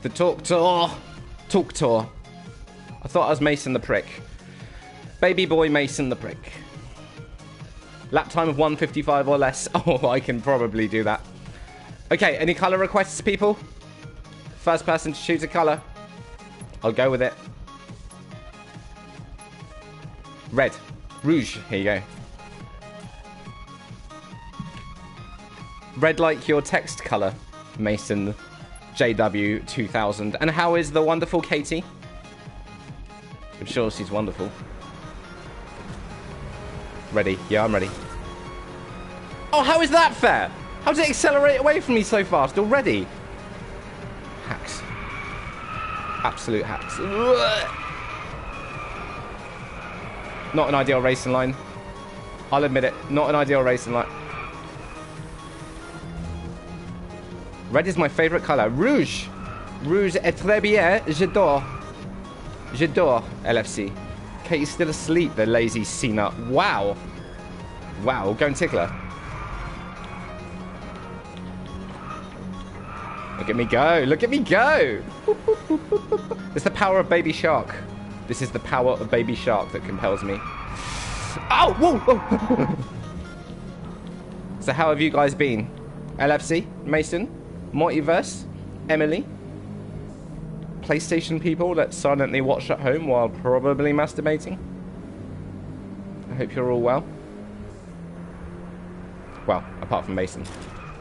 The talk tour. Talk tour. I thought I was Mason the Prick. Baby boy Mason the Prick. Lap time of 1:55 or less. Oh, I can probably do that. Okay, any colour requests, people? First person to choose a colour. I'll go with it. Red. Rouge. Here you go. Red like your text colour, Mason JW 2000. And how is the wonderful Katie? I'm sure she's wonderful. Ready? Yeah, I'm ready. Oh, how is that fair? How did it accelerate away from me so fast already? Hacks. Absolute hacks. Not an ideal racing line. I'll admit it. Not an ideal racing line. Red is my favourite colour. Rouge. Rouge est très bien. J'adore. J'adore LFC. Katie's still asleep, the lazy C-nut. Wow. Wow, go and tickler. Look at me go. Look at me go. It's the power of Baby Shark. This is the power of Baby Shark that compels me. Oh, whoa, whoa. So how have you guys been? LFC, Mason, Multiverse, Emily, PlayStation people that silently watch at home while probably masturbating. I hope you're all well. Well, apart from Mason.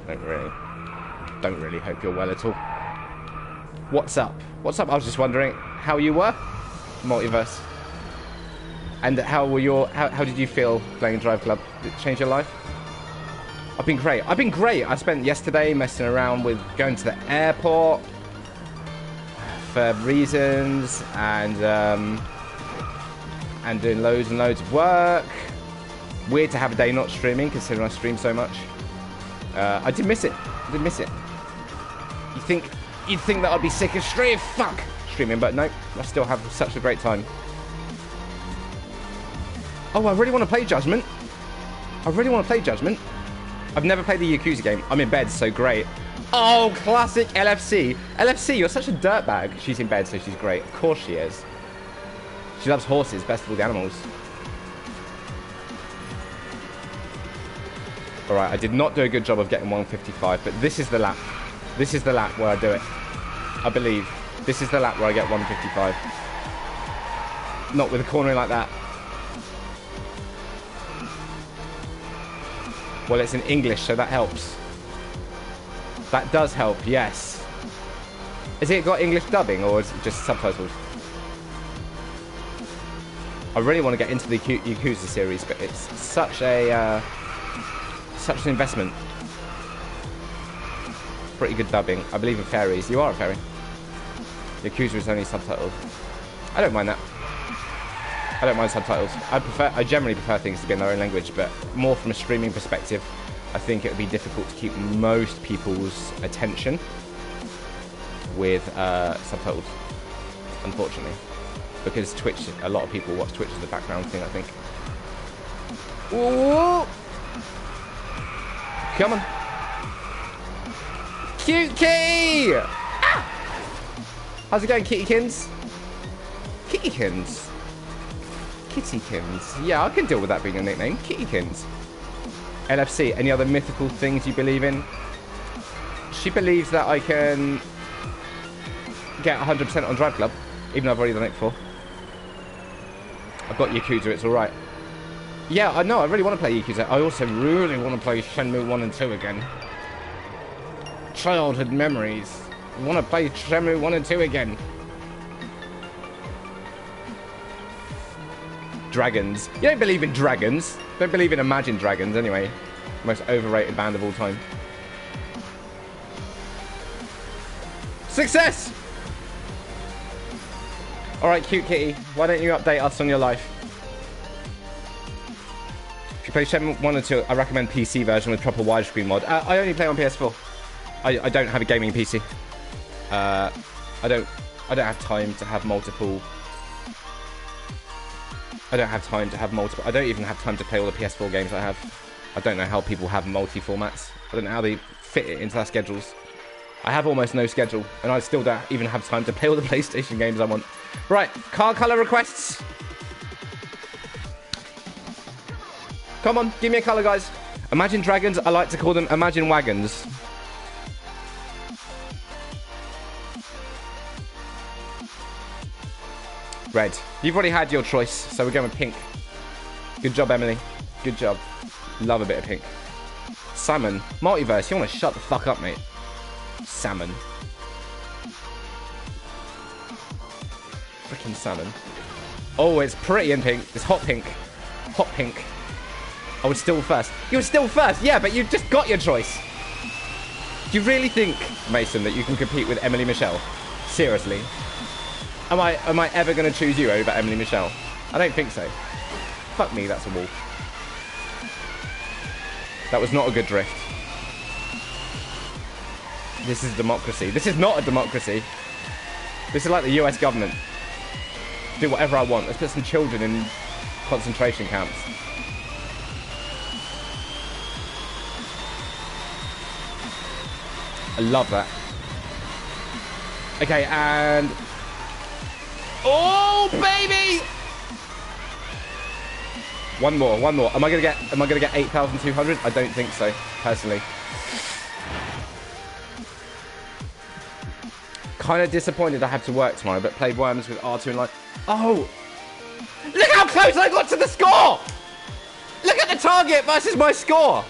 Don't really hope you're well at all. What's up? What's up? I was just wondering how you were, Multiverse. And how did you feel playing Drive Club? Did it change your life? I've been great. I've been great. I spent yesterday messing around with going to the airport for reasons and doing loads and loads of work. Weird to have a day not streaming considering I stream so much. I did miss it. I did miss it. You'd think that I'd be sick of streaming, but no, I still have such a great time. Oh, I really want to play Judgment. I really want to play Judgment. I've never played the Yakuza game. I'm in bed, so great. Oh, classic LFC. LFC, you're such a dirtbag. She's in bed, so she's great. Of course she is. She loves horses, best of all the animals. All right, I did not do a good job of getting 155, but this is the lap. This is the lap where I do it. I believe. This is the lap where I get 155. Not with a cornering like that. Well, it's in English, so that helps. That does help, yes. Has it got English dubbing, or is it just subtitles? I really want to get into the Yakuza series, but it's such an investment. Pretty good dubbing. I believe in fairies. You are a fairy. Yakuza is only subtitled. I don't mind that. I don't mind subtitles. I generally prefer things to be in their own language, but more from a streaming perspective, I think it would be difficult to keep most people's attention with subtitles, unfortunately. Because Twitch, a lot of people watch Twitch as the background thing, I think. Ooh! Come on. Cute Kitty! Ah! How's it going, Kittykins? Kittykins? Kittykins. Yeah, I can deal with that being a nickname. Kittykins. LFC, any other mythical things you believe in? She believes that I can get 100% on Drive Club, even though I've already done it before. I've got Yakuza, it's alright. Yeah, I know, I really want to play Yakuza. I also really want to play Shenmue 1 and 2 again. Childhood memories. I want to play Shenmue 1 and 2 again. Dragons. You don't believe in dragons. Don't believe in Imagine Dragons, anyway. Most overrated band of all time. Success! Alright, cute kitty. Why don't you update us on your life? If you play Shenmue 1 and 2, I recommend PC version with proper widescreen mod. I only play on PS4. I don't have a gaming PC. I don't have time to have multiple... I don't even have time to play all the PS4 games I have. I don't know how people have multi-formats. I don't know how they fit it into their schedules. I have almost no schedule, and I still don't even have time to play all the PlayStation games I want. Right, car colour requests. Come on, give me a colour, guys. Imagine Dragons, I like to call them Imagine Wagons. Red. You've already had your choice, so we're going with pink. Good job, Emily. Good job. Love a bit of pink. Salmon. Multiverse, you want to shut the fuck up, mate. Salmon. Freaking salmon. Oh, it's pretty in pink. It's hot pink. Hot pink. I was still first. You were still first, yeah, but you just got your choice. Do you really think, Mason, that you can compete with Emily Michelle? Seriously? Am I ever going to choose you over Emily Michelle? I don't think so. Fuck me, that's a wall. That was not a good drift. This is democracy. This is not a democracy. This is like the US government. Do whatever I want. Let's put some children in concentration camps. I love that. Okay, and... Oh, baby! One more. Am I gonna get 8,200? I don't think so, personally. Kind of disappointed I had to work tomorrow, but played Worms with R2 and like, oh! Look how close I got to the score! Look at the target versus my score!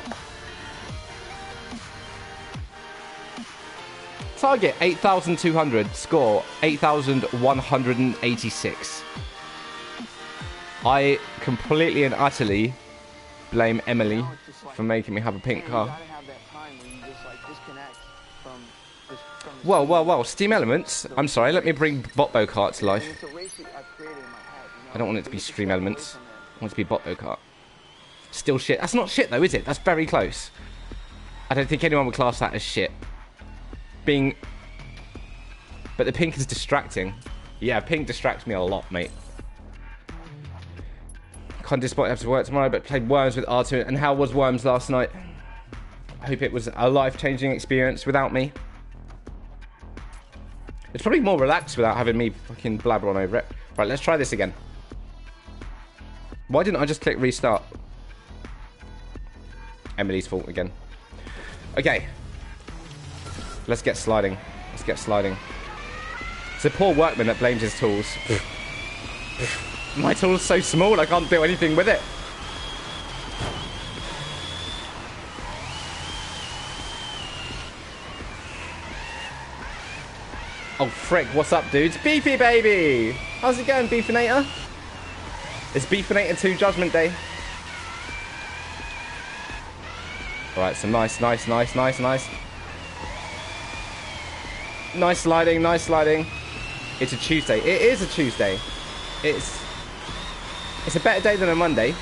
Target 8,200, score 8,186. I completely and utterly blame Emily for making me have a pink car. Well, Steam Elements. I'm sorry, let me bring Botbo Kart to life. I don't want it to be Stream Elements. I want it to be Botbo Kart. Still shit. That's not shit though, is it? That's very close. I don't think anyone would class that as shit. But the pink is distracting. Yeah, pink distracts me a lot, mate. Can't disappoint I have to work tomorrow, but played Worms with R2. And how was Worms last night? I hope it was a life-changing experience without me. It's probably more relaxed without having me fucking blabber on over it. Right, let's try this again. Why didn't I just click restart? Emily's fault again. Okay. Let's get sliding. Let's get sliding. It's a poor workman that blames his tools. My tool's so small I can't do anything with it. Oh frick, what's up dudes? Beefy baby! How's it going, Beefinator? It's Beefinator 2 Judgment Day. Alright, so nice. Nice sliding, nice sliding. It's a Tuesday. It is a Tuesday. It's a better day than a Monday.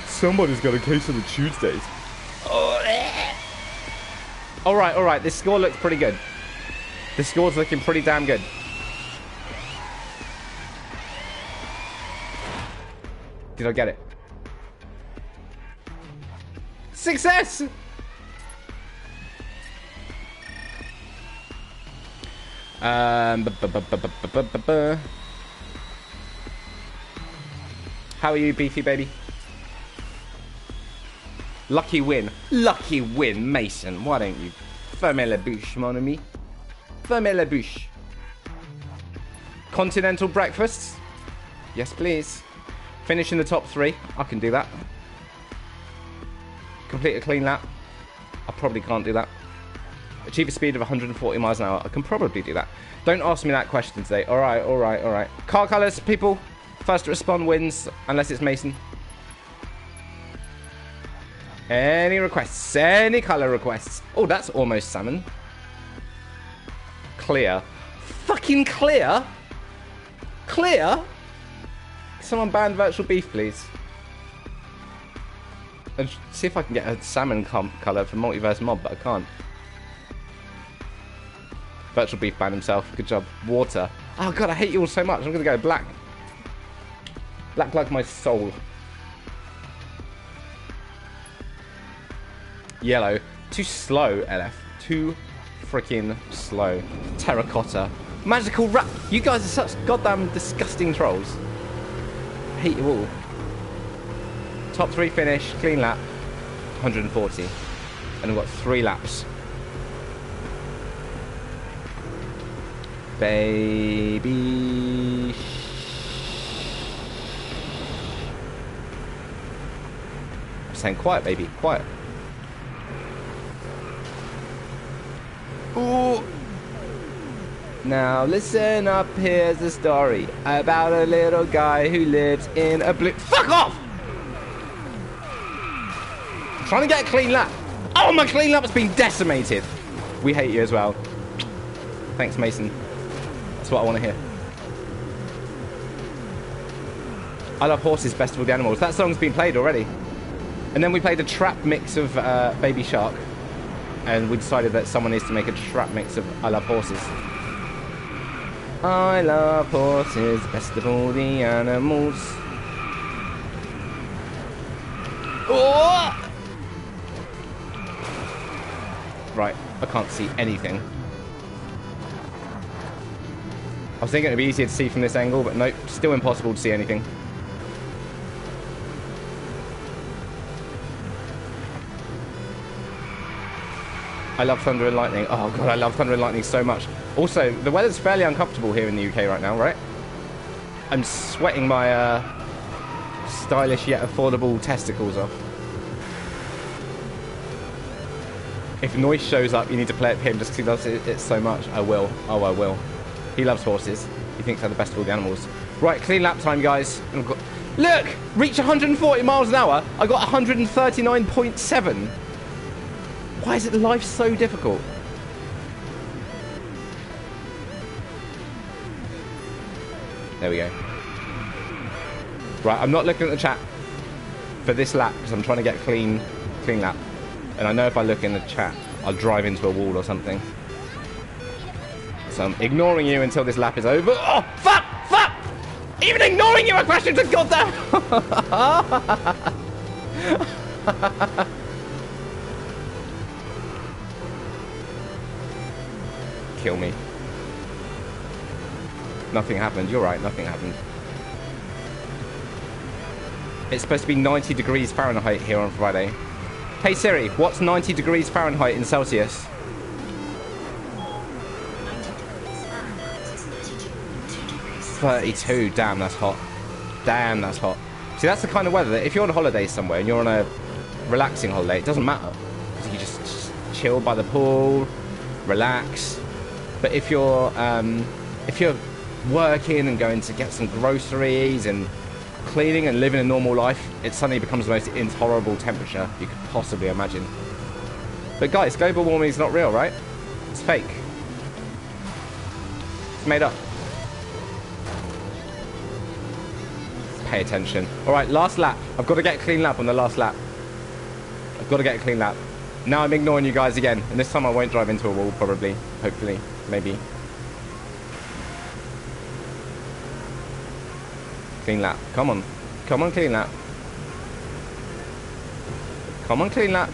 Somebody's got a case of the Tuesdays. Alright. This score looks pretty good. The score's looking pretty damn good. Did I get it? Success! How are you, Beefy baby? Lucky win, Mason. Why don't you fermer la bouche, mon ami? Fermer la bouche. Continental breakfasts? Yes, please. Finish in the top 3. I can do that. Complete a clean lap. I probably can't do that. Achieve a speed of 140 miles an hour. I can probably do that. Don't ask me that question today. Alright. Car colours, people. First to respond wins, unless it's Mason. Any requests? Any colour requests? Oh, that's almost salmon. Clear. Fucking clear? Clear? Someone ban Virtual Beef, please. And see if I can get a salmon colour for Multiverse Mob, but I can't. Virtual Beef banned himself. Good job. Water. Oh god, I hate you all so much. I'm gonna go black. Black like my soul. Yellow. Too slow, LF. Too freaking slow. Terracotta. Magical rat. You guys are such goddamn disgusting trolls. I hate you all. Top 3 finish, clean lap, 140. And we've got 3 laps. Baby. I'm saying quiet, baby, quiet. Ooh. Now listen up, here's a story about a little guy who lives in a blue... Fuck off! I'm trying to get a clean lap. Oh, my clean lap's been decimated. We hate you as well. Thanks, Mason. That's what I want to hear. I Love Horses, Best of All the Animals. That song's been played already. And then we played a trap mix of Baby Shark. And we decided that someone needs to make a trap mix of I Love Horses. I love horses, best of all the animals. Oh! Right, I can't see anything. I was thinking it'd be easier to see from this angle, but nope, still impossible to see anything. I love thunder and lightning. Oh god, I love thunder and lightning so much. Also, the weather's fairly uncomfortable here in the UK right now, right? I'm sweating my stylish yet affordable testicles off. If Noise shows up, you need to play it for him just because he loves it so much. I will. Oh, I will. He loves horses. He thinks they're the best of all the animals. Right, clean lap time, guys. Look! Reach 140 miles an hour. I got 139.7. Why is it life so difficult? There we go. Right, I'm not looking at the chat for this lap because I'm trying to get clean lap. And I know if I look in the chat, I'll drive into a wall or something. So I'm ignoring you until this lap is over. Oh, fuck! Fuck! Even ignoring you, I crashed into goddamn... Kill me. Nothing happened. You're right, nothing happened. It's supposed to be 90 degrees Fahrenheit here on Friday. Hey Siri, what's 90 degrees Fahrenheit in Celsius? 32. Damn, that's hot. Damn, that's hot. See, that's the kind of weather that if you're on holiday somewhere and you're on a relaxing holiday, it doesn't matter. You just chill by the pool, relax. But if you're working and going to get some groceries and cleaning and living a normal life, it suddenly becomes the most intolerable temperature you could possibly imagine. But guys, global warming is not real, right? It's fake. It's made up. Pay attention. All right, last lap. I've got to get a clean lap on the last lap. I've got to get a clean lap. Now I'm ignoring you guys again, and this time I won't drive into a wall, probably. Hopefully. Maybe. Clean lap. Come on. Come on, clean lap. Come on, clean lap.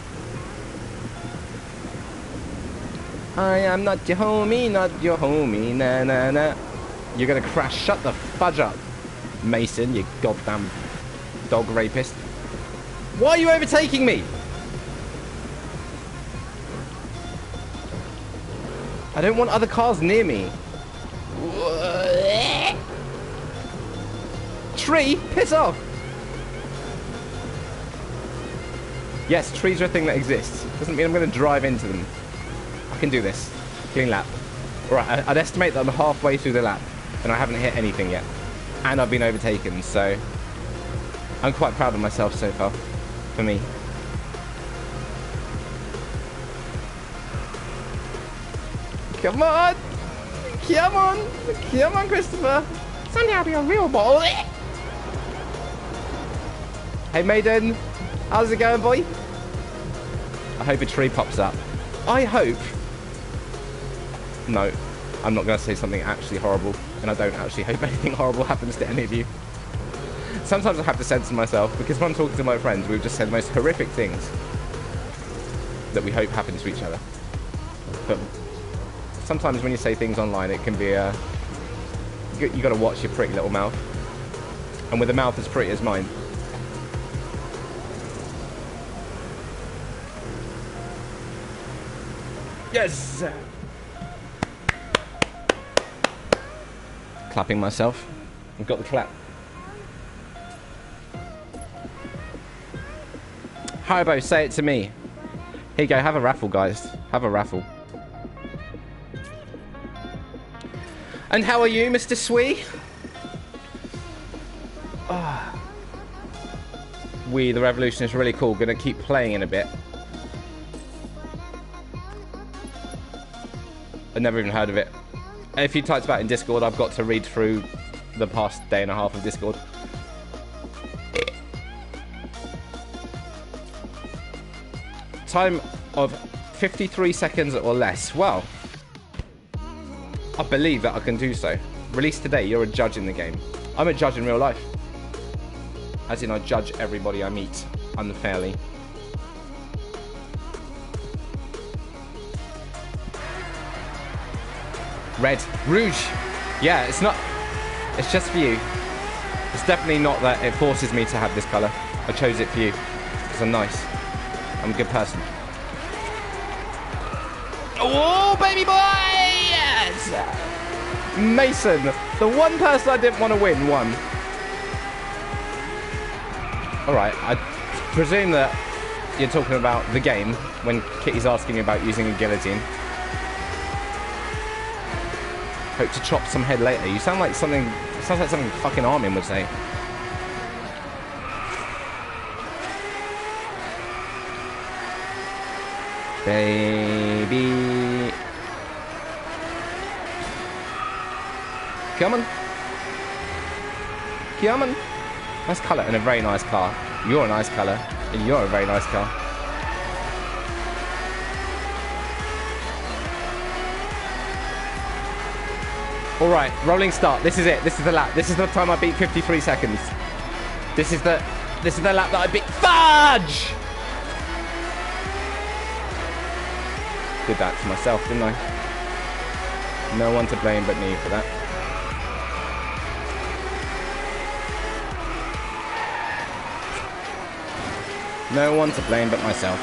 I am not your homie, not your homie, na na na. You're gonna crash. Shut the fudge up, Mason, you goddamn dog rapist. Why are you overtaking me? I don't want other cars near me. Tree, piss off. Yes, trees are a thing that exists. Doesn't mean I'm going to drive into them. I can do this. Clean lap. Right, I'd estimate that I'm halfway through the lap and I haven't hit anything yet. And I've been overtaken, so I'm quite proud of myself so far. For me. Come on! Come on! Come on, Christopher! Someday I'll be a real ball. Hey, Maiden. How's it going, boy? I hope a tree pops up. I hope... No, I'm not going to say something actually horrible, and I don't actually hope anything horrible happens to any of you. Sometimes I have to censor myself, because when I'm talking to my friends, we've just said the most horrific things that we hope happen to each other. But Sometimes when you say things online, it can be you got to watch your pretty little mouth. And with a mouth as pretty as mine. Yes! Clapping myself. I've got the clap. Haribo, say it to me. Here you go, have a raffle, guys. Have a raffle. And how are you, Mr. Swee? Oh. We, the Revolution, is really cool. Gonna keep playing in a bit. I've never even heard of it. If you typed about it in Discord, I've got to read through the past day and a half of Discord. Time of 53 seconds or less. Well, I believe that I can do so. Released today, you're a judge in the game. I'm a judge in real life. As in, I judge everybody I meet unfairly. Red. Rouge. Yeah, it's not... It's just for you. It's definitely not that it forces me to have this colour. I chose it for you. Because I'm nice. I'm a good person. Oh, baby boy! Yes! Mason, the one person I didn't want to win, won. Alright, I presume that you're talking about the game when Kitty's asking me about using a guillotine. Hope to chop some head later. You sound like something... Sounds like something fucking Armin would say. Baby. Come on. Come on. Nice colour and a very nice car. You're a nice colour and you're a very nice car. Alright, rolling start. This is it. This is the lap. This is the time I beat 53 seconds. This is the lap that I beat. Fudge! Did that to myself, didn't I? No one to blame but me for that. No one to blame but myself.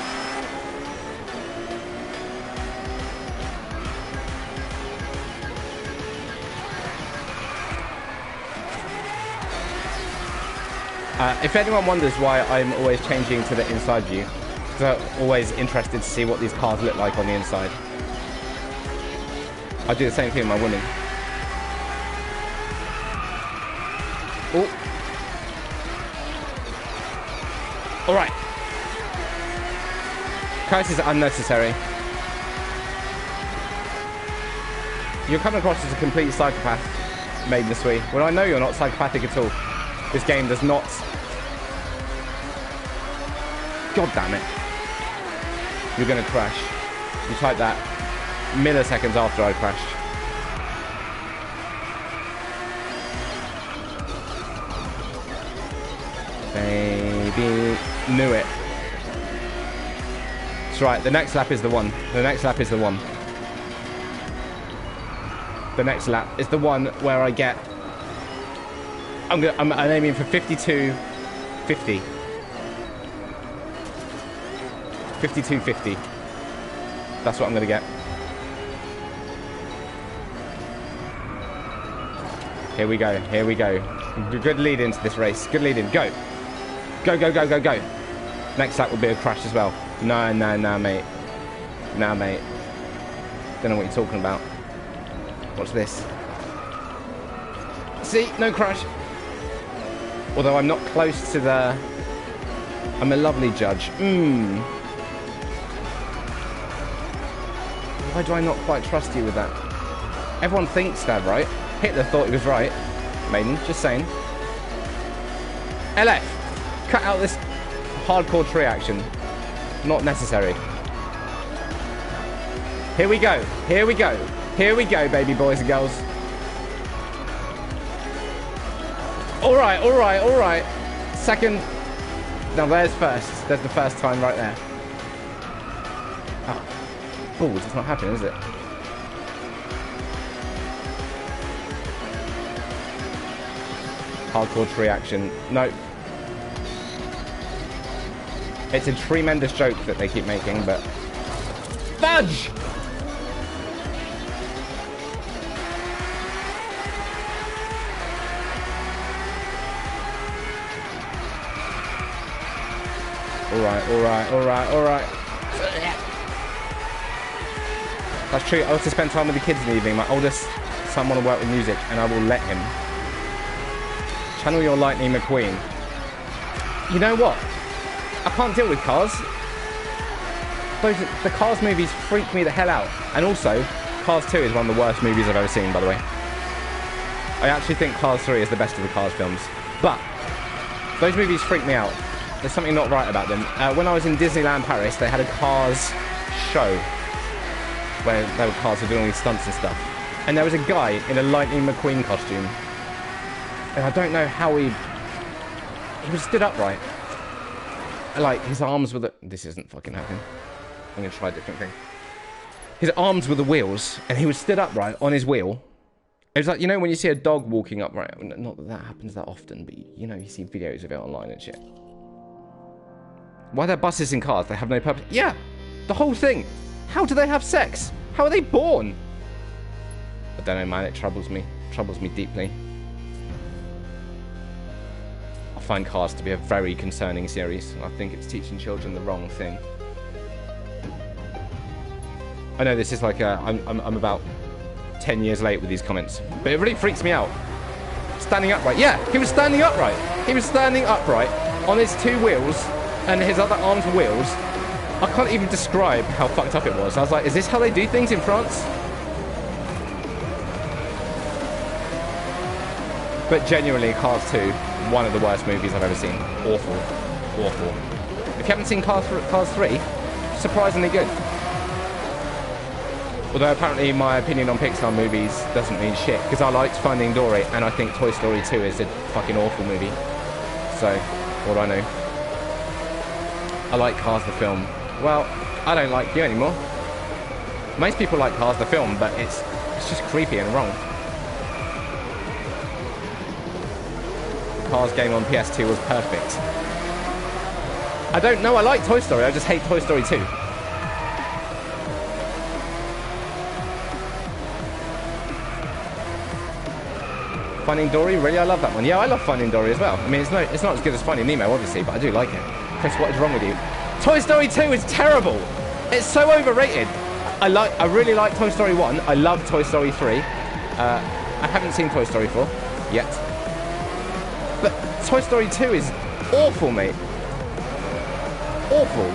If anyone wonders why I'm always changing to the inside view, because I'm always interested to see what these cars look like on the inside. I do the same thing with my women. Oh. Alright. Curses are unnecessary. You're coming across as a complete psychopath, Maiden the Swee. Well, I know you're not psychopathic at all. This game does not... God damn it. You're going to crash. You typed that milliseconds after I crashed. Baby. Knew it. That's right. The next lap is the one. The next lap is the one. The next lap is the one where I get... I'm aiming for 52.50. 52.50. That's what I'm going to get. Here we go. Here we go. Good lead into this race. Good lead in. Go. Go, go, go, go, go. Next lap will be a crash as well. No, no, no, mate. No, mate. Don't know what you're talking about. Watch this. See? No crash. Although I'm not close to the... I'm a lovely judge. Why do I not quite trust you with that? Everyone thinks that, right? Hitler thought he was right. Maiden, just saying. LF, cut out this hardcore tree action. Not necessary. Here we go. Here we go. Here we go, baby boys and girls. All right, all right, all right. Second. Now there's first. There's the first time right there. Oh, balls, it's not happening, is it? Hardcore tree action. No. It's a tremendous joke that they keep making, but... Fudge! Alright. That's true. I also spend time with the kids in the evening. My oldest son want to work with music, and I will let him. Channel your Lightning McQueen. You know what? I can't deal with Cars. The Cars movies freak me the hell out. And also, Cars 2 is one of the worst movies I've ever seen, by the way. I actually think Cars 3 is the best of the Cars films. But, those movies freak me out. There's something not right about them. When I was in Disneyland Paris, they had a Cars show where there were cars were doing all these stunts and stuff. And there was a guy in a Lightning McQueen costume. And I don't know how he was stood upright. Like, his arms were the... This isn't fucking happening. I'm going to try a different thing. His arms were the wheels, and he was stood upright on his wheel. It was like, you know, when you see a dog walking upright. Not that that happens that often, but, you know, you see videos of it online and shit. Why are there buses and cars? They have no purpose. Yeah, the whole thing. How do they have sex? How are they born? I don't know, man. It troubles me. Troubles me deeply. I find Cars to be a very concerning series. I think it's teaching children the wrong thing. I know this is like I'm about 10 years late with these comments, but it really freaks me out. Standing upright. Yeah, he was standing upright. He was standing upright on his two wheels, and his other arms were wheels. I can't even describe how fucked up it was. I was like, is this how they do things in France? But genuinely, Cars 2, one of the worst movies I've ever seen. Awful. Awful. If you haven't seen Cars 3, surprisingly good. Although apparently my opinion on Pixar movies doesn't mean shit, because I liked Finding Dory, and I think Toy Story 2 is a fucking awful movie. So, what do I know? I like Cars the film. Well, I don't like you anymore. Most people like Cars the film, but it's just creepy and wrong. The Cars game on PS2 was perfect. I don't know, I like Toy Story, I just hate Toy Story 2. Finding Dory, really? I love that one. Yeah, I love Finding Dory as well. I mean, it's not as good as Finding Nemo, obviously, but I do like it. Chris, what is wrong with you? Toy Story 2 is terrible. It's so overrated. I really like Toy Story 1. I love Toy Story 3. I haven't seen Toy Story 4 yet. But Toy Story 2 is awful, mate. Awful.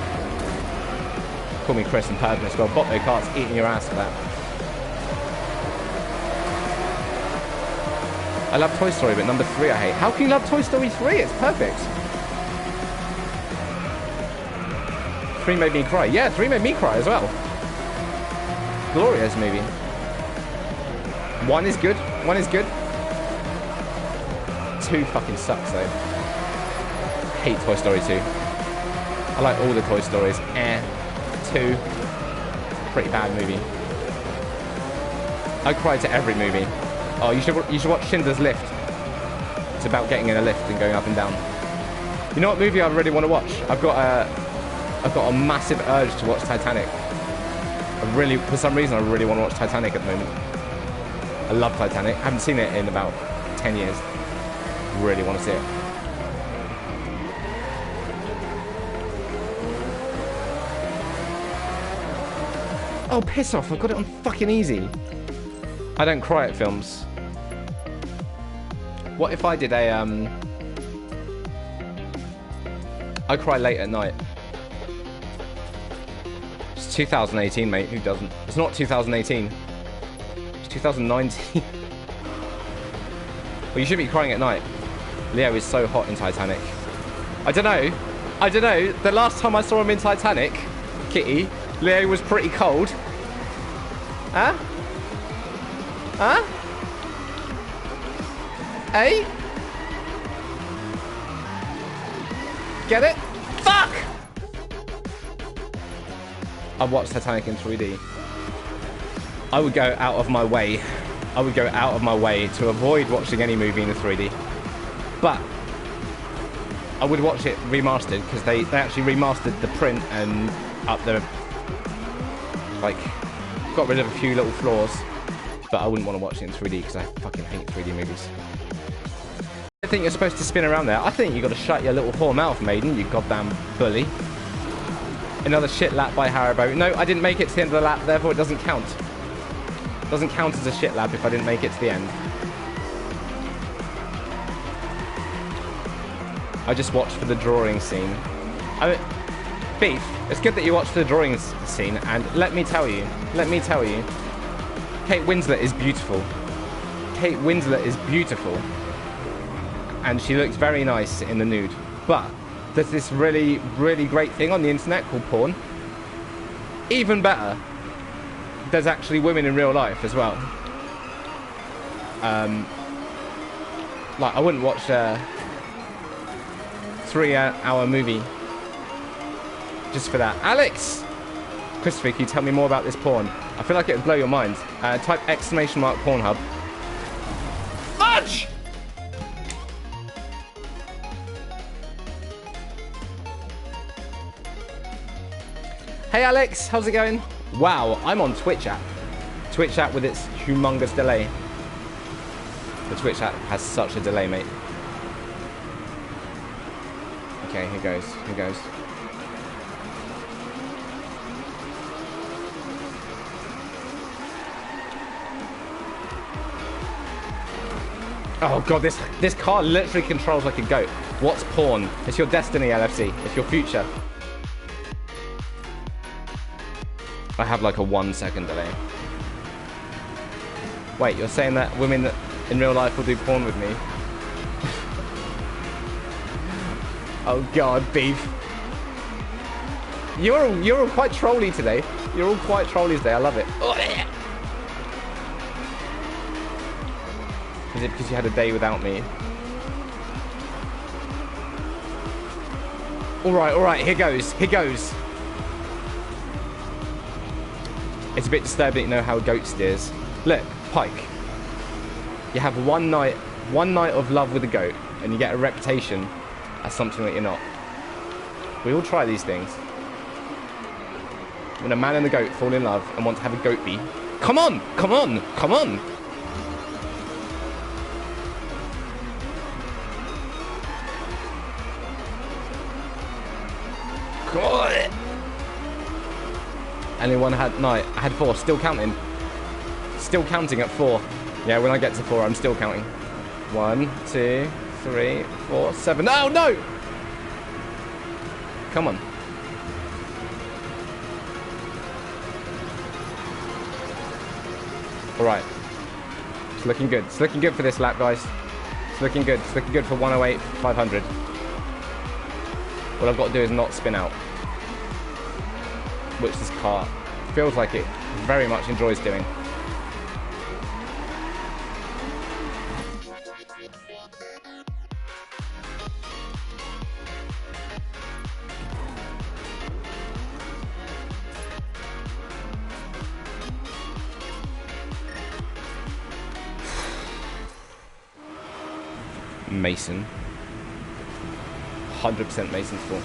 Call me Chris and purpose. Well, Botto Cart's eating your ass for that. I love Toy Story, but number 3 I hate. How can you love Toy Story 3? It's perfect. 3 made me cry. Yeah, 3 made me cry as well. Glorious movie. 1 is good. 1 is good. 2 fucking sucks though. Hate Toy Story 2. I like all the Toy Stories. 2. Pretty bad movie. I cry to every movie. Oh, you should watch Schindler's Lift. It's about getting in a lift and going up and down. You know what movie I really want to watch? I've got a massive urge to watch Titanic. For some reason, I really want to watch Titanic at the moment. I love Titanic. I haven't seen it in about 10 years. Really want to see it. Oh, piss off. I got it on fucking easy. I don't cry at films. What if I did a, I cry late at night. It's 2018, mate. Who doesn't? It's not 2018. It's 2019. Well, you should be crying at night. Leo is so hot in Titanic. I don't know. The last time I saw him in Titanic, Kitty, Leo was pretty cold. Huh? Huh? Hey? Get it? Fuck! I've watched Titanic in 3D. I would go out of my way. I would go out of my way to avoid watching any movie in 3D. But I would watch it remastered because they actually remastered the print and up the, like, got rid of a few little flaws. But I wouldn't want to watch it in 3D because I fucking hate 3D movies. I think you're supposed to spin around there. I think you got to shut your little whore mouth, maiden, you goddamn bully. Another shit lap by Haribo. No, I didn't make it to the end of the lap, therefore it doesn't count. It doesn't count as a shit lap if I didn't make it to the end. I just watched for the drawing scene. I mean, Beef, it's good that you watched the drawing scene, and let me tell you, Kate Winslet is beautiful. Kate Winslet is beautiful. And she looks very nice in the nude. But there's this really, really great thing on the internet called porn. Even better, there's actually women in real life as well. Like, I wouldn't watch a 3-hour movie just for that. Alex! Christopher, can you tell me more about this porn? I feel like it would blow your mind. Type ! Pornhub. Fudge! Hey Alex, how's it going? Wow, I'm on Twitch app. Twitch app with its humongous delay. The Twitch app has such a delay, mate. Okay, here goes, here goes. Oh god, this car literally controls like a goat. What's porn? It's your destiny, LFC. It's your future. I have like a 1 second delay. Wait, you're saying that women that in real life will do porn with me? Oh god, Beef. You're all quite trolly today. You're all quite trolly today. I love it. Is it because you had a day without me? Alright, here goes, here goes. It's a bit disturbing to know how a goat steers. Look, Pike. You have one night of love with a goat, and you get a reputation as something that you're not. We all try these things. When a man and a goat fall in love and want to have a goat be, come on, come on, come on. God. And in one night, I had 4, still counting. Still counting at 4. Yeah, when I get to 4, I'm still counting. 1, 2, 3, 4, 7. Oh, no! Come on. Alright. It's looking good. It's looking good for this lap, guys. It's looking good. It's looking good for 108, 500. What I've got to do is not spin out. Which this car feels like it very much enjoys doing. Mason. 100% Mason's fault.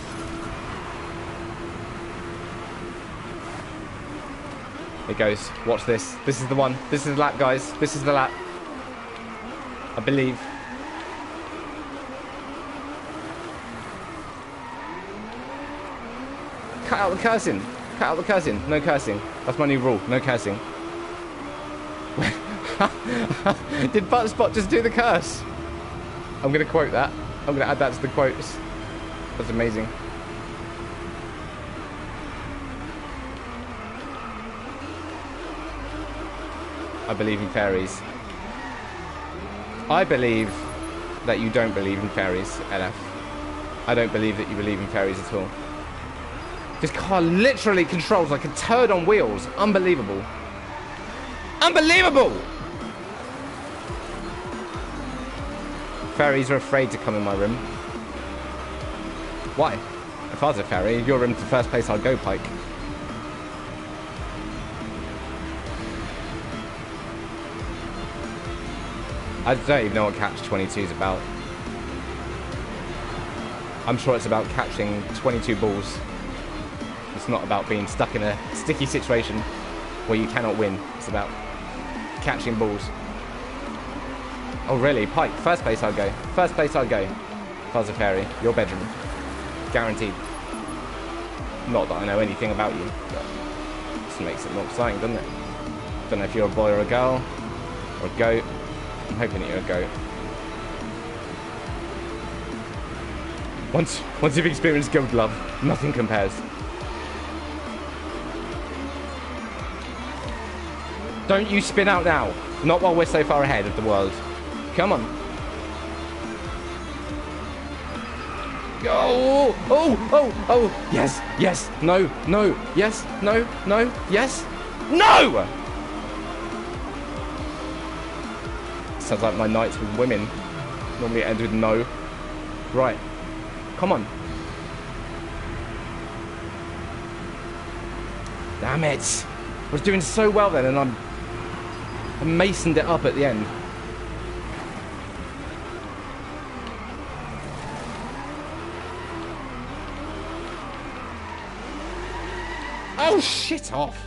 It goes. Watch this. This is the one. This is the lap, guys. This is the lap. I believe. Cut out the cursing. Cut out the cursing. No cursing. That's my new rule. No cursing. Did Butterspot just do the curse? I'm going to quote that. I'm going to add that to the quotes. That's amazing. I believe in fairies. I believe that you don't believe in fairies, LF. I don't believe that you believe in fairies at all. This car literally controls like a turd on wheels. Unbelievable. Unbelievable! Fairies are afraid to come in my room. Why? If I was a fairy, your room's the first place I'd go, Pike. I don't even know what Catch 22 is about. I'm sure it's about catching 22 balls. It's not about being stuck in a sticky situation where you cannot win. It's about catching balls. Oh, really? Pike, first place I'll go. First place I'll go. If I was a fairy, your bedroom. Guaranteed. Not that I know anything about you, but this makes it more exciting, doesn't it? Don't know if you're a boy or a girl, or a goat. I'm hoping that you're a goat. Once you've experienced goat love, nothing compares. Don't you spin out now. Not while we're so far ahead of the world. Come on. Oh, oh, oh, oh. Yes, yes, no, no, yes, no, no, yes, no! Sounds like my nights with women. Normally end with no. Right. Come on. Damn it. I was doing so well then and I masoned it up at the end. Oh, shit off.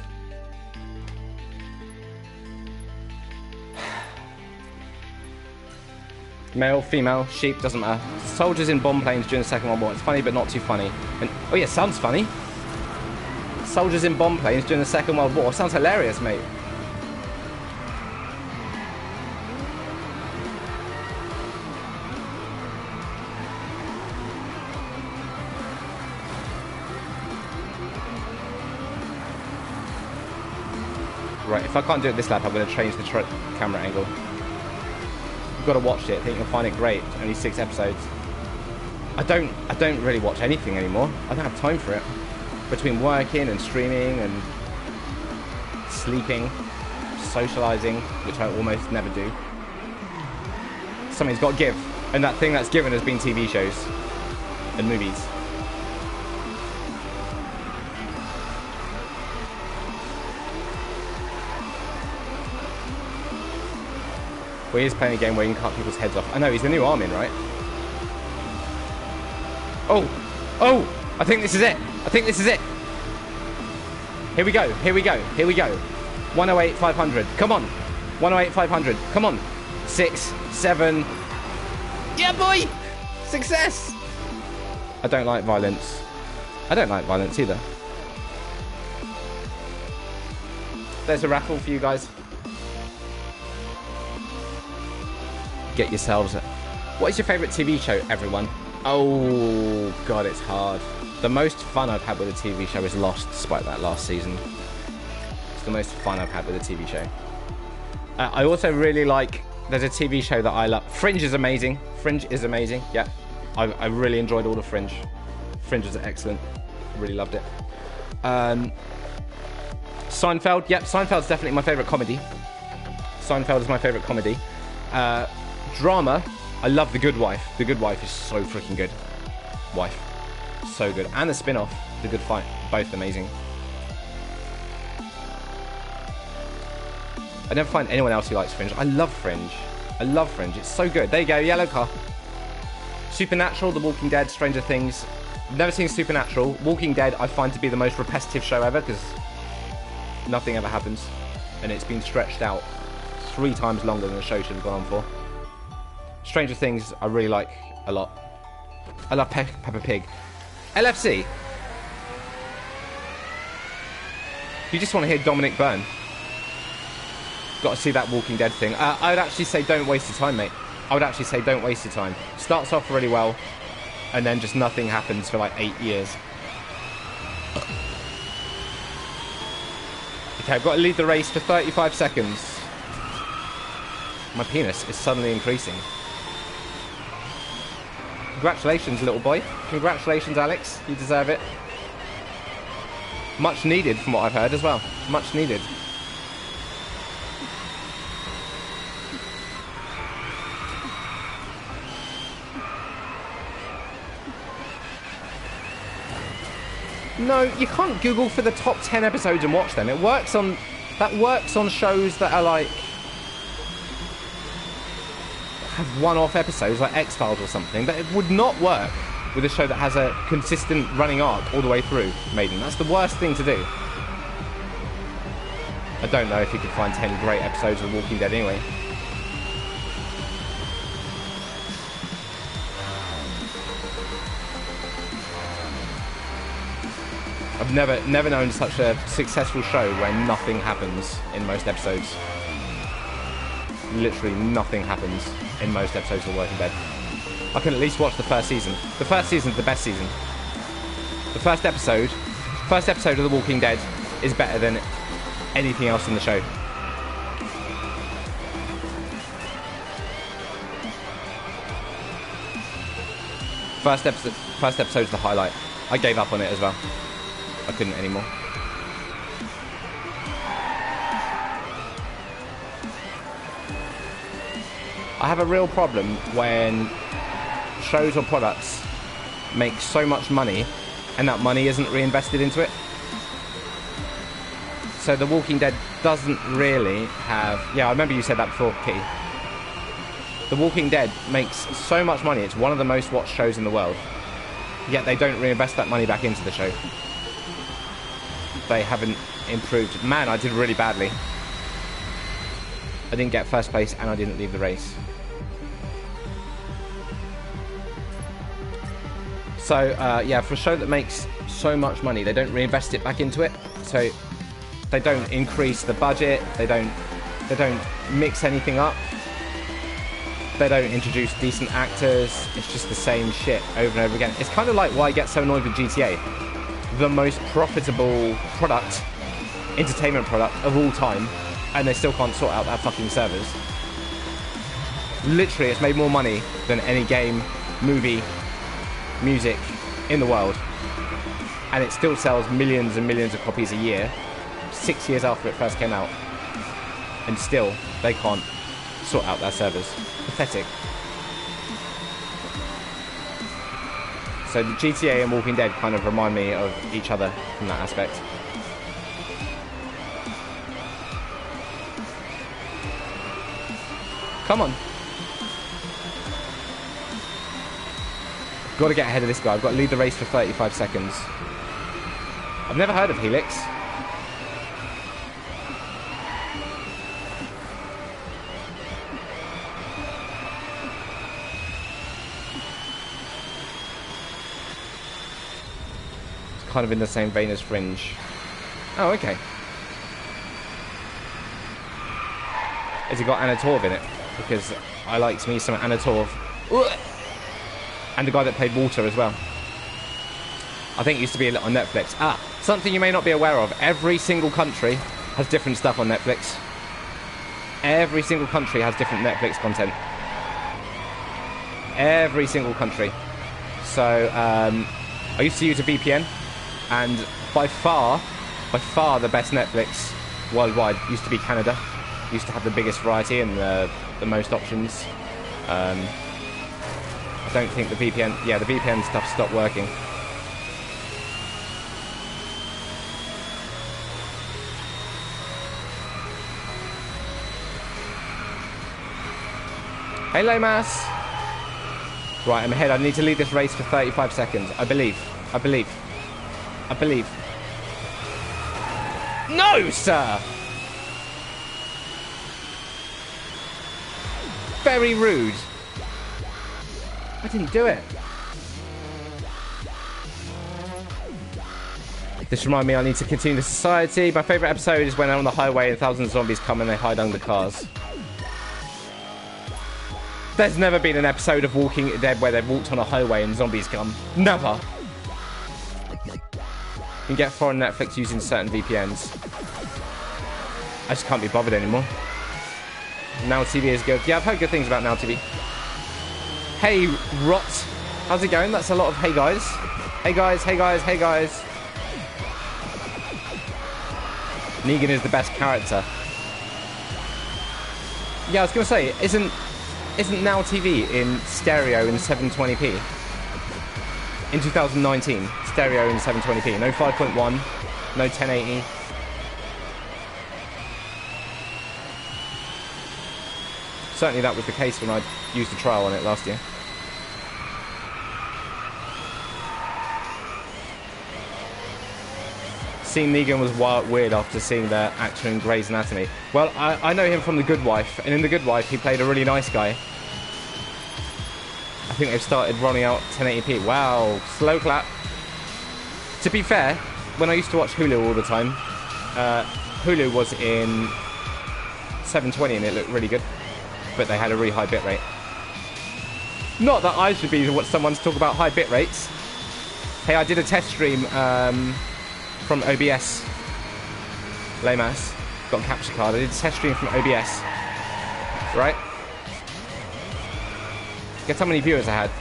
Male, female, sheep, doesn't matter. Soldiers in bomb planes during the Second World War. It's funny, but not too funny. And, oh yeah, sounds funny. Soldiers in bomb planes during the Second World War. Sounds hilarious, mate. Right, if I can't do it this lap, I'm going to change the camera angle. You've got to watch it. I think you'll find it great. Only 6 episodes. I don't really watch anything anymore. I don't have time for it. Between working and streaming and sleeping, socializing, which I almost never do. Something's got to give. And that thing that's given has been TV shows and movies. Well, he is playing a game where you can cut people's heads off. I know, he's the new Armin, right? Oh! Oh! I think this is it! I think this is it! Here we go, here we go, here we go. 108, 500. Come on! 108, 500. Come on! 6, 7... Yeah, boy! Success! I don't like violence. I don't like violence either. There's a raffle for you guys. Get yourselves a... What is your favourite TV show, everyone? Oh, God, it's hard. The most fun I've had with a TV show is Lost, despite that last season. It's the most fun I've had with a TV show. I also really like... There's a TV show that I love. Fringe is amazing. Fringe is amazing. Yeah. I really enjoyed all of Fringe. Fringe was excellent. Really loved it. Seinfeld. Yep, Seinfeld's definitely my favourite comedy. Seinfeld is my favourite comedy. Drama, I love The Good Wife. The Good Wife is so freaking good. Wife. So good. And the spin-off, The Good Fight. Both amazing. I never find anyone else who likes Fringe. I love Fringe. I love Fringe. It's so good. There you go, yellow car. Supernatural, The Walking Dead, Stranger Things. Never seen Supernatural. Walking Dead I find to be the most repetitive show ever because nothing ever happens. And it's been stretched out 3 times longer than the show should have gone on for. Stranger Things I really like a lot. I love Peppa Pig. LFC. You just want to hear Dominic Byrne. Got to see that Walking Dead thing. I would actually say don't waste your time, mate. I would actually say don't waste your time. Starts off really well, and then just nothing happens for like 8 years. Okay, I've got to lead the race for 35 seconds. My penis is suddenly increasing. Congratulations, little boy. Congratulations, Alex. You deserve it. Much needed, from what I've heard as well. Much needed. No, you can't Google for the top 10 episodes and watch them. It works on... That works on shows that are like... have one-off episodes like X-Files or something, but it would not work with a show that has a consistent running arc all the way through, Maiden. That's the worst thing to do. I don't know if you could find 10 great episodes of The Walking Dead anyway. I've never known such a successful show where nothing happens in most episodes. Literally nothing happens in most episodes of The Walking Dead. I can at least watch the first season. The first season's the best season. The first episode of The Walking Dead is better than anything else in the show. First episode's the highlight. I gave up on it as well. I couldn't anymore. I have a real problem when shows or products make so much money and that money isn't reinvested into it. So The Walking Dead doesn't really have... Yeah, I remember you said that before, Kitty. The Walking Dead makes so much money. It's one of the most watched shows in the world. Yet they don't reinvest that money back into the show. They haven't improved. Man, I did really badly. I didn't get first place and I didn't leave the race. So, yeah, for a show that makes so much money, they don't reinvest it back into it. So they don't increase the budget. They don't mix anything up. They don't introduce decent actors. It's just the same shit over and over again. It's kind of like why I get so annoyed with GTA. The most profitable product, entertainment product of all time, and they still can't sort out their fucking servers. Literally, it's made more money than any game, movie, music in the world. And it still sells millions and millions of copies a year, 6 years after it first came out. And still, they can't sort out their servers. Pathetic. So the GTA and Walking Dead kind of remind me of each other from that aspect. Come on. Got to get ahead of this guy. I've got to lead the race for 35 seconds. I've never heard of Helix. Kind of in the same vein as Fringe. Oh, okay. Has it got Anna Torv in it? Because I liked me some Anna Torv. And the guy that played Walter as well. I think it used to be on Netflix. Ah, something you may not be aware of. Every single country has different stuff on Netflix. Every single country has different Netflix content. Every single country. So, I used to use a VPN. And by far the best Netflix worldwide used to be Canada. Used to have the biggest variety and the most options. I don't think the VPN... Yeah, the VPN stuff stopped working. Hey, Lomas! Right, I'm ahead. I need to lead this race for 35 seconds. I believe. No, sir! Very rude. I didn't do it. This reminds me I need to continue the society. My favourite episode is when I'm on the highway and thousands of zombies come and they hide under cars. There's never been an episode of Walking Dead where they've walked on a highway and zombies come. Never. You can get foreign Netflix using certain VPNs. I just can't be bothered anymore. Now TV is good. Yeah, I've heard good things about Now TV. Hey, Rot. How's it going? That's a lot of hey guys. Hey guys, hey guys, hey guys. Negan is the best character. Yeah, I was going to say, isn't Now TV in stereo in 720p? In 2019, stereo in 720p. No 5.1, no 1080. Certainly that was the case when I used the trial on it last year. Seeing Negan was weird after seeing the actor in Grey's Anatomy. Well, I know him from The Good Wife, and in The Good Wife, he played a really nice guy. I think they've started rolling out 1080p. Wow, slow clap. To be fair, when I used to watch Hulu all the time, Hulu was in 720 and it looked really good, but they had a really high bitrate. Not that I should be someone to talk about high bit rates. Hey, I did a test stream from OBS. Lame-ass. Got a capture card. I did a test stream from OBS. Right? Guess how many viewers I had?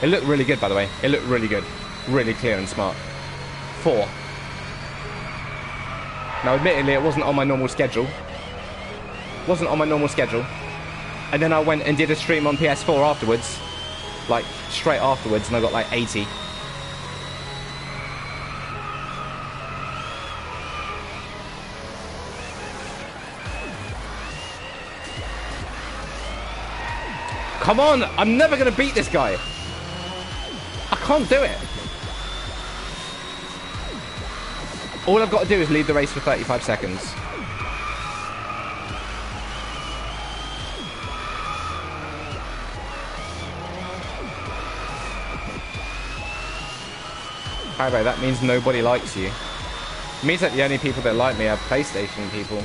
It looked really good, by the way. It looked really good. Really clear and smart. 4. Now, admittedly, it wasn't on my normal schedule. Wasn't on my normal schedule. And then I went and did a stream on PS4 afterwards. Like, straight afterwards, and I got like 80. Come on! I'm never going to beat this guy! I can't do it! All I've got to do is lead the race for 35 seconds. Alright, that means nobody likes you. It means that the only people that like me are PlayStation people.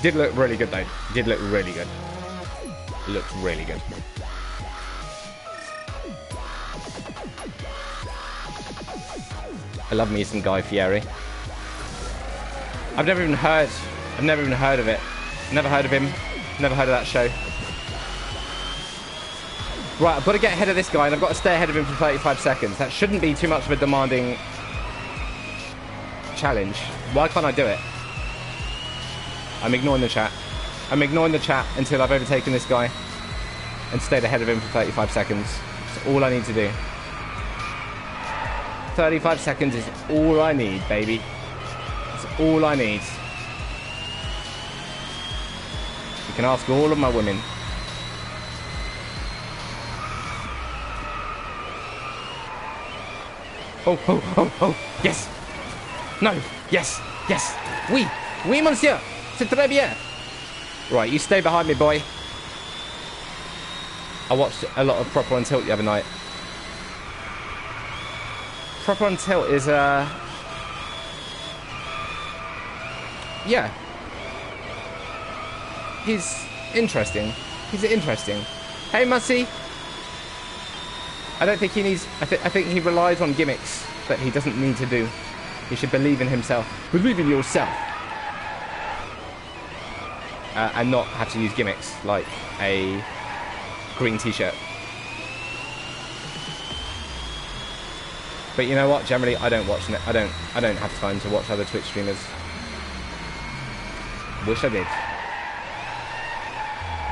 Did look really good though. Did look really good. Looked really good. I love me some Guy Fieri. I've never even heard of it. Never heard of him. Never heard of that show. Right, I've got to get ahead of this guy and I've got to stay ahead of him for 35 seconds. That shouldn't be too much of a demanding challenge. Why can't I do it? I'm ignoring the chat. I'm ignoring the chat until I've overtaken this guy and stayed ahead of him for 35 seconds. That's all I need to do. 35 seconds is all I need, baby. That's all I need. You can ask all of my women. Oh, oh, oh, oh, yes. No, yes, yes. Oui, oui, monsieur. C'est très bien. Right, you stay behind me, boy. I watched a lot of Proper on Tilt the other night. Proper on Tilt is, yeah. He's interesting. He's interesting. Hey, Mussy. I don't think he needs... I think he relies on gimmicks that he doesn't need to do. He should believe in himself. Believe in yourself. And not have to use gimmicks like a green t-shirt. But you know what? Generally, I don't watch it. I don't have time to watch other Twitch streamers. Wish I did.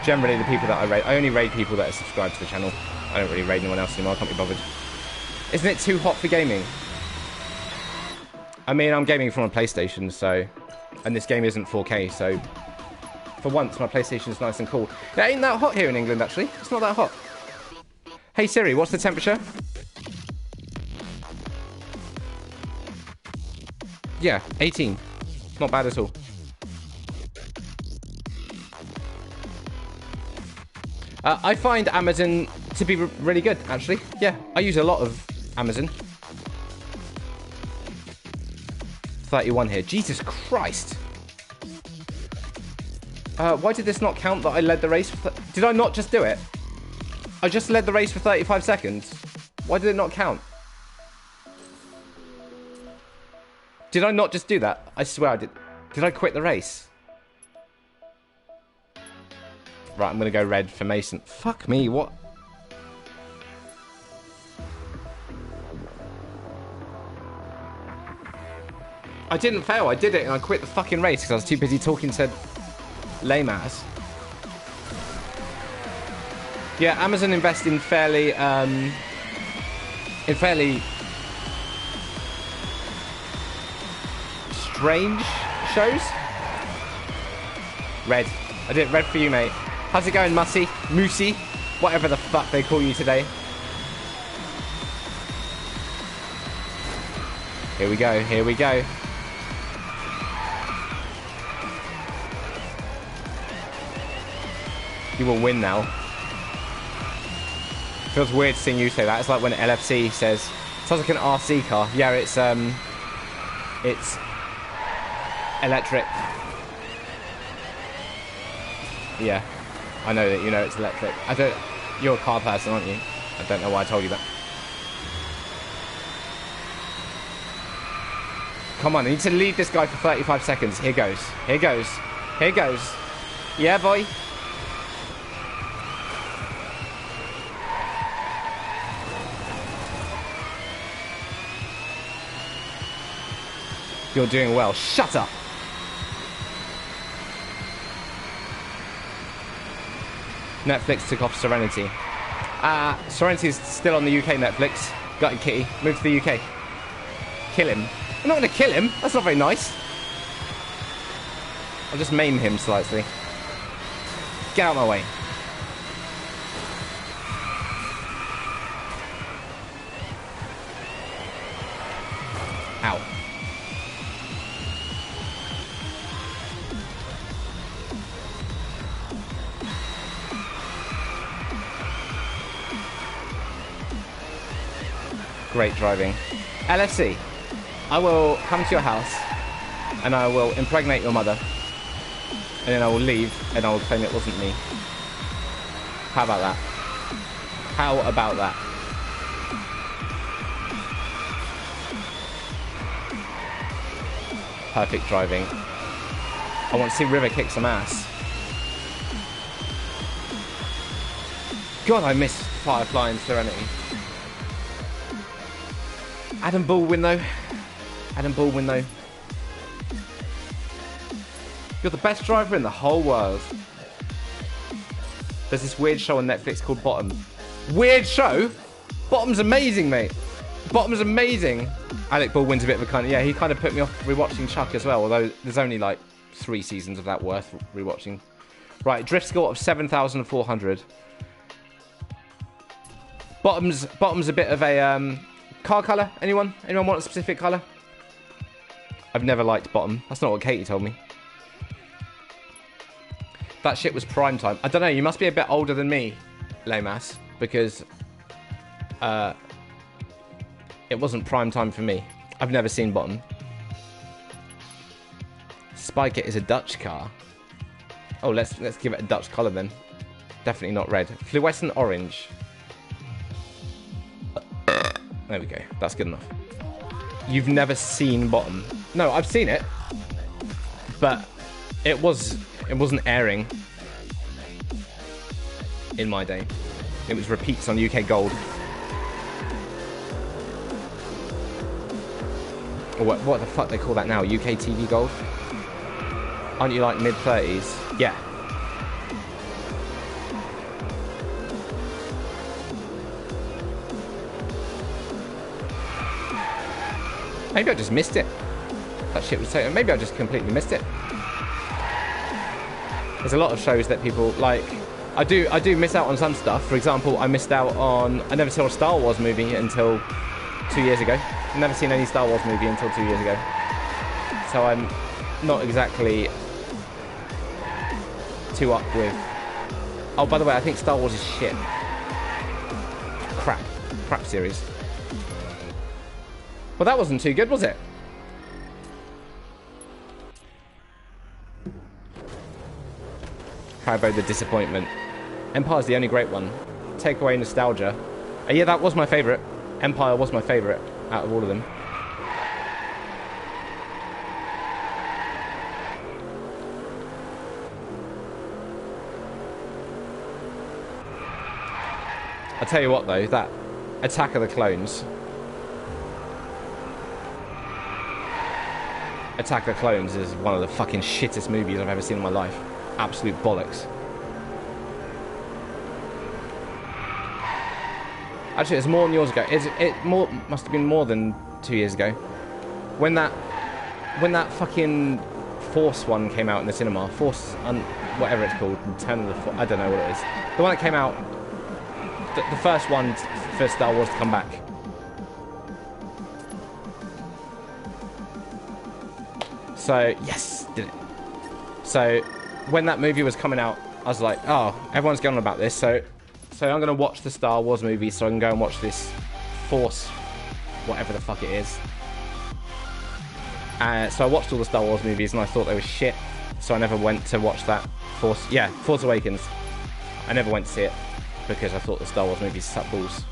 Generally, the people that I raid, I only raid people that are subscribed to the channel. I don't really raid anyone else anymore. I can't be bothered. Isn't it too hot for gaming? I mean, I'm gaming from a PlayStation, so... And this game isn't 4K, so... For once, my PlayStation's nice and cool. It ain't that hot here in England, actually. It's not that hot. Hey, Siri, what's the temperature? Yeah, 18. Not bad at all. I find Amazon to be really good, actually. Yeah, I use a lot of Amazon. 31 here. Jesus Christ. Why did this not count that I led the race? Did I not just do it? I just led the race for 35 seconds. Why did it not count? Did I not just do that? I swear I did. Did I quit the race? Right, I'm going to go red for Mason. Fuck me, what? I didn't fail, I did it and I quit the fucking race because I was too busy talking to lame ass. Yeah, Amazon invest in fairly strange shows. Red. I did red for you, mate. How's it going, Mussy? Moosey? Whatever the fuck they call you today. Here we go, here we go. You will win now. Feels weird seeing you say that. It's like when LFC says, sounds like an RC car. Yeah, it's electric. Yeah, I know that you know it's electric. You're a car person, aren't you? I don't know why I told you that. Come on, I need to lead this guy for 35 seconds. Here goes. Here goes. Here goes. Yeah, boy. You're doing well. Shut up. Netflix took off Serenity. Serenity's still on the UK Netflix. Got it, kitty. Move to the UK. Kill him. I'm not going to kill him. That's not very nice. I'll just maim him slightly. Get out of my way. Ow. Great driving. LFC, I will come to your house and I will impregnate your mother and then I will leave and I will claim it wasn't me. How about that? How about that? Perfect driving. I want to see River kick some ass. God, I miss Firefly and Serenity. Adam Baldwin though. Adam Baldwin though. You're the best driver in the whole world. There's this weird show on Netflix called Bottom. Weird show? Bottom's amazing, mate. Bottom's amazing. Alec Baldwin's a bit of a kind of... Yeah, he kind of put me off rewatching Chuck as well, although there's only like 3 seasons of that worth rewatching. Right, drift score of 7,400. Bottom's a bit of a... car colour? Anyone? Anyone want a specific colour? I've never liked Bottom. That's not what Katie told me. That shit was prime time. I don't know, you must be a bit older than me, Lame-ass, because it wasn't prime time for me. I've never seen Bottom. Spike It is a Dutch car. Oh, let's give it a Dutch colour then. Definitely not red. Fluorescent orange. There we go. That's good enough. You've never seen Bottom? No, I've seen it, but it wasn't airing in my day. It was repeats on UK Gold. Or what the fuck they call that now? UK TV Gold? Aren't you like mid-30s? Yeah. Maybe I just missed it. That shit was so... Maybe I just completely missed it. There's a lot of shows that people like. I do miss out on some stuff. For example, I missed out on... I never saw a Star Wars movie until 2 years ago. Never seen any Star Wars movie until 2 years ago. So I'm not exactly too up with... Oh, by the way, I think Star Wars is shit. Crap series. Well, that wasn't too good, was it? How about the disappointment? Empire's the only great one. Take away nostalgia. Yeah, that was my favourite. Empire was my favourite out of all of them. I'll tell you what though, that Attack of the Clones. Attack of the Clones is one of the fucking shittest movies I've ever seen in my life. Absolute bollocks. Actually, it's more than years ago. Must have been more than 2 years ago. When that fucking Force one came out in the cinema, whatever it's called, Return of the Force, I don't know what it is. The one that came out the first one for Star Wars to come back. So, yes, did it. So, when that movie was coming out, I was like, oh, everyone's going on about this, so I'm going to watch the Star Wars movie so I can go and watch this Force, whatever the fuck it is. So I watched all the Star Wars movies and I thought they were shit, so I never went to watch that Force Awakens. I never went to see it because I thought the Star Wars movies sucked balls.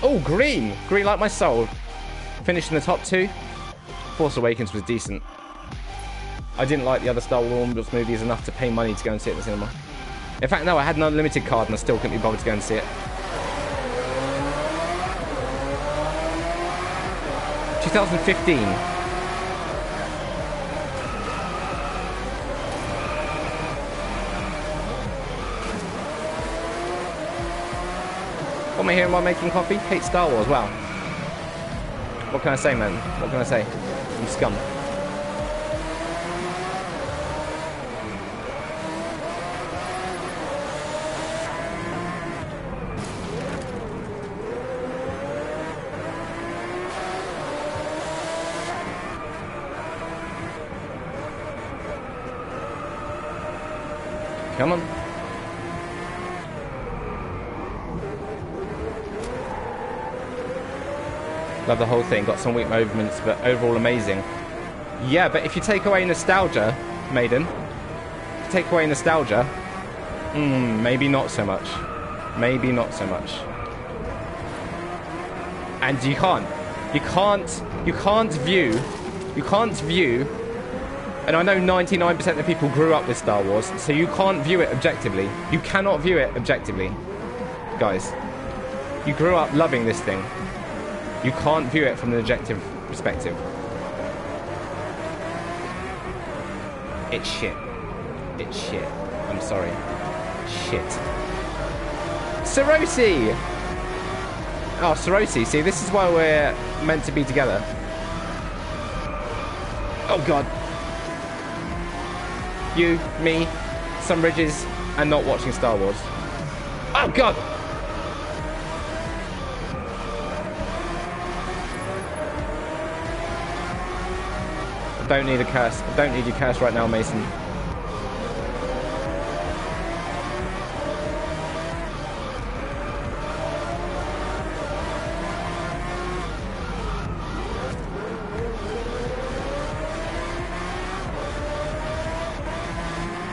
Oh, green! Green like my soul. Finished in the top 2. Force Awakens was decent. I didn't like the other Star Wars movies enough to pay money to go and see it in the cinema. In fact, no, I had an unlimited card and I still couldn't be bothered to go and see it. 2015. What am I hearing while making coffee? Hate Star Wars, wow. What can I say, man? What can I say? I'm scum. Come on. Love the whole thing. Got some weak moments, but overall amazing. Yeah, but if you take away nostalgia, Maiden, take away nostalgia, maybe not so much. Maybe not so much. And you can't view, and I know 99% of people grew up with Star Wars, so you can't view it objectively. You cannot view it objectively. Guys, you grew up loving this thing. You can't view it from an objective perspective. It's shit. It's shit. I'm sorry. Shit. Sarosi! Oh, Sarosi. See, this is why we're meant to be together. Oh, God. You, me, some ridges, and not watching Star Wars. Oh, God! I don't need a curse. I don't need your curse right now, Mason.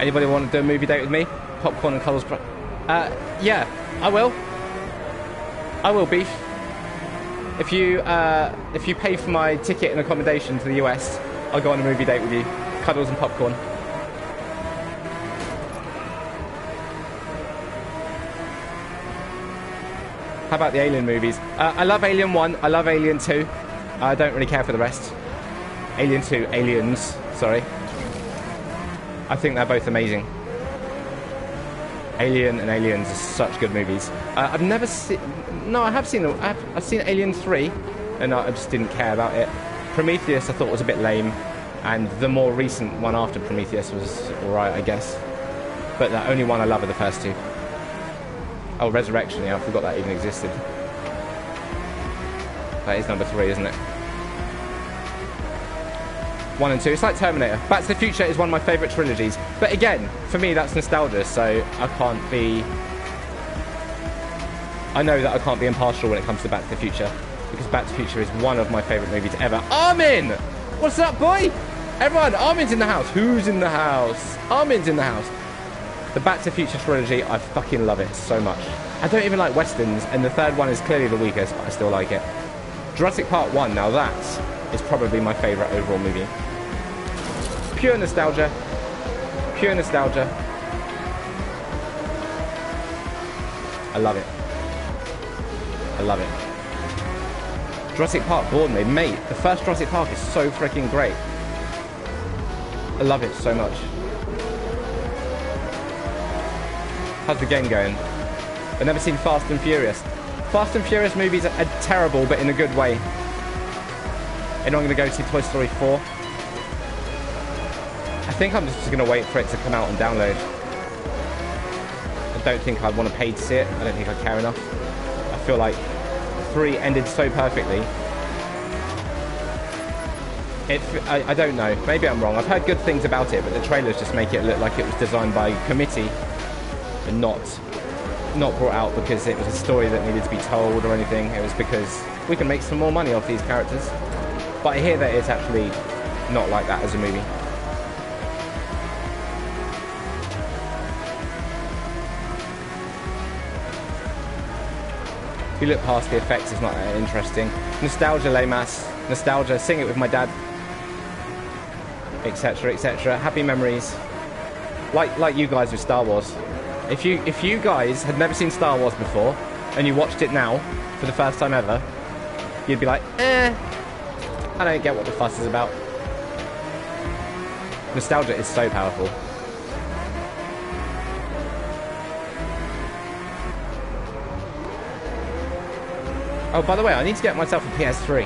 Anybody want to do a movie date with me? Popcorn and Cuddles. Yeah, I will. I will, Beef. If you pay for my ticket and accommodation to the US, I'll go on a movie date with you. Cuddles and popcorn. How about the Alien movies? I love Alien 1. I love Alien 2. I don't really care for the rest. Alien 2. Aliens. Sorry. I think they're both amazing. Alien and Aliens are such good movies. I've never seen... No, I have seen them. I've seen Alien 3, and I just didn't care about it. Prometheus I thought was a bit lame, and the more recent one after Prometheus was alright, I guess. But the only one I love are the first two. Oh, Resurrection, yeah, I forgot that even existed. That is number 3, isn't it? 1 and 2. It's like Terminator. Back to the Future is one of my favourite trilogies. But again, for me, that's nostalgia, so I can't be... I know that I can't be impartial when it comes to Back to the Future, because Back to the Future is one of my favourite movies ever. Armin! What's up, boy? Everyone, Armin's in the house. Who's in the house? Armin's in the house. The Back to the Future trilogy, I fucking love it so much. I don't even like Westerns, and the third one is clearly the weakest, but I still like it. Jurassic Park 1, now that is probably my favourite overall movie. Pure nostalgia. Pure nostalgia. I love it. I love it. Jurassic Park bored me. Mate, the first Jurassic Park is so freaking great. I love it so much. How's the game going? I've never seen Fast and Furious. Fast and Furious movies are terrible, but in a good way. And I'm going to go see Toy Story 4. I think I'm just going to wait for it to come out and download. I don't think I'd want to pay to see it. I don't think I care enough. I feel like 3 ended so perfectly. I don't know. Maybe I'm wrong. I've heard good things about it, but the trailers just make it look like it was designed by a committee and not brought out because it was a story that needed to be told or anything. It was because we can make some more money off these characters. But I hear that it's actually not like that as a movie. If you look past the effects, it's not that interesting. Nostalgia, Leymas. Nostalgia, sing it with my dad. Etc, etc. Happy memories. Like you guys with Star Wars. If you guys had never seen Star Wars before and you watched it now for the first time ever, you'd be like, I don't get what the fuss is about. Nostalgia is so powerful. Oh, by the way, I need to get myself a PS3.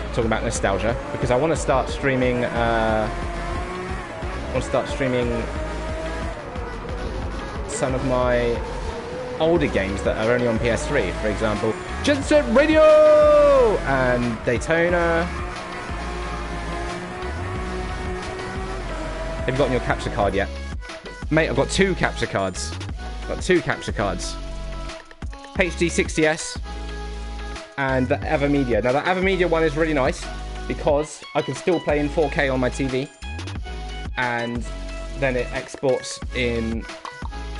Talking about nostalgia, because I want to start streaming. Some of my older games that are only on PS3. For example, Jet Set Radio and Daytona. Have you gotten your capture card yet, mate? I've got 2 capture cards. HD 60S and the AverMedia. Now the AverMedia one is really nice because I can still play in 4K on my TV and then it exports in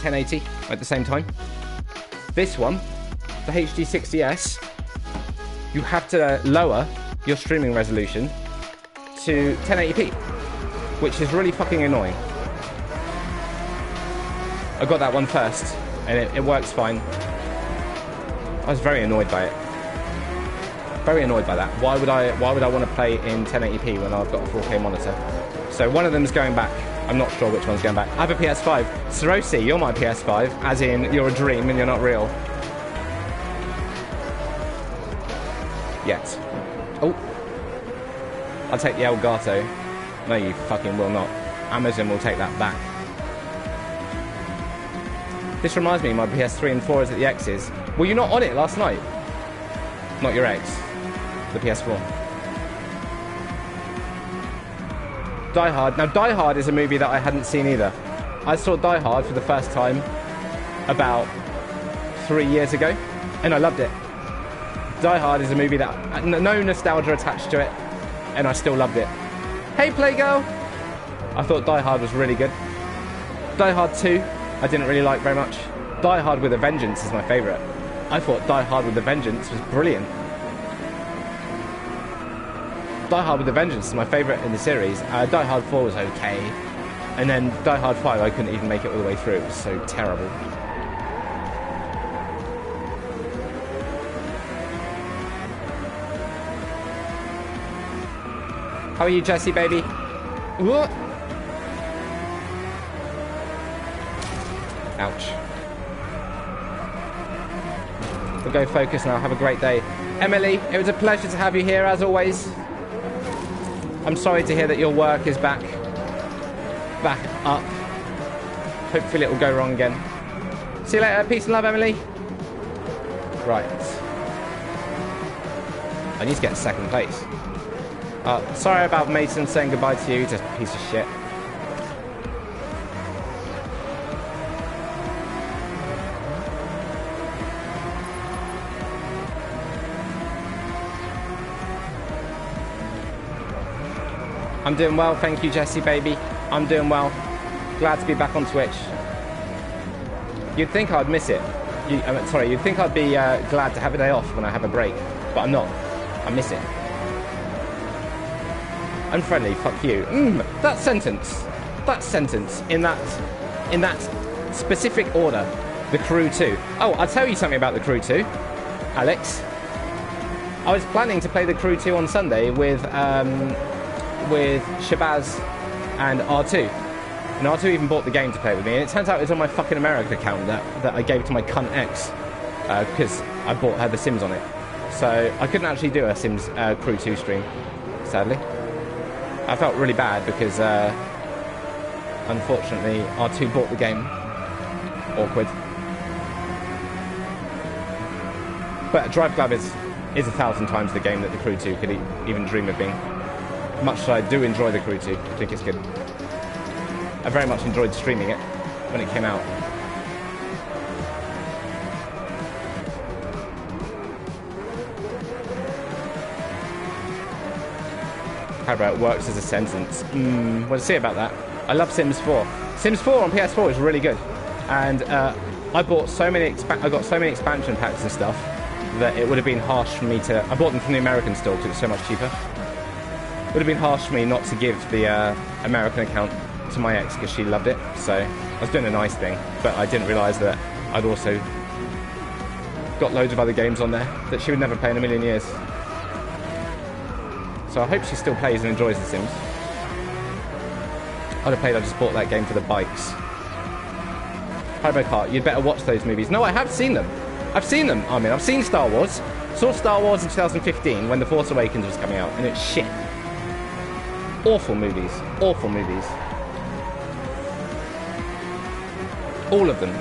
1080 at the same time. This one, the HD 60S, you have to lower your streaming resolution to 1080p, which is really fucking annoying. I got that one first and it works fine. I was very annoyed by it. Very annoyed by that. Why would I want to play in 1080p when I've got a 4K monitor? So one of them's going back. I'm not sure which one's going back. I have a PS5. Sarosi, you're my PS5, as in you're a dream and you're not real. Yet. Oh. I'll take the Elgato. No, you fucking will not. Amazon will take that back. This reminds me, my PS3 and 4 is at the X's. Were you not on it last night? Not your X. The PS4. Die Hard. Now, Die Hard is a movie that I hadn't seen either. I saw Die Hard for the first time about 3 years ago, and I loved it. Die Hard is a movie that... no nostalgia attached to it, and I still loved it. Hey, Playgirl! I thought Die Hard was really good. Die Hard 2, I didn't really like very much. Die Hard with a Vengeance is my favourite. I thought Die Hard with a Vengeance was brilliant. Die Hard with a Vengeance is my favourite in the series. Die Hard 4 was okay. And then Die Hard 5, I couldn't even make it all the way through. It was so terrible. How are you, Jesse, baby? What? Ouch. We'll go focus now. Have a great day. Emily, it was a pleasure to have you here, as always. I'm sorry to hear that your work is back up. Hopefully it will go wrong again. See you later. Peace and love, Emily. Right. I need to get second place. Sorry about Mason saying goodbye to you, just a piece of shit. I'm doing well, thank you, Jesse, baby. I'm doing well. Glad to be back on Twitch. You'd think I'd miss it. You'd think I'd be glad to have a day off when I have a break, but I'm not. I miss it. Unfriendly, fuck you. That sentence in that specific order. The Crew 2. Oh, I'll tell you something about The Crew 2, Alex. I was planning to play The Crew 2 on Sunday with Shabazz and R2. And R2 even bought the game to play with me. And it turns out it was on my fucking America account that I gave to my cunt ex. Because I bought her The Sims on it. So I couldn't actually do a Sims Crew 2 stream, sadly. I felt really bad because Unfortunately, R2 bought the game. Awkward. But Drive Club is 1,000 times the game that the Crew 2 could even dream of being. Much as I do enjoy the Crew 2, I think it's good. I very much enjoyed streaming it when it came out. How about it works as a sentence? What to say about that? I love Sims 4. Sims 4 on PS4 is really good, and I bought so many. I got so many expansion packs and stuff that it would have been harsh for me to. I bought them from the American store because it's so much cheaper. It would have been harsh for me not to give the American account to my ex because she loved it. So I was doing a nice thing, but I didn't realise that I'd also got loads of other games on there that she would never play in a million years. So I hope she still plays and enjoys The Sims. I'd have played, I just bought that game for the bikes. Haribo Kart, you'd better watch those movies. No, I have seen them. I've seen them. I mean, I've seen Star Wars. Saw Star Wars in 2015 when The Force Awakens was coming out, and it's shit. Awful movies. Awful movies. All of them.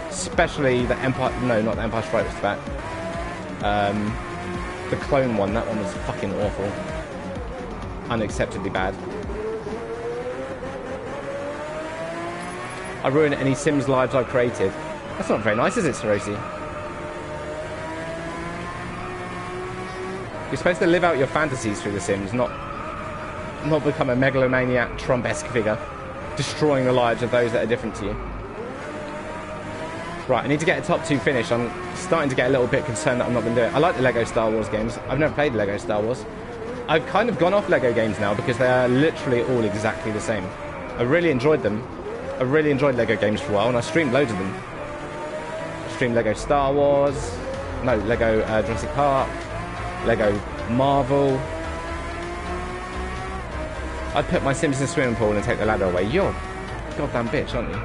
Especially the Empire... No, not the Empire Strikes Back. The clone one. That one was fucking awful. Unacceptably bad. I ruin any Sims lives I've created. That's not very nice, is it, Sarosi? You're supposed to live out your fantasies through The Sims, not become a megalomaniac Trump-esque figure, destroying the lives of those that are different to you. Right, I need to get a top 2 finish. I'm starting to get a little bit concerned that I'm not going to do it. I like the Lego Star Wars games. I've never played Lego Star Wars. I've kind of gone off Lego games now because they are literally all exactly the same. I really enjoyed them. I really enjoyed Lego games for a while, and I streamed loads of them. I streamed Lego Star Wars, no, Lego Jurassic Park, Lego Marvel. I'd put my Sims in a swimming pool and take the ladder away. You're a goddamn bitch, aren't you?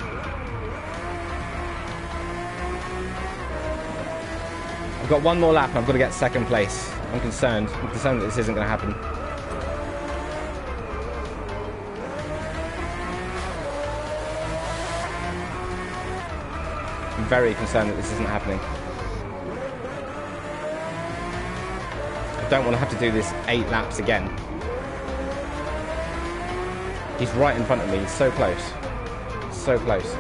I've got one more lap and I've got to get second place. I'm concerned. I'm concerned that this isn't going to happen. I'm very concerned that this isn't happening. I don't want to have to do this 8 laps again. He's right in front of me. He's so close. So close.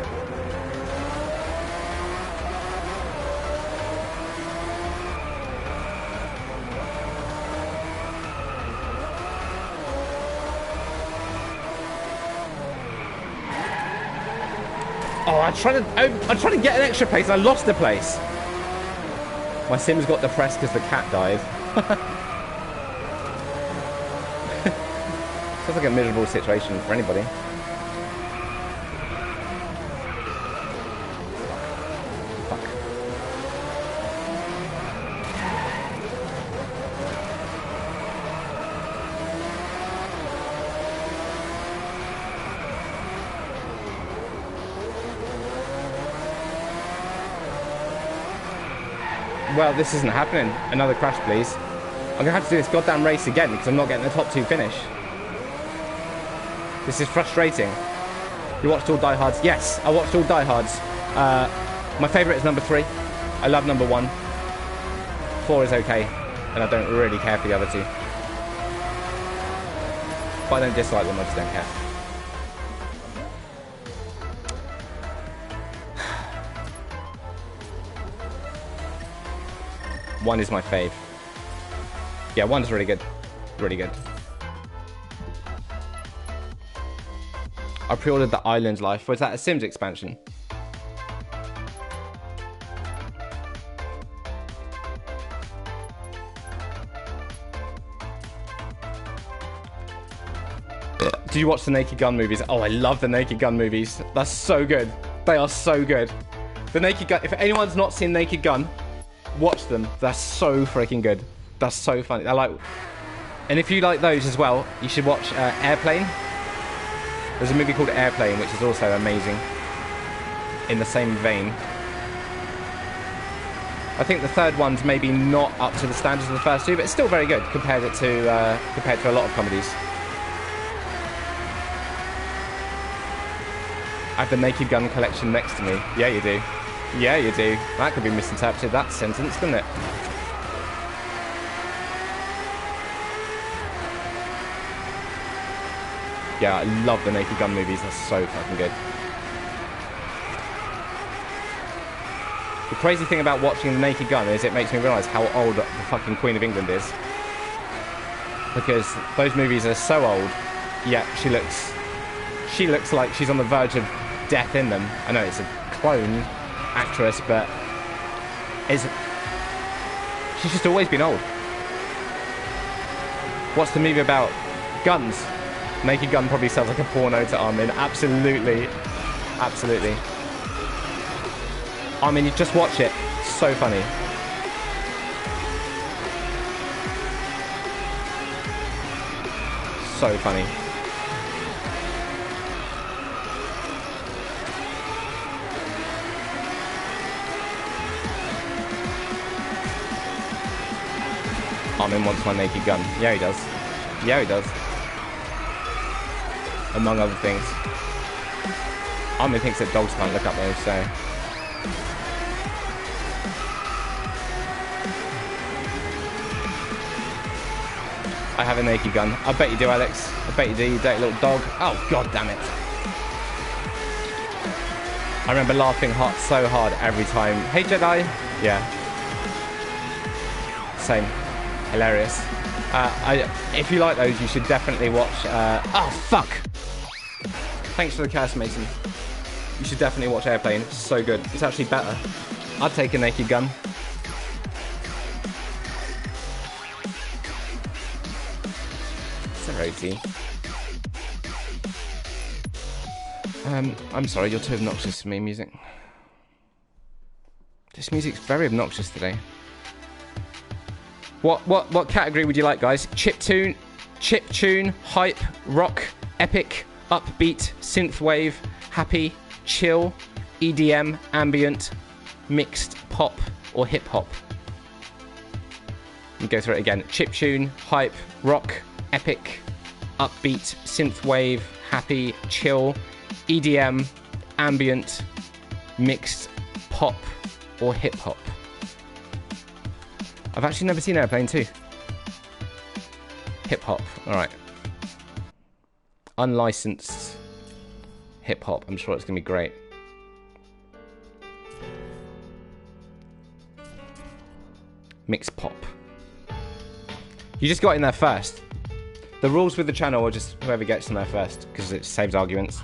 Oh, I tried to get an extra place and I lost the place. My Sims got depressed because the cat died. Sounds like a miserable situation for anybody. Fuck. Well, this isn't happening. Another crash, please. I'm gonna have to do this goddamn race again because I'm not getting the top 2 finish. This is frustrating. You watched all Die Hards? Yes, I watched all Die Hards. My favourite is number 3. I love number 1. 4 is okay, and I don't really care for the other 2. But I don't dislike them, I just don't care. One is my fave. Yeah, 1's really good. Really good. I pre-ordered the Island Life. Was that a Sims expansion? Did you watch the Naked Gun movies? Oh, I love the Naked Gun movies. That's so good. They are so good. The Naked Gun. If anyone's not seen Naked Gun, watch them. They're so freaking good. That's so funny. I like. And if you like those as well, you should watch Airplane. There's a movie called Airplane, which is also amazing. In the same vein. I think the third one's maybe not up to the standards of the first 2, but it's still very good compared to a lot of comedies. I have the Naked Gun collection next to me. Yeah, you do. Yeah, you do. That could be misinterpreted, that sentence, couldn't it? Yeah, I love the Naked Gun movies. They're so fucking good. The crazy thing about watching the Naked Gun is it makes me realise how old the fucking Queen of England is. Because those movies are so old, yet she looks like she's on the verge of death in them. I know it's a clone actress, but she's just always been old. What's the movie about? Guns. Naked Gun probably sounds like a porno to Armin. Absolutely. Absolutely. Armin, you just watch it. It's so funny. So funny. Armin wants my Naked Gun. Yeah, he does. Yeah, he does. Among other things. Armin thinks that dogs can't look up those, so... I have a Naked Gun. I bet you do, Alex. I bet you do, you dirty little dog. Oh, god damn it. I remember laughing so hard every time. Hey, Jedi. Yeah. Same. Hilarious. If you like those, you should definitely watch... oh, fuck! Thanks for the cast, Mason. You should definitely watch Airplane. It's so good. It's actually better. I'd take a Naked Gun. Roti. I'm sorry, you're too obnoxious for me, music. This music's very obnoxious today. What category would you like, guys? Chip tune, hype, rock, epic, upbeat, synthwave, happy, chill, EDM, ambient, mixed, pop, or hip hop? Let me go through it again. Chiptune, hype, rock, epic, upbeat, synthwave, happy, chill, EDM, ambient, mixed, pop, or hip hop. I've actually never seen Airplane 2. Hip hop, alright. Unlicensed hip hop. I'm sure it's going to be great. Mixed pop. You just got in there first. The rules with the channel are just whoever gets in there first, because it saves arguments.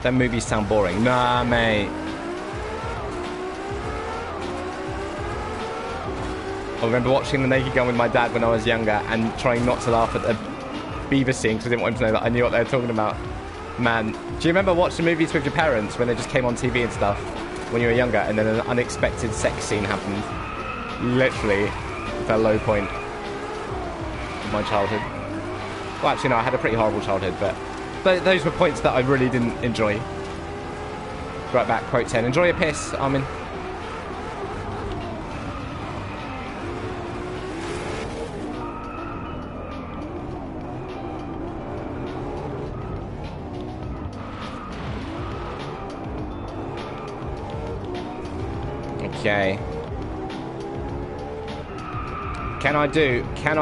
Them movies sound boring. Nah, mate. I remember watching The Naked Gun with my dad when I was younger and trying not to laugh at the beaver scene because I didn't want him to know that I knew what they were talking about. Man, do you remember watching movies with your parents when they just came on TV and stuff when you were younger and then an unexpected sex scene happened? Literally the low point of my childhood. Well, actually, no, I had a pretty horrible childhood, but those were points that I really didn't enjoy. Right back, quote 10. Enjoy your piss, Armin. Okay. Can I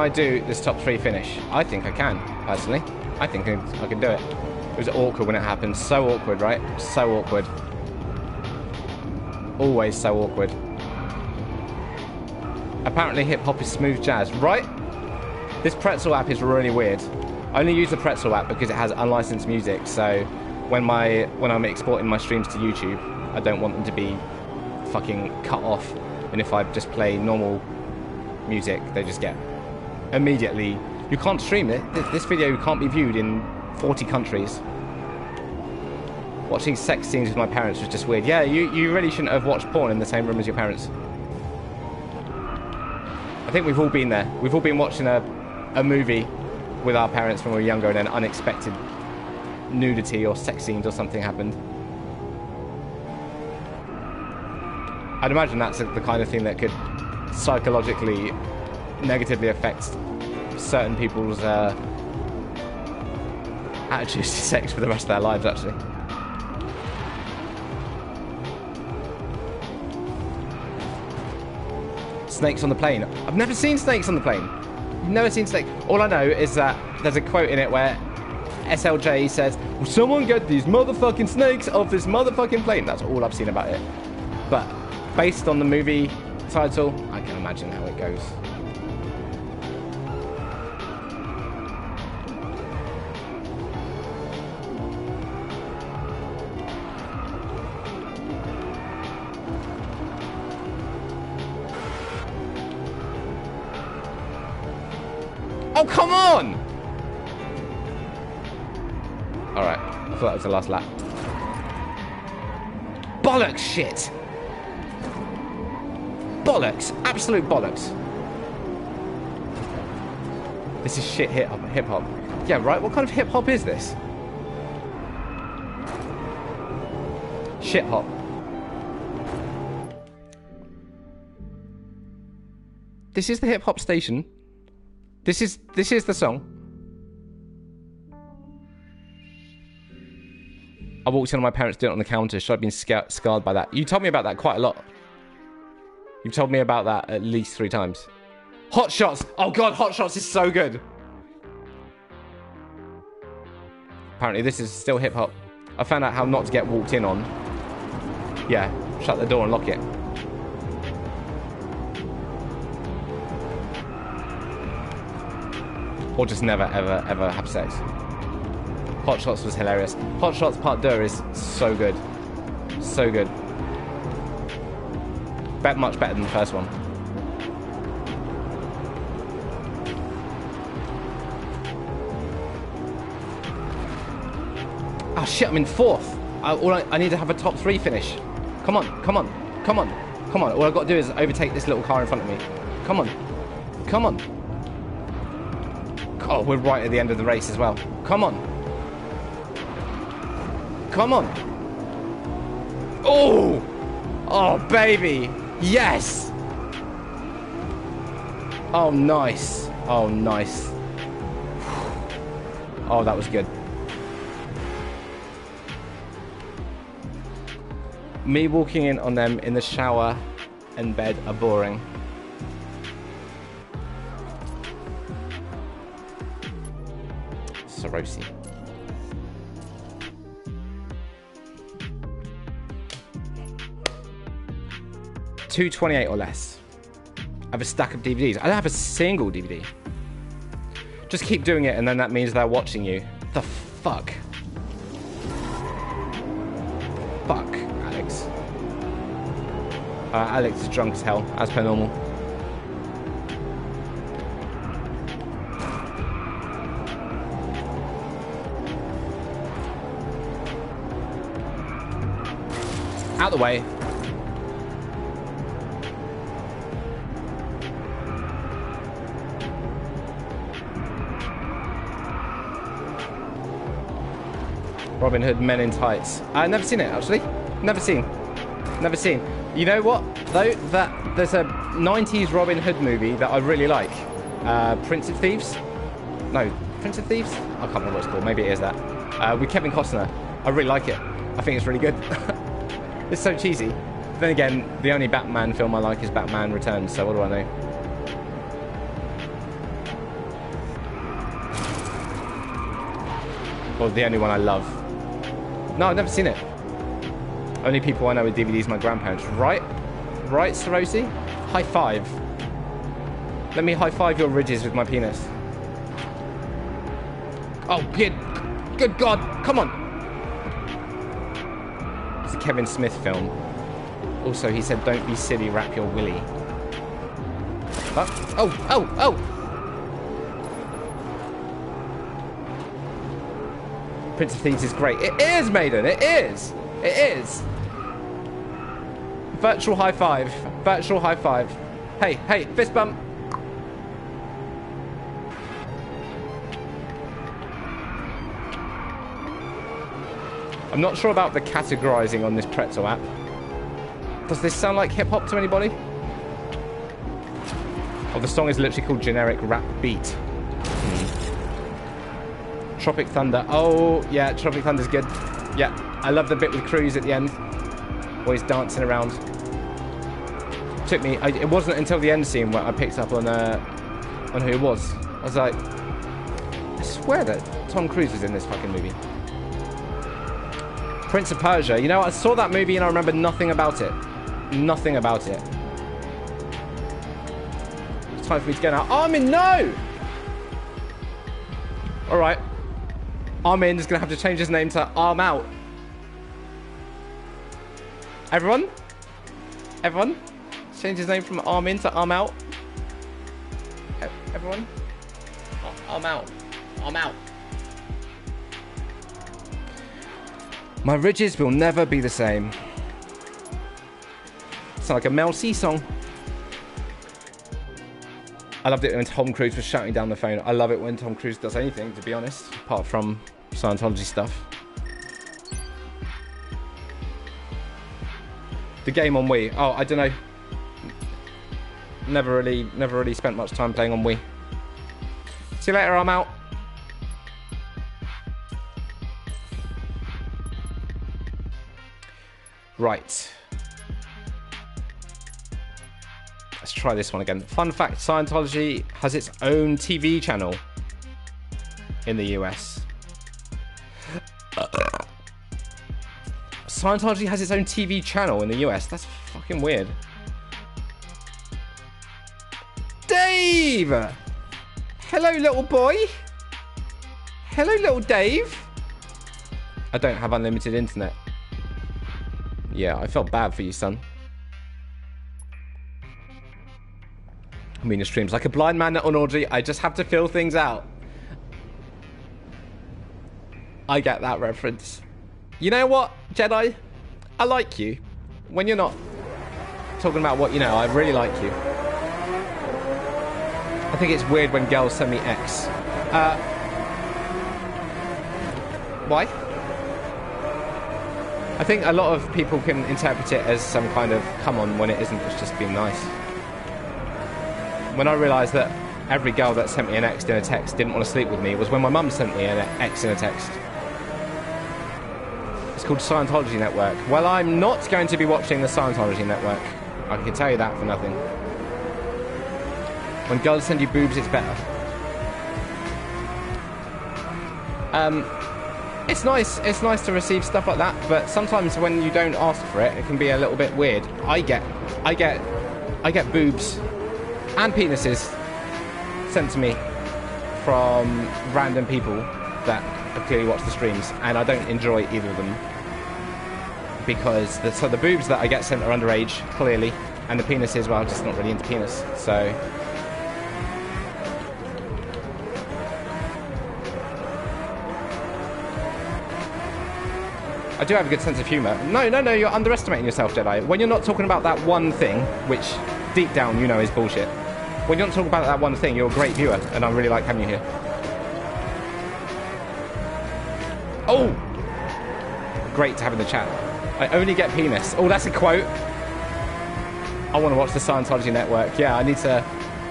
do this top 3 finish? I think I can, personally. I think I can do it. It was awkward when it happened. So awkward, right? So awkward. Always so awkward. Apparently hip-hop is smooth jazz. Right? This Pretzel app is really weird. I only use the Pretzel app because it has unlicensed music, so when I'm exporting my streams to YouTube, I don't want them to be fucking cut off. And if I just play normal music, they just get immediately... You can't stream it. This video can't be viewed in 40 countries. Watching sex scenes with my parents was just weird. Yeah, you really shouldn't have watched porn in the same room as your parents. I think we've all been there. We've all been watching a movie with our parents when we were younger and then unexpected nudity or sex scenes or something happened. I'd imagine that's the kind of thing that could psychologically negatively affect certain people's attitudes to sex for the rest of their lives, actually. Snakes on the plane. I've never seen snakes on the plane. Never seen snakes. All I know is that there's a quote in it where SLJ says, "Will someone get these motherfucking snakes off this motherfucking plane?" That's all I've seen about it. But based on the movie title, I can imagine how it goes. Oh, come on! Alright, I thought that was the last lap. Bollocks shit! Bollocks! Absolute bollocks. This is shit hip hop. Yeah, right? What kind of hip hop is this? Shit hop. This is the hip hop station. This is the song. I walked in on my parents doing it on the counter. Should I have been scarred by that? You told me about that quite a lot. You've told me about that at least 3 times. Hot Shots! Oh god, Hot Shots is so good! Apparently this is still hip hop. I found out how not to get walked in on. Yeah, shut the door and lock it. Or just never, ever, ever have sex. Hot Shots was hilarious. Hot Shots Part 2 is so good. So good. Much better than the first one. Oh shit, I'm in 4th. I need to have a top 3 finish. Come on, come on, come on, come on. All I've got to do is overtake this little car in front of me. Come on, come on. Oh, we're right at the end of the race as well. Come on. Come on. Oh! Oh, baby. Yes! Oh, nice. Oh, nice. Oh, that was good. Me walking in on them in the shower and bed are boring. Sorosi. $2.28 or less. I have a stack of DVDs. I don't have a single DVD. Just keep doing it, and then that means they're watching you. The fuck? Fuck, Alex. Alex is drunk as hell, as per normal. Out the way. Robin Hood Men in Tights. I've never seen it, actually. Never seen. Never seen. You know what, though? There's a 90s Robin Hood movie that I really like. Prince of Thieves? No, Prince of Thieves? I can't remember what it's called. Maybe it is that. With Kevin Costner. I really like it. I think it's really good. It's so cheesy. Then again, the only Batman film I like is Batman Returns, so what do I know? Or the only one I love. No, I've never seen it. Only people I know with DVDs are my grandparents. Right? Right, Sorosi? High five. Let me high five your ridges with my penis. Oh, good God, come on. It's a Kevin Smith film. Also, he said, don't be silly, wrap your willy. Oh. Prince of Thieves is great. It is, Maiden. It is. It is. Virtual high five. Virtual high five. Hey, fist bump. I'm not sure about the categorizing on this Pretzel app. Does this sound like hip-hop to anybody? Oh, the song is literally called Generic Rap Beat. Tropic Thunder. Oh, yeah, Tropic Thunder's good. Yeah, I love the bit with Cruz at the end. Always dancing around. Took me... it wasn't until the end scene where I picked up on who it was. I was like, I swear that Tom Cruise was in this fucking movie. Prince of Persia. You know, I saw that movie and I remember nothing about it. Nothing about it. It's time for me to go now. Armin, no! Alright. Armin is going to have to change his name to Arm Out. Everyone? Everyone? Change his name from Armin to Arm Out. Everyone? Arm Out. Arm Out. My ridges will never be the same. It's like a Mel C song. I loved it when Tom Cruise was shouting down the phone. I love it when Tom Cruise does anything, to be honest, apart from Scientology stuff. The game on Wii. Oh, I don't know. Never really spent much time playing on Wii. See you later, I'm out. Right. Let's try this one again. Fun fact, Scientology has its own TV channel in the US. Scientology has its own TV channel in the US. That's fucking weird. Dave! Hello, little boy. Hello, little Dave. I don't have unlimited internet. Yeah, I felt bad for you, son. I mean, your stream's like a blind man on orgy. I just have to feel things out. I get that reference. You know what, Jedi? I like you. When you're not talking about what you know, I really like you. I think it's weird when girls send me X. Why? I think a lot of people can interpret it as some kind of come on when it isn't. It's just being nice. When I realised that every girl that sent me an X in a text didn't want to sleep with me was when my mum sent me an X in a text. It's called Scientology Network. Well, I'm not going to be watching the Scientology Network. I can tell you that for nothing. When girls send you boobs, it's better. It's nice to receive stuff like that, but sometimes when you don't ask for it, it can be a little bit weird. I get boobs and penises sent to me from random people that have clearly watched the streams, and I don't enjoy either of them because the boobs that I get sent are underage, clearly, and the penises, well, I'm just not really into penis, so. I do have a good sense of humour. No, you're underestimating yourself, Jedi. When you're not talking about that one thing, which deep down you know is bullshit, when you're not talking about that one thing, you're a great viewer, and I really like having you here. Oh! Great to have in the chat. I only get penis. Oh, that's a quote. I want to watch the Scientology Network. Yeah, I need to...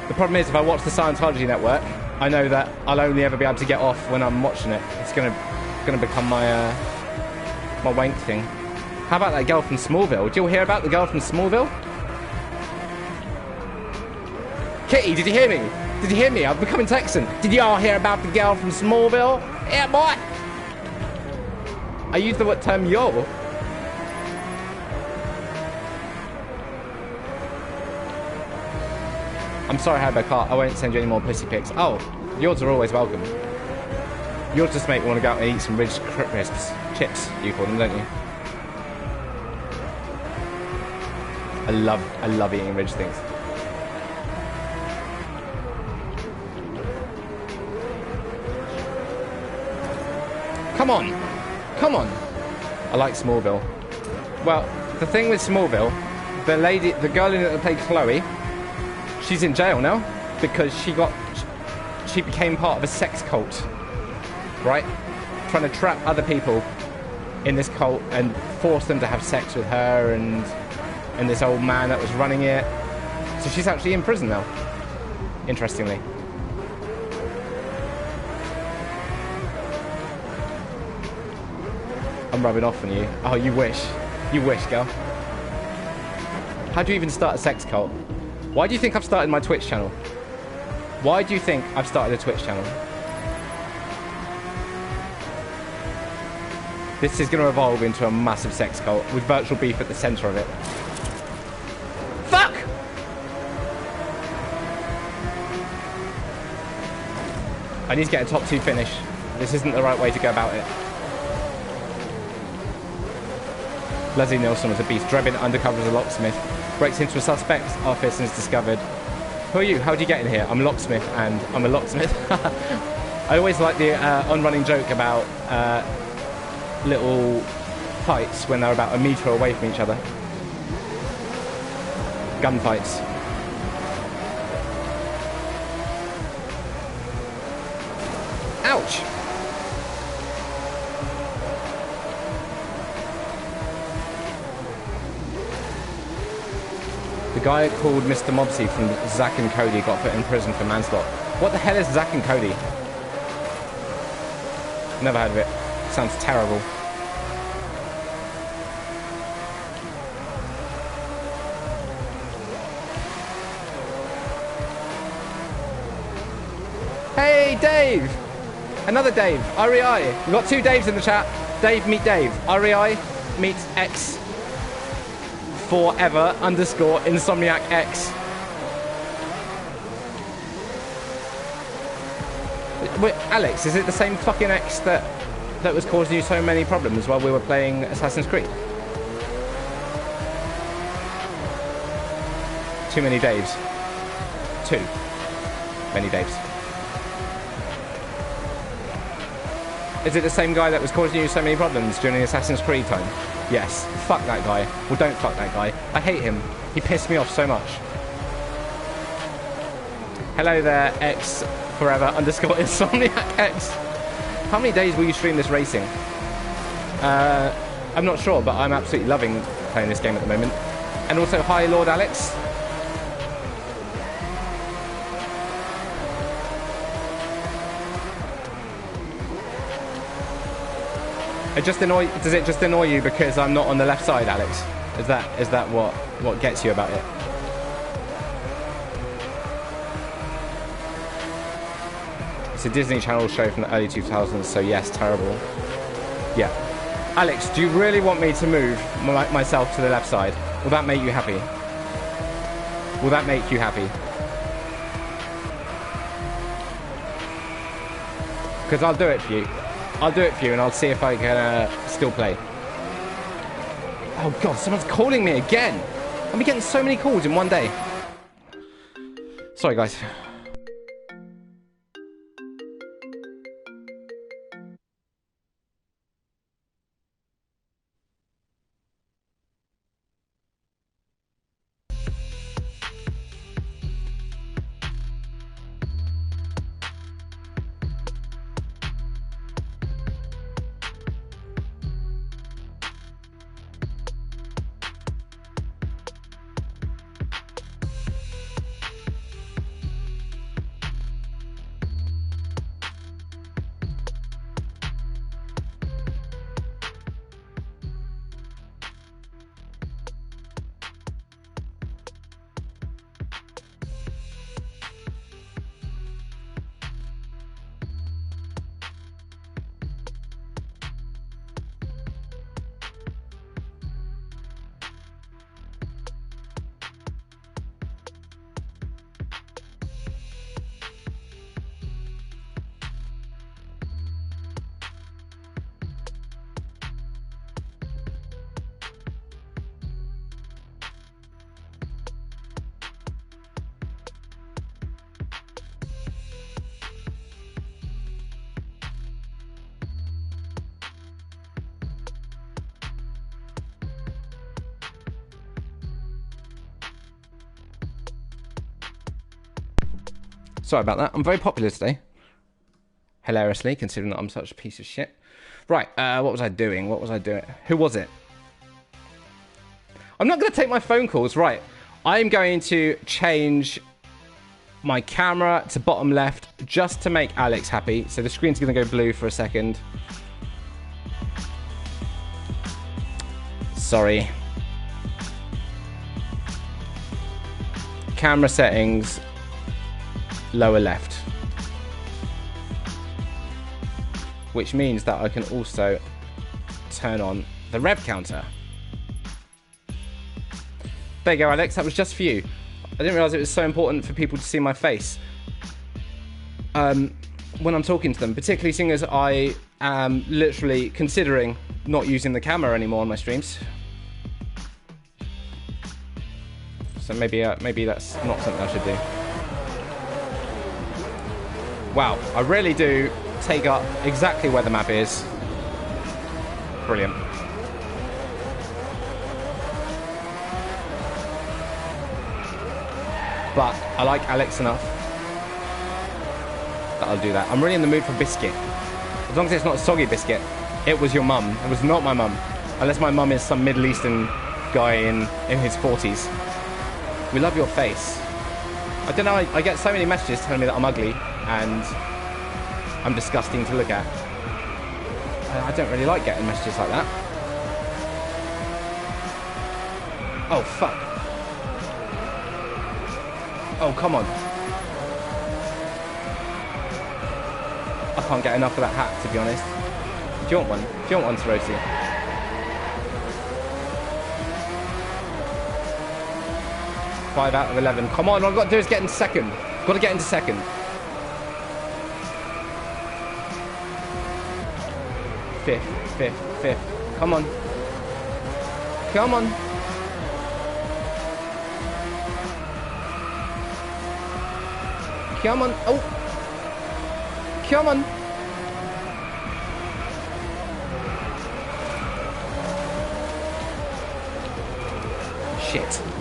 The problem is, if I watch the Scientology Network, I know that I'll only ever be able to get off when I'm watching it. It's gonna become my wank thing. How about that girl from Smallville? Did you all hear about the girl from Smallville? Kitty, did you hear me? Did you hear me? I'm becoming Texan. Did you all hear about the girl from Smallville? Yeah, boy! I use the term yo. I'm sorry, Hardback. I won't send you any more pussy pics. Oh, yours are always welcome. Yours just make me want to go out and eat some Ridge crisps. Chips, you call them, don't you? I love eating Ridge things. Come on. Come on. I like Smallville. Well, the thing with Smallville, the girl in it that played Chloe, she's in jail now because she became part of a sex cult, right? Trying to trap other people in this cult and force them to have sex with her and this old man that was running it. So she's actually in prison now, interestingly. I'm rubbing off on you. Oh, you wish. You wish, girl. How do you even start a sex cult? Why do you think I've started my Twitch channel? Why do you think I've started a Twitch channel? This is going to evolve into a massive sex cult with virtual beef at the center of it. Fuck! I need to get a top 2 finish. This isn't the right way to go about it. Leslie Nielsen was a beast. Drebin undercover as a locksmith. Breaks into a suspect's office and is discovered. Who are you? How did you get in here? I'm a locksmith and I'm a locksmith. I always like the on-running joke about little fights when they're about a metre away from each other. Gunfights. Ouch! The guy called Mr. Mobsy from Zack and Cody got put in prison for manslaughter. What the hell is Zack and Cody? Never heard of it. Sounds terrible. Hey, Dave! Another Dave. REI. We've got 2 Daves in the chat. Dave meet Dave. REI meets X. Forever underscore Insomniac X. Wait, Alex, is it the same fucking X that was causing you so many problems while we were playing Assassin's Creed? Too many Daves. 2 many Daves. Is it the same guy that was causing you so many problems during the Assassin's Creed time? Yes. Fuck that guy. Well, don't fuck that guy. I hate him. He pissed me off so much. Hello there, X forever underscore Insomniac X. How many days will you stream this racing? I'm not sure, but I'm absolutely loving playing this game at the moment. And also, hi, Lord Alex. Does it just annoy you because I'm not on the left side, Alex? Is that what gets you about it? It's a Disney Channel show from the early 2000s, so yes, terrible. Yeah. Alex, do you really want me to move myself to the left side? Will that make you happy? Will that make you happy? Because I'll do it for you. I'll do it for you and I'll see if I can still play. Oh god, someone's calling me again! I'm getting so many calls in one day. Sorry guys. Sorry about that. I'm very popular today. Hilariously, considering that I'm such a piece of shit. Right, what was I doing? Who was it? I'm not going to take my phone calls. Right, I'm going to change my camera to bottom left just to make Alex happy. So the screen's going to go blue for a second. Sorry. Camera settings, lower left. Which means that I can also turn on the rev counter. There you go, Alex. That was just for you. I didn't realise it was so important for people to see my face when I'm talking to them, particularly seeing as I am literally considering not using the camera anymore on my streams. So maybe that's not something I should do. Wow, I really do take up exactly where the map is. Brilliant. But I like Alex enough that I'll do that. I'm really in the mood for biscuit. As long as it's not a soggy biscuit. It was your mum. It was not my mum. Unless my mum is some Middle Eastern guy in his 40s. We love your face. I don't know, I get so many messages telling me that I'm ugly and I'm disgusting to look at. I don't really like getting messages like that. Oh, fuck. Oh, come on. I can't get enough of that hat, to be honest. Do you want one? Do you want one, Tarosi? 5 out of 11. Come on, all I've got to do is get into second. Got to get into second. Fifth. Come on. Come on. Come on. Oh. Come on.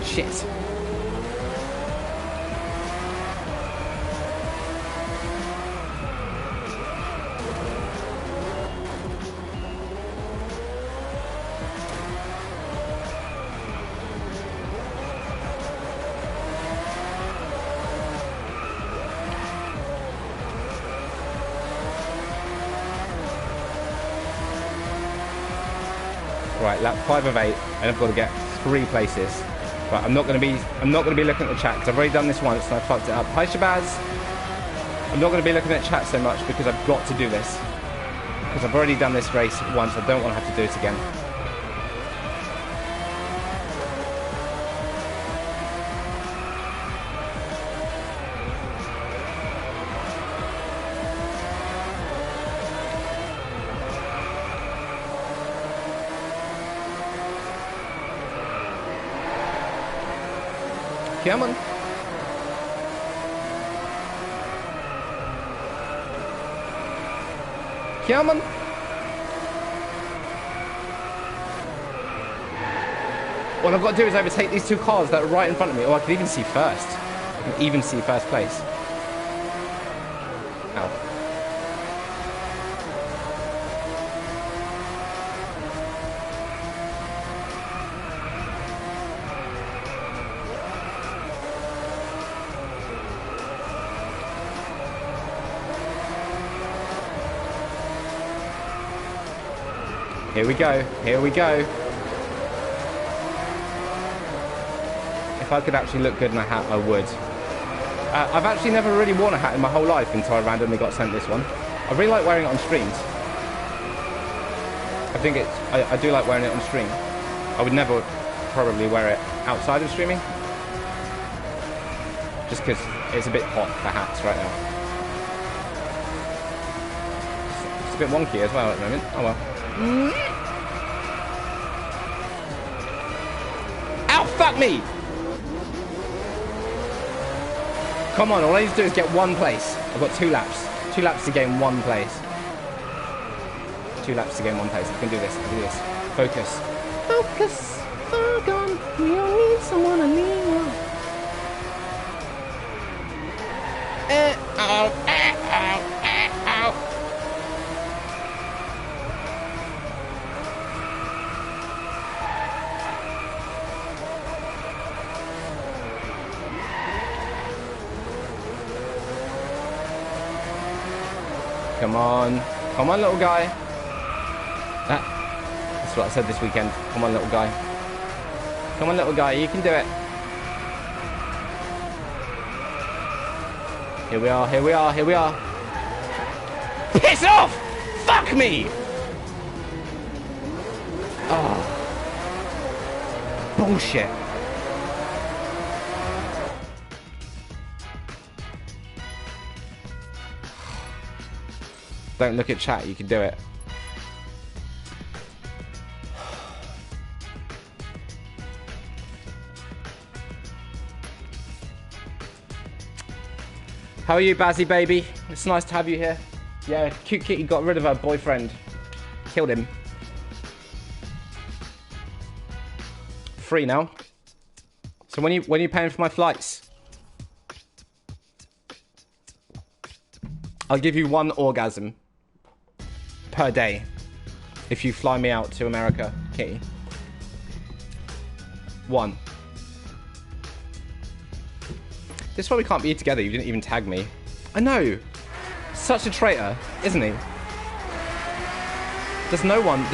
Shit. Right, lap 5 of 8, and I've got to get 3 places. Right, I'm not going to be looking at the chat because I've already done this once and I fucked it up. Hi Shabazz. I'm not going to be looking at chat so much because I've got to do this. Because I've already done this race once, I don't want to have to do it again. Come on. Come on. What I've got to do is overtake these 2 cars that are right in front of me. Oh, I can even see first. I can even see first place. Ow. Here we go. Here we go. If I could actually look good in a hat, I would. I've actually never really worn a hat in my whole life until I randomly got sent this one. I really like wearing it on streams. I do like wearing it on stream. I would never probably wear it outside of streaming. Just because it's a bit hot for hats right now. It's a bit wonky as well at the moment. Oh well. Ow, fuck me! Come on, all I need to do is get 1 place. I've got 2 laps. 2 laps to gain 1 place. 2 laps to gain 1 place. I can do this. I can do this. Focus. Focus. Focus. We all need someone to lean on. Ow. Come on. Come on, little guy. That's what I said this weekend. Come on, little guy. Come on, little guy. You can do it. Here we are. Here we are. Here we are. Piss off! Fuck me! Oh. Bullshit. Don't look at chat. You can do it. How are you, Bazzy baby? It's nice to have you here. Yeah, cute kitty got rid of her boyfriend. Killed him. Free now. So when are you paying for my flights? I'll give you 1 orgasm per day if you fly me out to America, kitty. 1. This is why we can't be together. You didn't even tag me. I know. Such a traitor, isn't he? There's no one.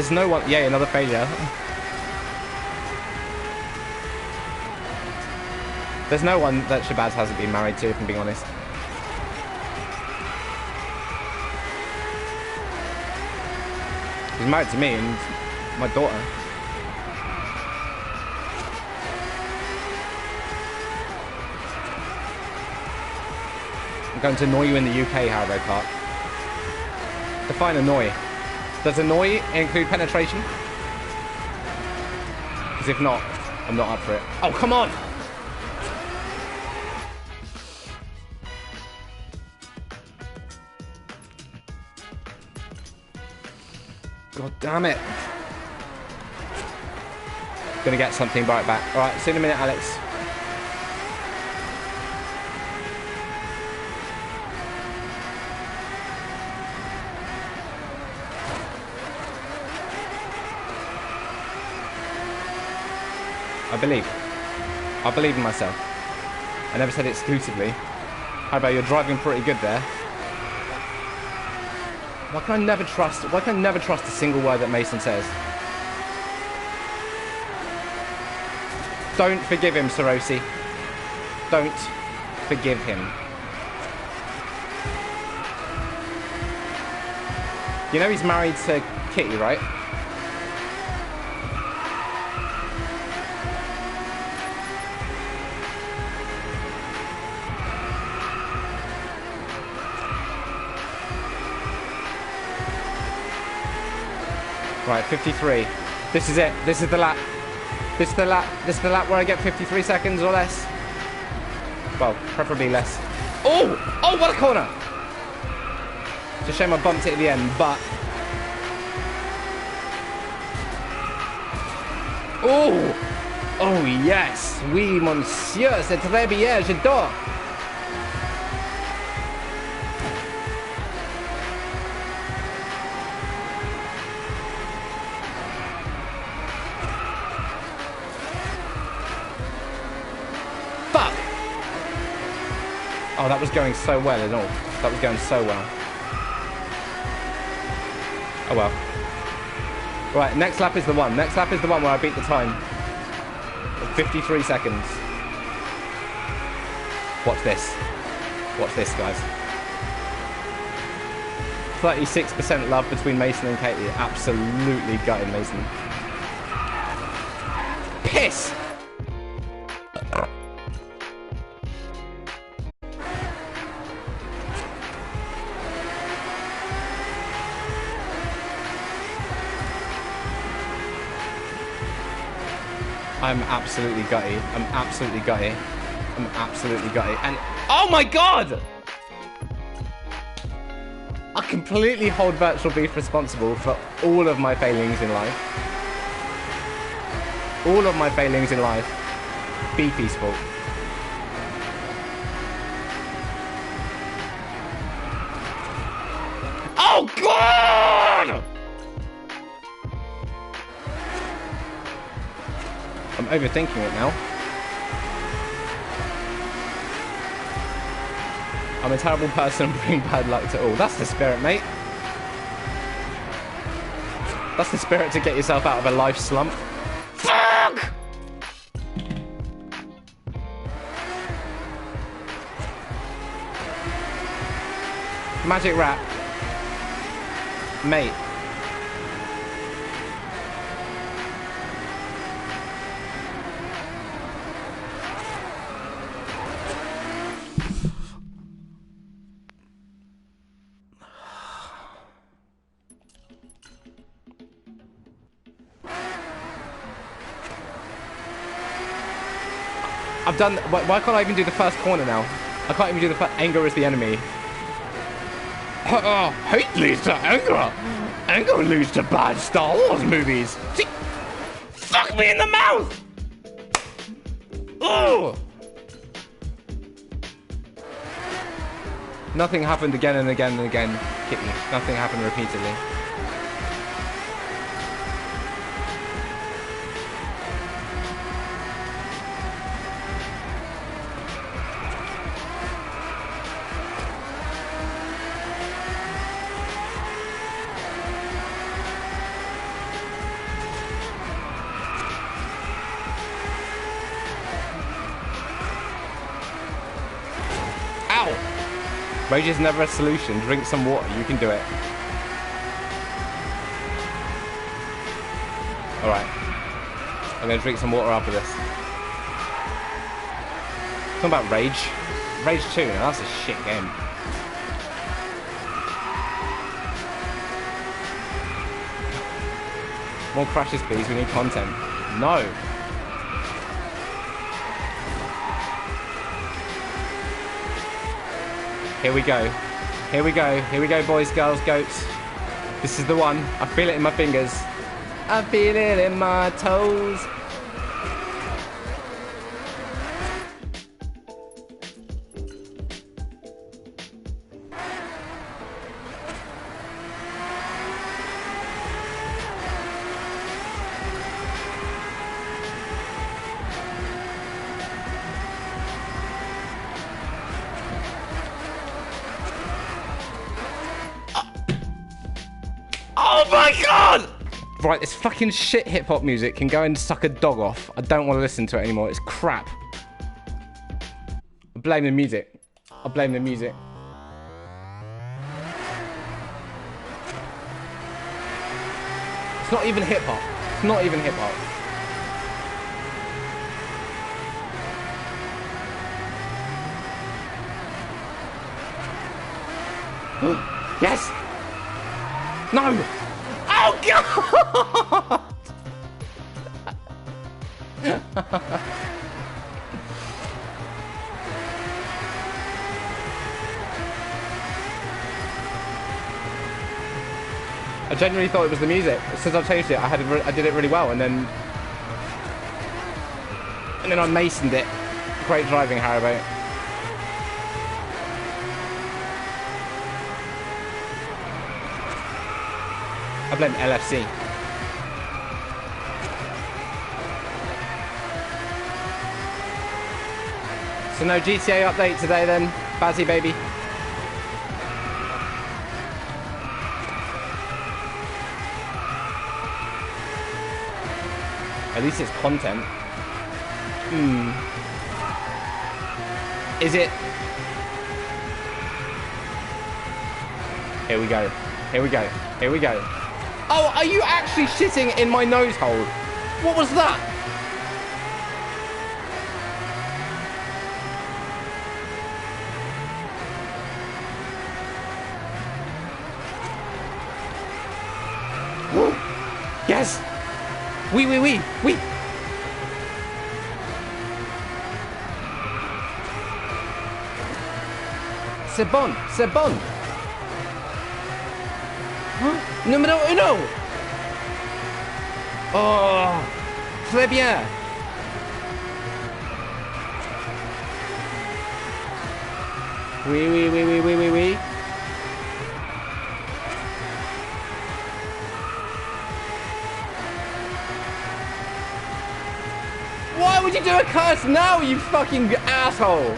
Yeah, another failure. There's no one that Shabazz hasn't been married to, if I'm being honest. He's married to me and my daughter. I'm going to annoy you in the UK, Harrow Park. Define annoy. Does annoy include penetration? Because if not, I'm not up for it. Oh, come on! God damn it. Gonna get something right back. Alright, see you in a minute, Alex. I believe in myself. I never said it exclusively. How about you're driving pretty good there? Why can I never trust a single word that Mason says? Don't forgive him, Sorosi. Don't forgive him. You know he's married to Kitty, right? Right, 53. This is it. This is the lap. This is the lap. This is the lap where I get 53 seconds or less. Well, preferably less. Oh! Oh, what a corner! It's a shame I bumped it at the end, but... Oh! Oh, yes! Oui, monsieur, c'est très bien, j'adore! Oh, that was going so well and all. That was going so well. Oh well. Right, next lap is the one. Next lap is the one where I beat the time. 53 seconds. Watch this. Watch this, guys. 36% love between Mason and Katie. Absolutely gutted Mason. Piss! I'm absolutely gutty. I'm absolutely gutty. I'm absolutely gutty. And oh my god! I completely hold Virtual Beef responsible for all of my failings in life. All of my failings in life. Beefy's fault. Oh god! I'm overthinking it now. I'm a terrible person and bring bad luck to all. That's the spirit, mate. That's the spirit to get yourself out of a life slump. Fuck! Magic Rat. Mate. I've done... Why can't I even do the first corner now? I can't even do the first... Anger is the enemy. Hate leads to anger. Anger leads to bad Star Wars movies. See? Fuck me in the mouth! Oh! Nothing happened again and again and again. Kitty. Nothing happened repeatedly. Rage is never a solution. Drink some water. You can do it. Alright. I'm going to drink some water after this. Talking about Rage. Rage 2. Now that's a shit game. More crashes, please. We need content. No. Here we go. Here we go. Here we go, boys, girls, goats. This is the one. I feel it in my fingers. I feel it in my toes. Oh my god! Right, this fucking shit hip-hop music can go and suck a dog off. I don't want to listen to it anymore. It's crap. I blame the music. I blame the music. It's not even hip-hop. It's not even hip-hop. Yes! No! Oh god! I genuinely thought it was the music. Since I've changed it, I did it really well, and then I masoned it. Great driving, Haribo. I blame LFC. So no GTA update today then, Bazzy baby. At least it's content. Is it? Here we go. Here we go. Here we go. Oh, are you actually shitting in my nose hole? What was that? Yes! Oui. C'est bon, c'est bon. Numéro 1. Oh, très bien. Oui. Why would you do a curse now, you fucking asshole?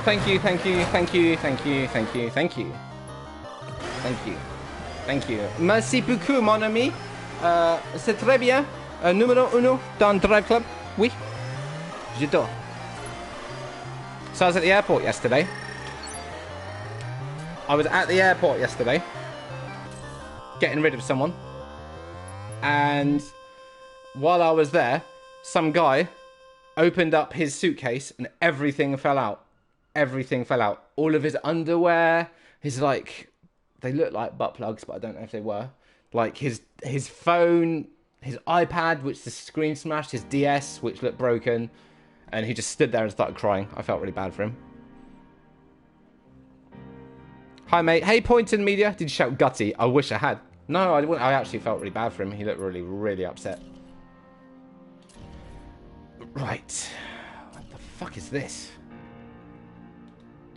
Thank you, thank you, thank you, thank you, thank you, thank you. Thank you. Thank you. Merci beaucoup, mon ami. C'est très bien. Numéro 1 dans Drive Club. Oui. J'adore. So I was at the airport yesterday. Getting rid of someone. And while I was there, some guy opened up his suitcase and everything fell out. Everything fell out. All of his underwear, his they look like butt plugs, but I don't know if they were. Like his phone, his iPad, which the screen smashed, his DS, which looked broken, and he just stood there and started crying. I felt really bad for him. Hi, mate. Hey, Poynton Media. Did you shout gutty? I wish I had. No, I wouldn't. I actually felt really bad for him. He looked really, really upset. Right. What the fuck is this?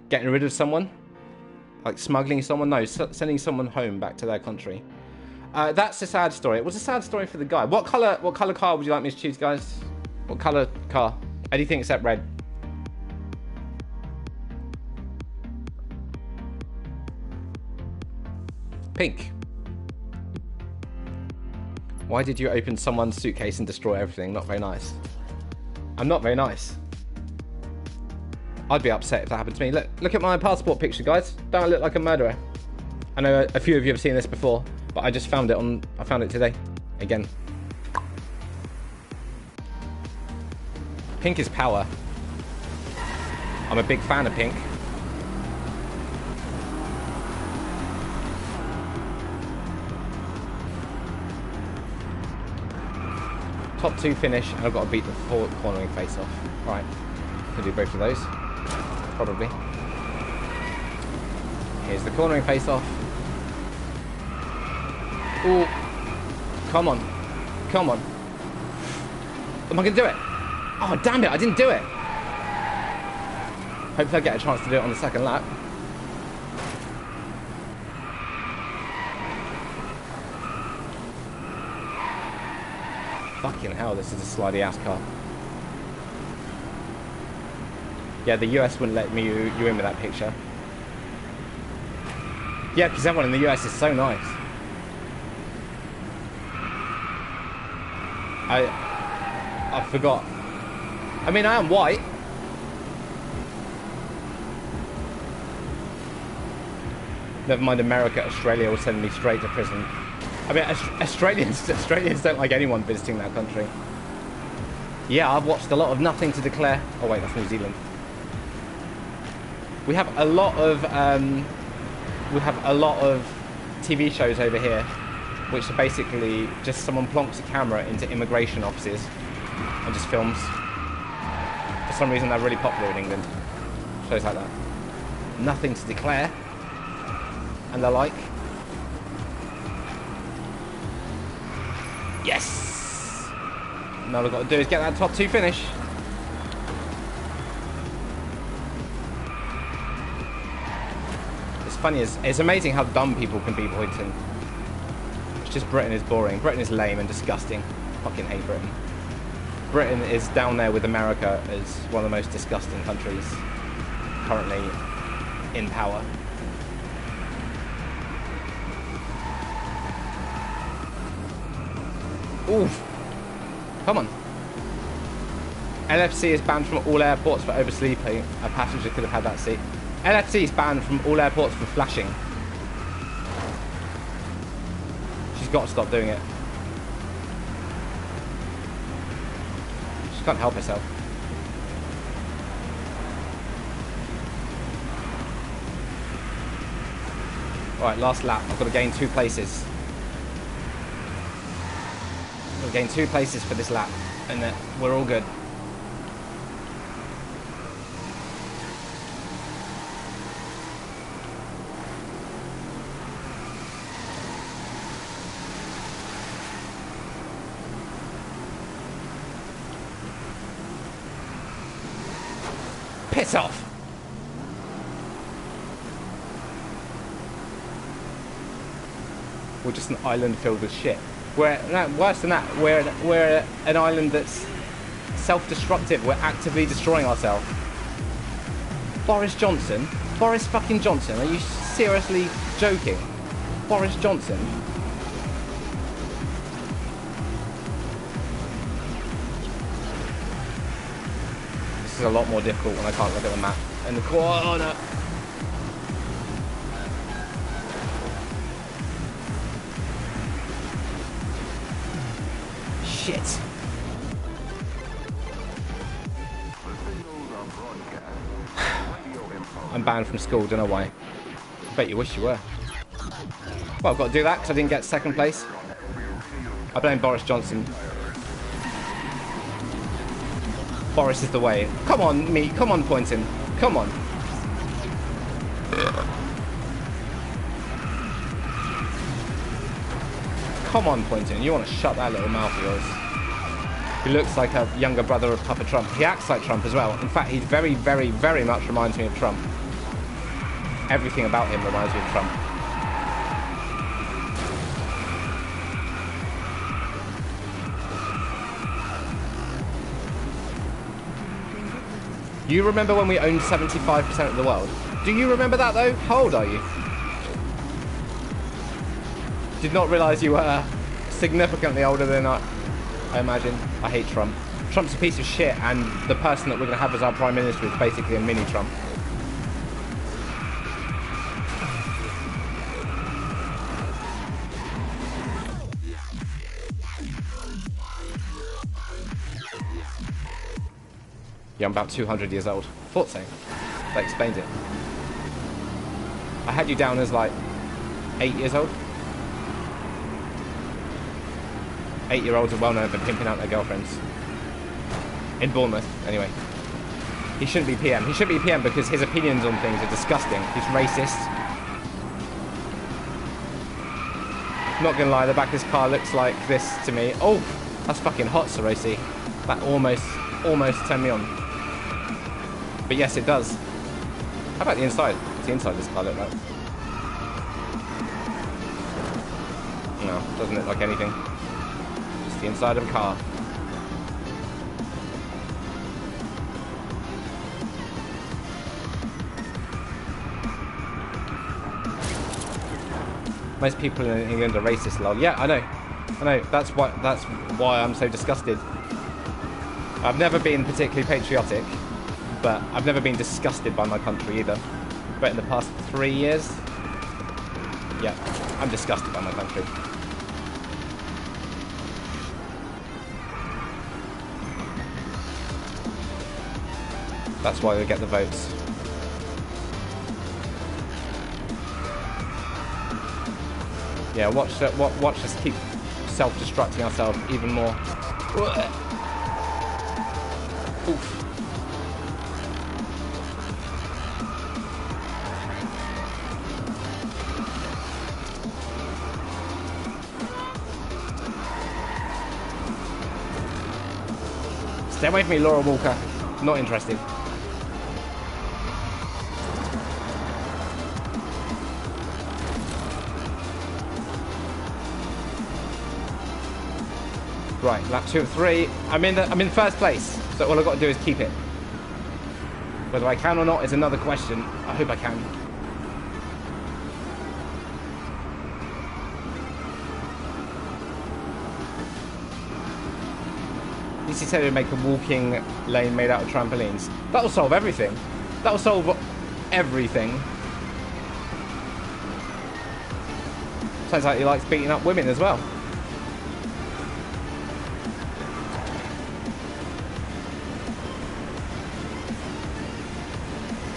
Getting rid of someone? Like smuggling someone? No, sending someone home back to their country. That's a sad story. It was a sad story for the guy. What color car would you like me to choose, guys? What color car? Anything except red. Pink. Why did you open someone's suitcase and destroy everything? Not very nice. I'm not very nice. I'd be upset if that happened to me. Look at my passport picture, guys. Don't I look like a murderer? I know a few of you have seen this before, but I just found it I found it today. Again. Pink is power. I'm a big fan of pink. Top 2 finish, and I've got to beat the cornering face off. Right, can do both of those. Probably. Here's the cornering face off. Ooh. Come on. Come on. Am I going to do it? Oh, damn it, I didn't do it. Hopefully I get a chance to do it on the second lap. Fucking hell, this is a slidey ass car. Yeah, the US wouldn't let you in with that picture. Yeah, because everyone in the US is so nice. I forgot. I mean, I am white. Never mind America, Australia will send me straight to prison. I mean, Australians don't like anyone visiting that country. Yeah, I've watched a lot of Nothing to Declare. Oh wait, that's New Zealand. We have a lot of TV shows over here, which are basically just someone plonks a camera into immigration offices and just films. For some reason, they're really popular in England. Shows like that. Nothing to Declare, and the like. Yes! Now all I've got to do is get that top 2 finish. It's funny, it's amazing how dumb people can be, Boyton. It's just Britain is boring. Britain is lame and disgusting. Fucking hate Britain. Britain is down there with America as one of the most disgusting countries currently in power. Oof. Come on. LFC is banned from all airports for oversleeping. A passenger could have had that seat. LFC is banned from all airports for flashing. She's got to stop doing it. She can't help herself. Alright, last lap. I've got to gain 2 places. I've got to gain 2 places for this lap, and then we're all good. Piss off! We're just an island filled with shit. Worse than that, we're an island that's self-destructive. We're actively destroying ourselves. Boris Johnson? Boris fucking Johnson? Are you seriously joking? Boris Johnson? This is a lot more difficult when I can't look at the map in the corner. Shit. I'm banned from school, don't know why. I bet you wish you were. Well, I've got to do that because I didn't get second place. I blame Boris Johnson. Boris is the way. Come on, me. Come on, Poynton. Come on. Come on, Poynton. You want to shut that little mouth of yours. He looks like a younger brother of Papa Trump. He acts like Trump as well. In fact, he very, very, very much reminds me of Trump. Everything about him reminds me of Trump. You remember when we owned 75% of the world? Do you remember that though? How old are you? Did not realise you were significantly older than I imagine. I hate Trump. Trump's a piece of shit, and the person that we're going to have as our Prime Minister is basically a mini Trump. Yeah, I'm about 200 years old. Thought so. That explains it. I had you down as like 8 years old. 8-year-olds are well known for pimping out their girlfriends. In Bournemouth, anyway. He shouldn't be PM. He should be PM because his opinions on things are disgusting. He's racist. Not gonna lie, the back of this car looks like this to me. Oh, that's fucking hot, Sarosi. That almost turned me on. But yes, it does. How about the inside? What's the inside of this car look like? No, doesn't look like anything. Just the inside of a car. Most people in England are racist, lol. Yeah, I know. I know. That's why I'm so disgusted. I've never been particularly patriotic, but I've never been disgusted by my country either. But in the past 3 years, yeah, I'm disgusted by my country. That's why we get the votes. Yeah, watch us keep self-destructing ourselves even more. Oof. Stay away from me, Laura Walker. Not interested. Right, lap 2 of 3. I'm in first place, so all I've got to do is keep it. Whether I can or not is another question. I hope I can. DC said it would make a walking lane made out of trampolines. That'll solve everything. That'll solve everything. Sounds like he likes beating up women as well.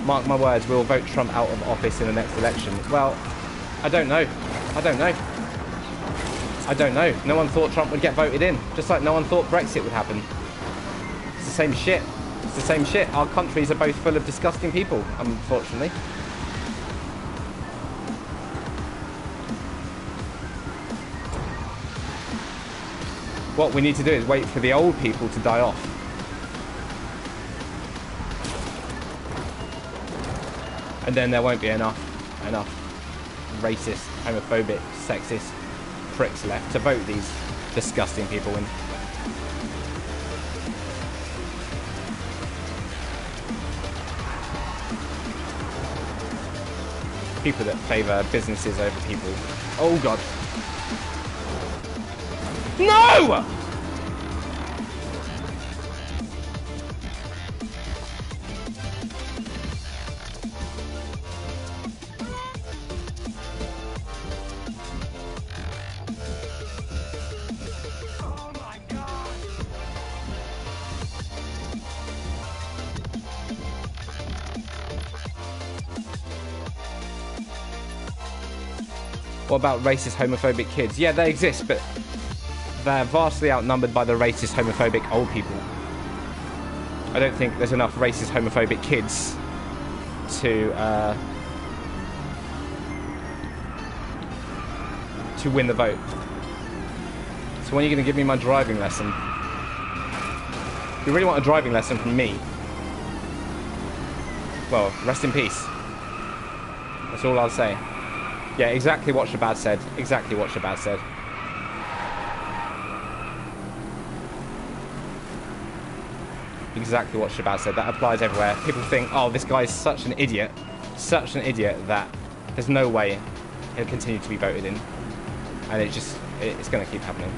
Mark my words, we'll vote Trump out of office in the next election. Well, I don't know. I don't know. I don't know. No one thought Trump would get voted in. Just like no one thought Brexit would happen. It's the same shit. It's the same shit. Our countries are both full of disgusting people, unfortunately. What we need to do is wait for the old people to die off. And then there won't be enough racist, homophobic, sexist pricks left to vote these disgusting people in. people that favour businesses over people. Oh god. No! What about racist, homophobic kids? Yeah, they exist, but they're vastly outnumbered by the racist, homophobic old people. I don't think there's enough racist, homophobic kids to win the vote. So when are you going to give me my driving lesson? If you really want a driving lesson from me, well, rest in peace. That's all I'll say. Yeah, exactly what Shabazz said. Exactly what Shabazz said. Exactly what Shabazz said. That applies everywhere. People think, oh, this guy's such an idiot, that there's no way he'll continue to be voted in. And it's going to keep happening.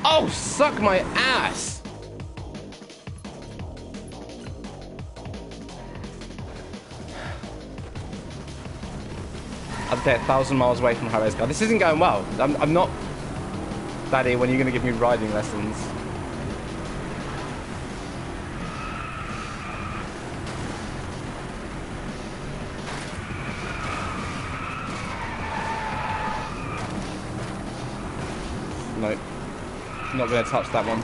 Oh, suck my ass! I'd stay 1,000 miles away from Jerez. This isn't going well. I'm not... Daddy, when are you going to give me riding lessons? Nope. Not going to touch that one.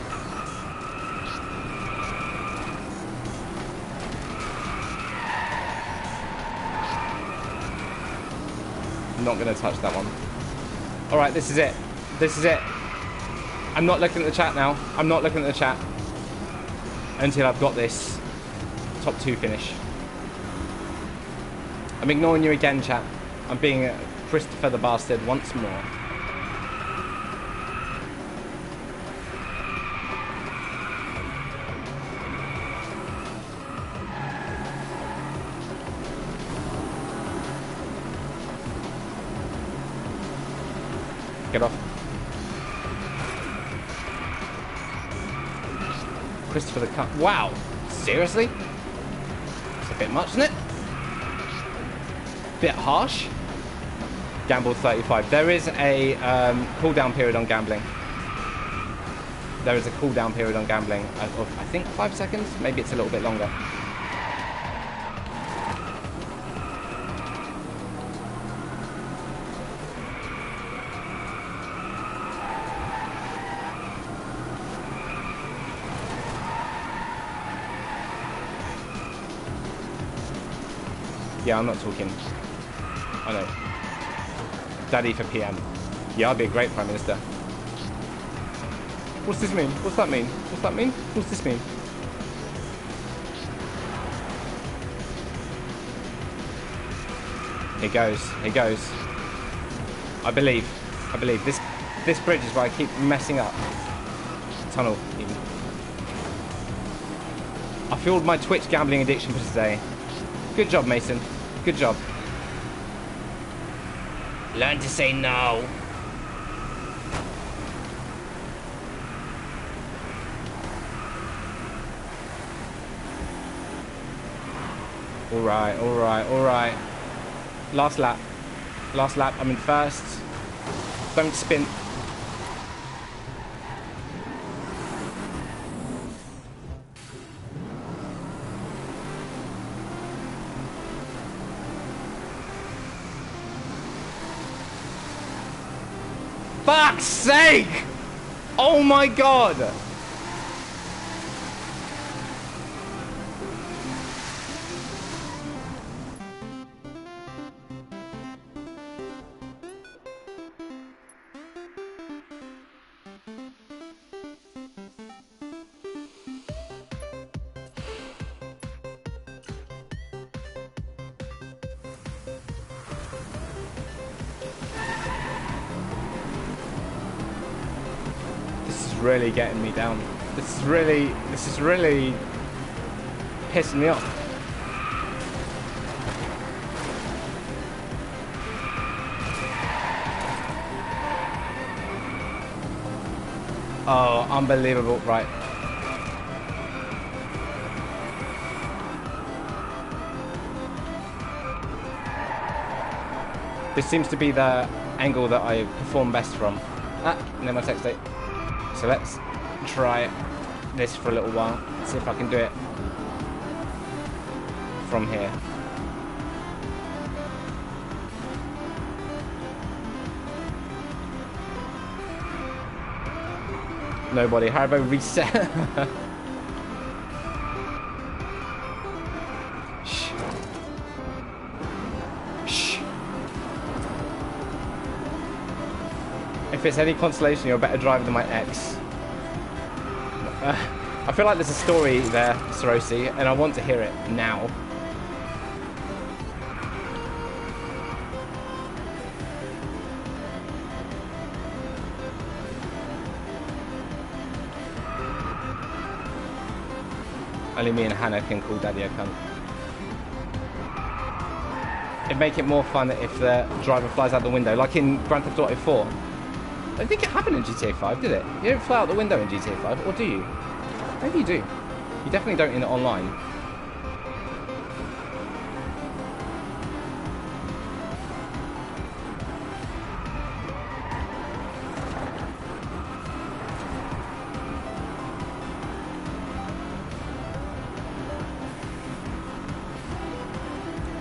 Not going to touch that one. Alright, this is it. This is it. I'm not looking at the chat now. I'm not looking at the chat until I've got this top 2 finish. I'm ignoring you again, chat. I'm being Christopher the Bastard once more. Get off. Christopher the Cunt. Wow. Seriously? It's a bit much, isn't it? Bit harsh. Gamble 35. There is a cooldown period on gambling. There is a cooldown period on gambling of, I think, 5 seconds. Maybe it's a little bit longer. Yeah, I'm not talking. I know. Daddy for PM. Yeah, I'll be a great Prime Minister. What's this mean? What's that mean? What's that mean? What's this mean? Here goes. Here goes. I believe. This bridge is where I keep messing up. Tunnel, even. I fueled my Twitch gambling addiction for today. Good job, Mason. Good job. Learn to say no. Alright, alright, alright. Last lap. Last lap. I'm in first. Don't spin. Fuck's sake! Oh my god! This is really getting me down. This is really pissing me off. Oh, unbelievable. Right. This seems to be the angle that I perform best from. No more text date. So let's try this for a little while. See if I can do it from here. Nobody. How about reset? Shh. Shh. If it's any consolation, you're a better driver than my ex. I feel like there's a story there, Sorosi, and I want to hear it now. Only me and Hannah can call Daddy a cunt. It'd make it more fun if the driver flies out the window, like in Grand Theft Auto 4. I don't think it happened in GTA 5, did it? You don't fly out the window in GTA 5, or do you? Maybe you do. You definitely don't in it online.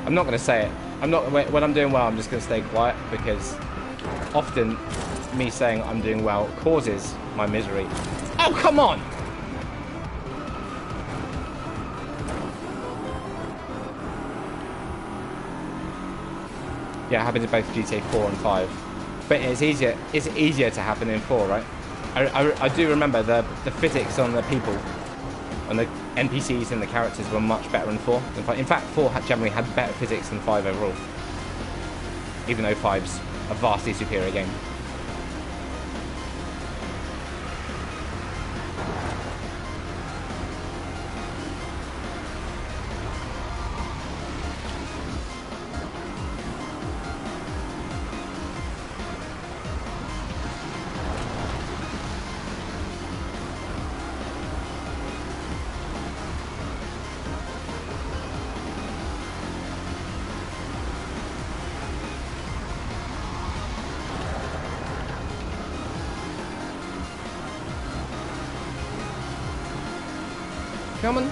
I'm not going to say it. When I'm doing well, I'm just going to stay quiet, because often me saying I'm doing well causes my misery. Oh, come on! Yeah, it happens in both GTA 4 and 5. But it's easier to happen in 4, right? I do remember the physics on the people, on the NPCs and the characters were much better in 4 than 5. In fact, 4 generally had better physics than 5 overall. Even though 5's a vastly superior game. Come on.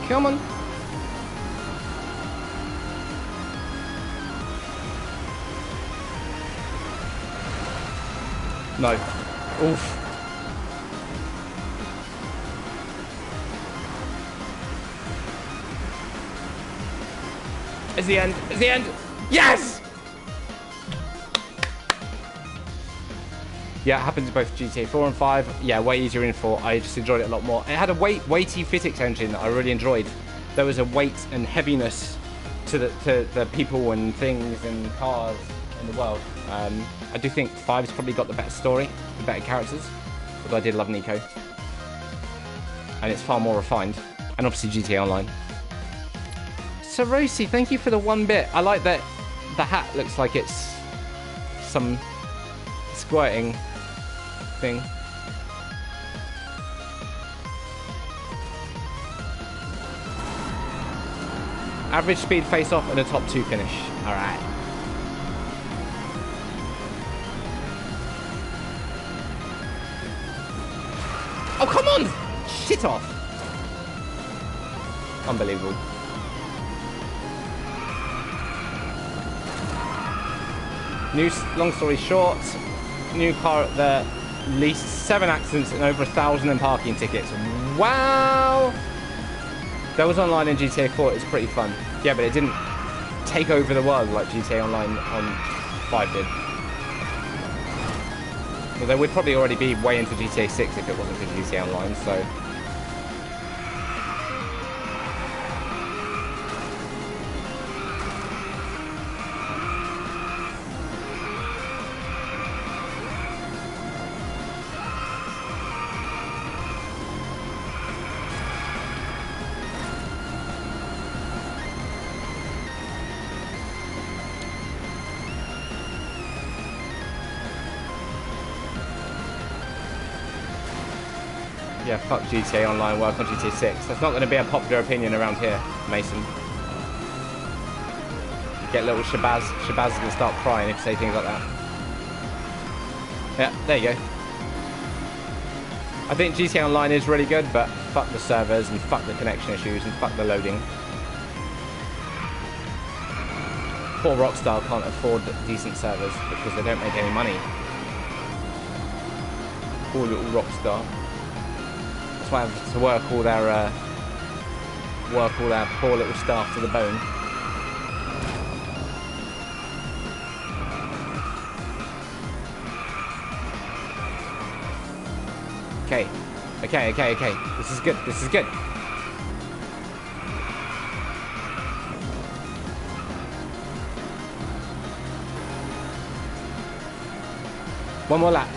Come on. No. Oof. It's the end. It's the end. Yes! Yeah, it happens in both GTA 4 and 5. Yeah, way easier in 4. I just enjoyed it a lot more. It had a weighty physics engine that I really enjoyed. There was a weight and heaviness to the people and things and cars in the world. I do think 5's probably got the better story, the better characters. Although I did love Nico. And it's far more refined. And obviously GTA Online. Sorosi, thank you for the 1 bit. I like that the hat looks like it's some squirting thing. Average speed face off and a top 2 finish. All right. Oh, come on! Shit off. Unbelievable. Long story short, new car at the least 7 accidents and over 1,000 in parking tickets. Wow! That was online in GTA 4. It was pretty fun. Yeah, but it didn't take over the world like GTA Online on 5 did. Although we'd probably already be way into GTA 6 if it wasn't for GTA Online, so... Yeah, fuck GTA Online, work on GTA 6. That's not going to be a popular opinion around here, Mason. You get little Shabazz. Shabazz is going to start crying if you say things like that. Yeah, there you go. I think GTA Online is really good, but fuck the servers and fuck the connection issues and fuck the loading. Poor Rockstar can't afford decent servers because they don't make any money. Poor little Rockstar. That's why I have to work all their poor little staff to the bone. Okay. This is good. This is good. One more lap.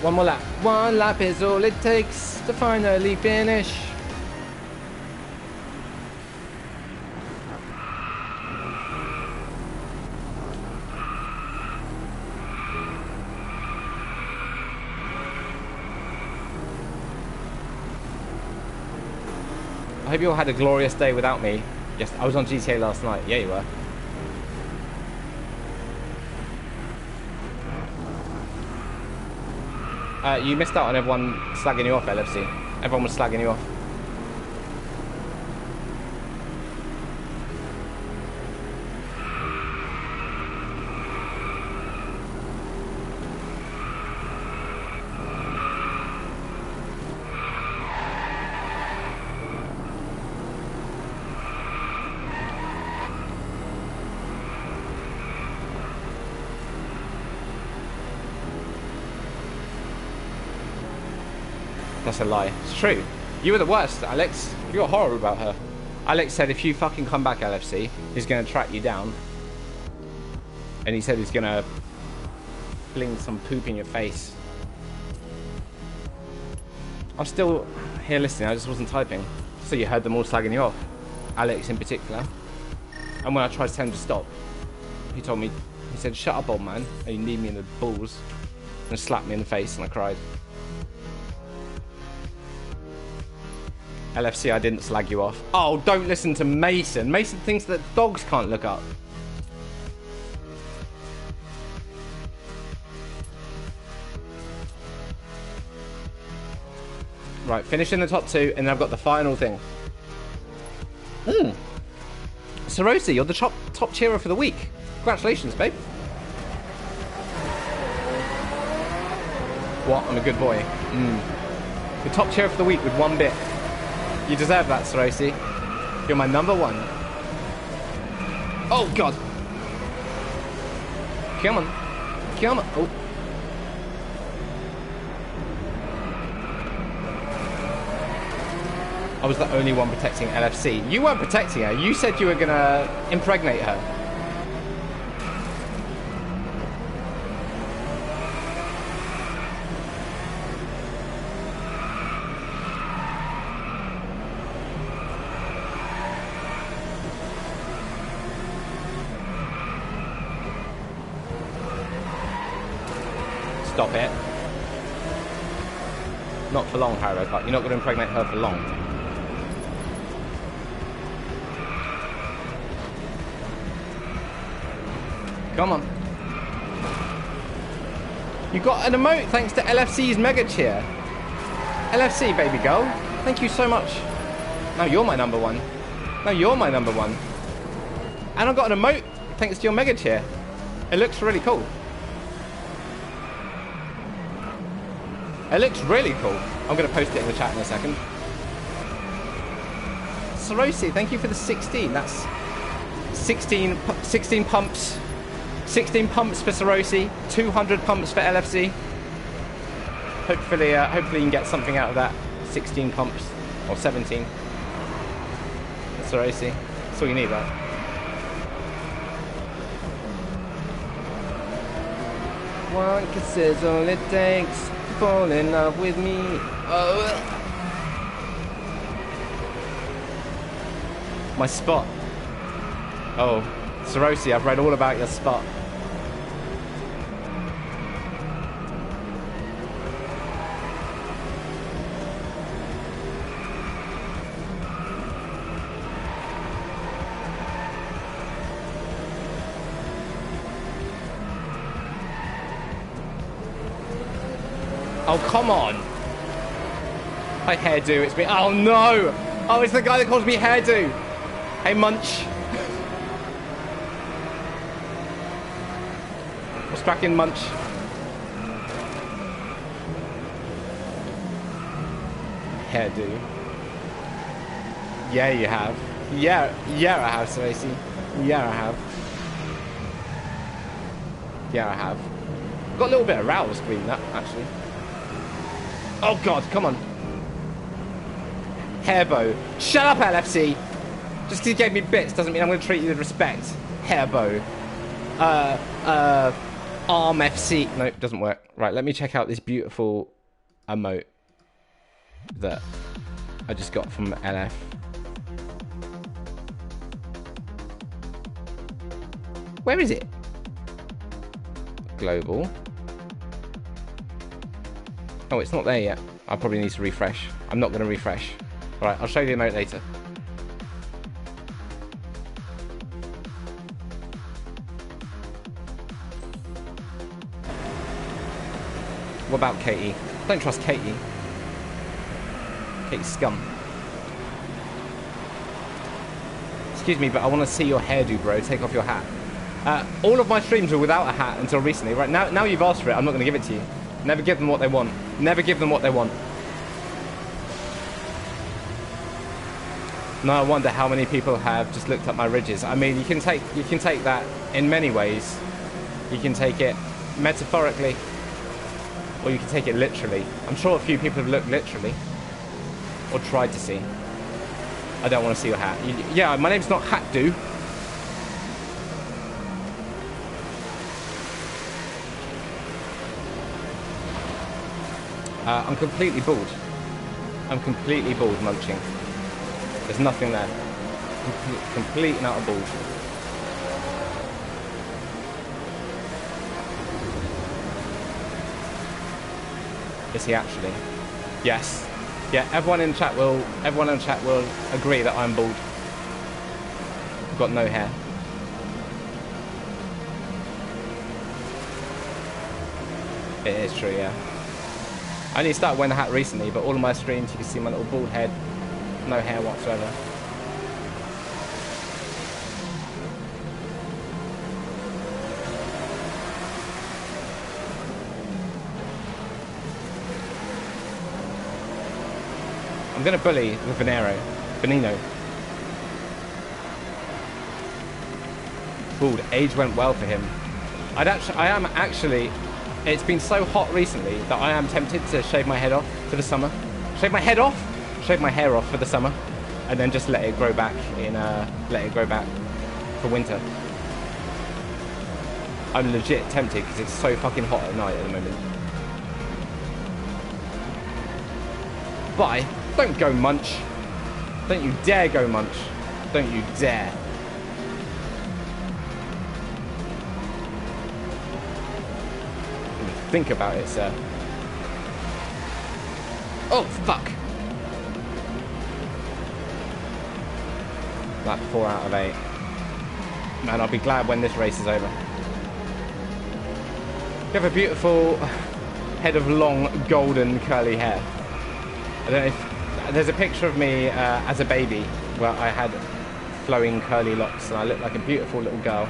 One lap is all it takes to finally finish. I hope you all had a glorious day without me. Yes, I was on GTA last night. Yeah, you were. You missed out on everyone slagging you off, LFC. Everyone was slagging you off. That's a lie. It's true. You were the worst, Alex. You were horrible about her. Alex said if you fucking come back, LFC, he's going to track you down. And he said he's going to fling some poop in your face. I'm still here listening. I just wasn't typing. So you heard them all slagging you off. Alex in particular. And when I tried to tell him to stop, he told me, he said, shut up, old man. And you need me in the balls. And slapped me in the face and I cried. LFC, I didn't slag you off. Oh, don't listen to Mason. Mason thinks that dogs can't look up. Right, finish in the top two, and then I've got the final thing. Sarosi, you're the top cheerer for the week. Congratulations, babe. What? I'm a good boy. The top cheerer for the week with 1 bit. You deserve that, Sarosi. You're my number one. Oh, God. Come on. Come on. Oh. I was the only one protecting LFC. You weren't protecting her. You said you were going to impregnate her. Stop it. Not for long, Pyro Cut. You're not going to impregnate her for long. Come on. You got an emote thanks to LFC's Mega Cheer. LFC, baby girl. Thank you so much. Now you're my number one. Now you're my number one. And I got an emote thanks to your Mega Cheer. It looks really cool. It looks really cool. I'm going to post it in the chat in a second. Sarosi, thank you for the 16. That's 16 pumps. 16 pumps for Sarosi. 200 pumps for LFC. Hopefully you can get something out of that 16 pumps, or 17. That's all right, see. That's all you need, right? One kiss is all it takes to fall in love with me. Oh. My spot. Oh, Sarosi, I've read all about your spot. Oh, come on. Hi, hairdo. It's me. Oh, no. Oh, it's the guy that calls me hairdo. Hey, Munch. What's cracking, Munch? Hairdo. Yeah, you have. Yeah, I have, Stacey. Yeah, I have. Yeah, I have. Got a little bit aroused reading that, actually. Oh, God, come on. Hairbow. Shut up, LFC. Just because you gave me bits doesn't mean I'm going to treat you with respect. Hairbow. Arm FC. No, it doesn't work. Right, let me check out this beautiful emote that I just got from LF. Where is it? Global. Oh, it's not there yet. I probably need to refresh. I'm not going to refresh. All right, I'll show you the emote later. What about Katie? Don't trust Katie. Katie's scum. Excuse me, but I want to see your hairdo, bro. Take off your hat. All of my streams were without a hat until recently. Right now you've asked for it. I'm not going to give it to you. Never give them what they want. Never give them what they want. No, I wonder how many people have just looked up my ridges. I mean, you can take that in many ways. You can take it metaphorically, or you can take it literally. I'm sure a few people have looked literally, or tried to see. I don't want to see your hat. Yeah, my name's not Hatdo. I'm completely bald. I'm completely bald, Munching. There's nothing there. Complete and utter bald. Is he actually? Yes. Yeah, everyone in chat will agree that I'm bald. I've got no hair. It is true, yeah. I only started wearing the hat recently, but all of my streams you can see my little bald head. No hair whatsoever. I'm gonna bully the Veneno. Bald. Age went well for him. I am actually. It's been so hot recently that I am tempted to shave my head off for the summer. Shave my head off? Shave my hair off for the summer, and then just let it grow back for winter. I'm legit tempted because it's so fucking hot at night at the moment. Bye. Don't go, Munch. Don't you dare go, Munch. Don't you dare. Think about it, sir. Oh, fuck. Like 4 out of 8. Man, I'll be glad when this race is over. You have a beautiful head of long, golden, curly hair. I don't know if... There's a picture of me as a baby where I had flowing, curly locks and I looked like a beautiful little girl.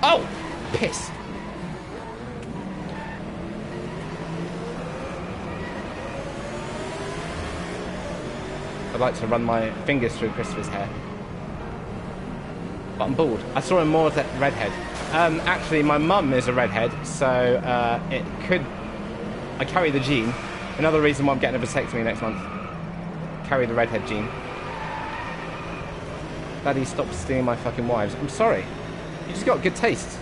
Oh! Piss! I'd like to run my fingers through Christopher's hair. but I'm bald. I saw him more as a redhead. Actually, my mum is a redhead, so it could... I carry the gene. Another reason why I'm getting a vasectomy next month. Carry the redhead gene. Daddy, stop stealing my fucking wives. I'm sorry. You just got good taste.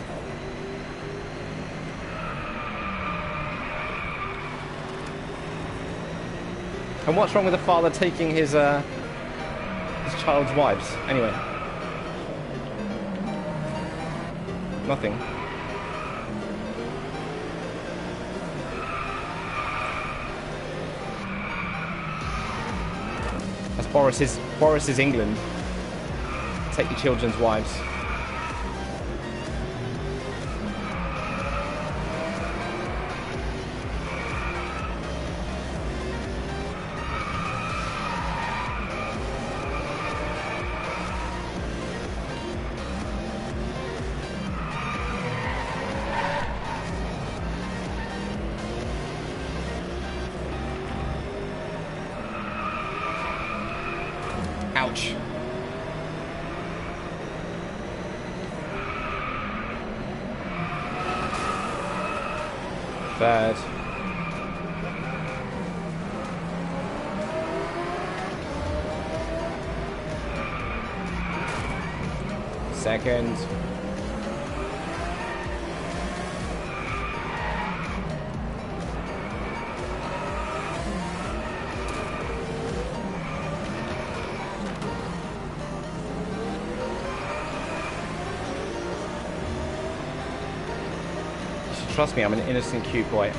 And what's wrong with a father taking his child's wives? Anyway. Nothing. That's Boris's England. Take your children's wives. Ouch. Third. Second. Trust me, I'm an innocent, cute boy.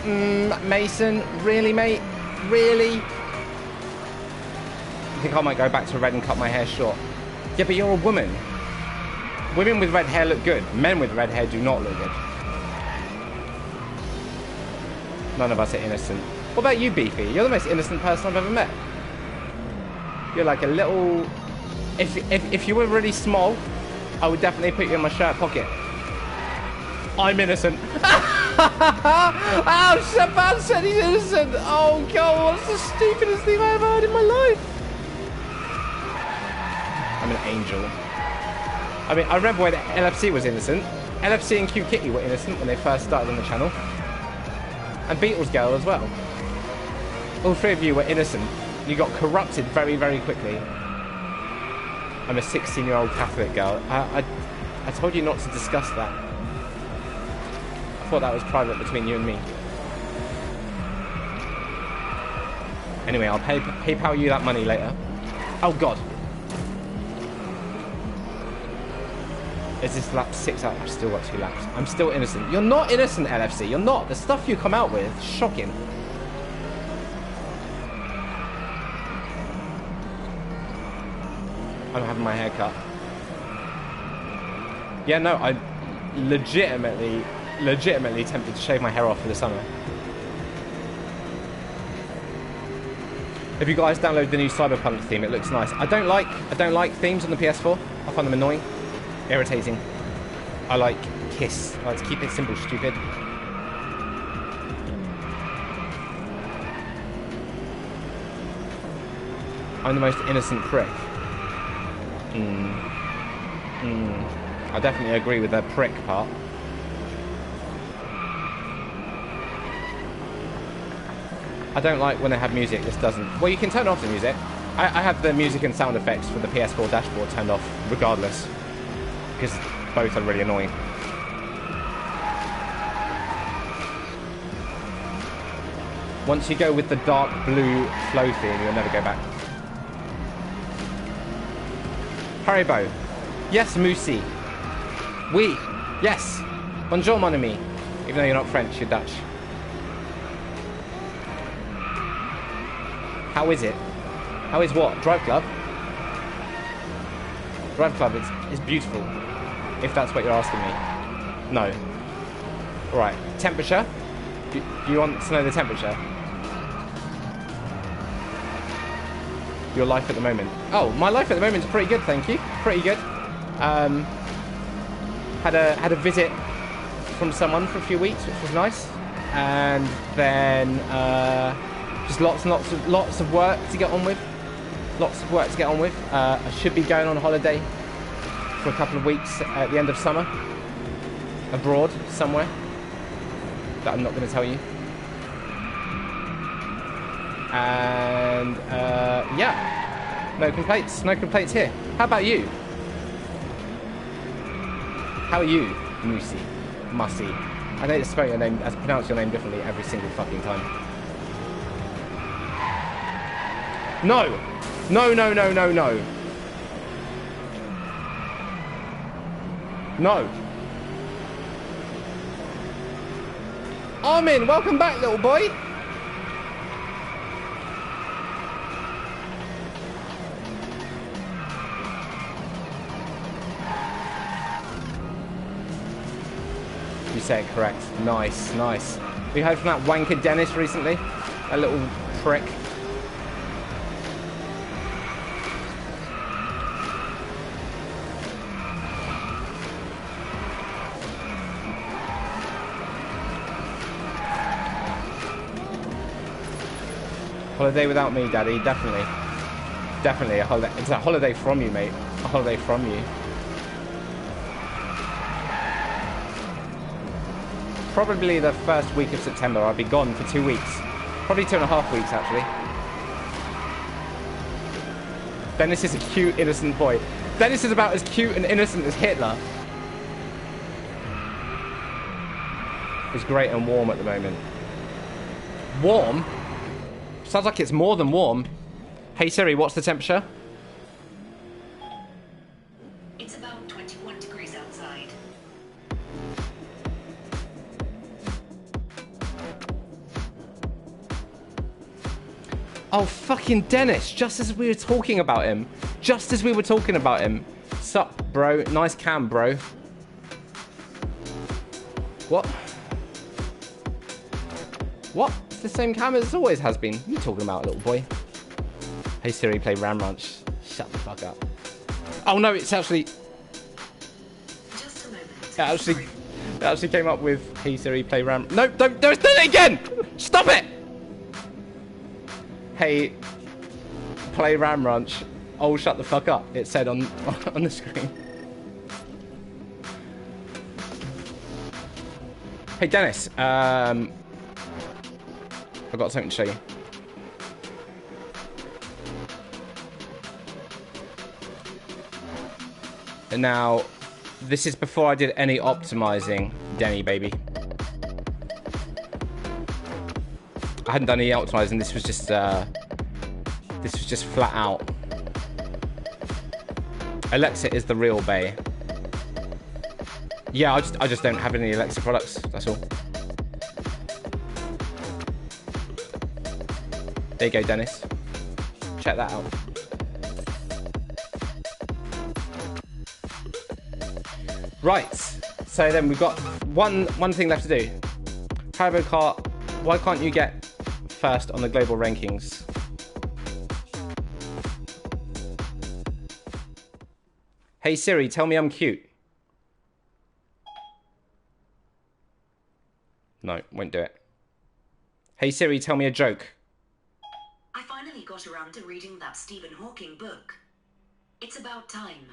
Mason, really, mate? Really? You think I might go back to red and cut my hair short? Yeah, but you're a woman. Women with red hair look good. Men with red hair do not look good. None of us are innocent. What about you, Beefy? You're the most innocent person I've ever met. You're like a little... If you were really small, I would definitely put you in my shirt pocket. I'm innocent. Oh, Shaban said he's innocent. Oh, God, what's the stupidest thing I've ever heard in my life? I'm an angel. I mean, I remember when LFC was innocent. LFC and Q Kitty were innocent when they first started on the channel. And Beatles Girl as well. All three of you were innocent. You got corrupted very, very quickly. I'm a 16-year-old Catholic girl. I told you not to discuss that. I thought that was private between you and me. Anyway, I'll PayPal you that money later. Oh, God. Is this lap 6 out? I've still got 2 laps. I'm still innocent. You're not innocent, LFC. You're not. The stuff you come out with, shocking. I'm having my hair cut. Yeah, no, I'm legitimately tempted to shave my hair off for the summer. If you guys download the new Cyberpunk theme, it looks nice. I don't like themes on the PS4. I find them annoying, irritating. I like Kiss. I like to keep it simple, stupid. I'm the most innocent prick. I definitely agree with the prick part. I don't like when they have music. This doesn't. Well, you can turn off the music. I have the music and sound effects for the PS4 dashboard turned off regardless, because both are really annoying. Once you go with the dark blue flow theme, you'll never go back. Haribo. Yes, Moussi. Oui. Yes. Bonjour, mon ami. Even though you're not French, you're Dutch. How is it? How is what? Drive Club? Drive Club is beautiful. If that's what you're asking me. No. Alright. Temperature? Do you want to know the temperature? Your life at the moment. Oh, my life at the moment is pretty good, thank you. Pretty good. Had a visit from someone for a few weeks, which was nice. And then just lots of work to get on with. I should be going on holiday for a couple of weeks at the end of summer. Abroad, somewhere. That I'm not going to tell you. And, yeah. No complaints. No complaints here. How about you? How are you, Musi? Mussy. I know to spell your name, pronounce your name differently every single fucking time. No! No, no, no, no, no. No. Armin, welcome back, little boy. You say it correct. Nice, nice. We heard from that wanker Dennis recently. A little prick. Holiday without me, Daddy. Definitely. Definitely a holiday. It's a holiday from you, mate. A holiday from you. Probably the first week of September. I'll be gone for 2 weeks. Probably 2.5 weeks, actually. Dennis is a cute, innocent boy. Dennis is about as cute and innocent as Hitler. It's great and warm at the moment. Warm? Sounds like it's more than warm. Hey Siri, what's the temperature? It's about 21 degrees outside. Oh, fucking Dennis, just as we were talking about him. Just as we were talking about him. Sup, bro? Nice cam, bro. What? What? It's the same cam as it always has been. What are you talking about, little boy? Hey Siri, play Ram Ranch. Shut the fuck up. Oh no, it's actually... Just a moment. It actually came up with Hey Siri, play Ram... No, don't do it again! Stop it! Hey, play Ram Ranch. Oh, shut the fuck up. It said on the screen. Hey Dennis, I've got something to show you. And now, this is before I did any optimizing, Denny baby. I hadn't done any optimizing. This was just flat out. Alexa is the real bae. Yeah, I just don't have any Alexa products. That's all. There you go, Dennis. Check that out. Right. So then we've got one thing left to do. Haribo Kart, why can't you get first on the global rankings? Hey Siri, tell me I'm cute. No, won't do it. Hey Siri, tell me a joke. I finally got around to reading that Stephen Hawking book. It's about time.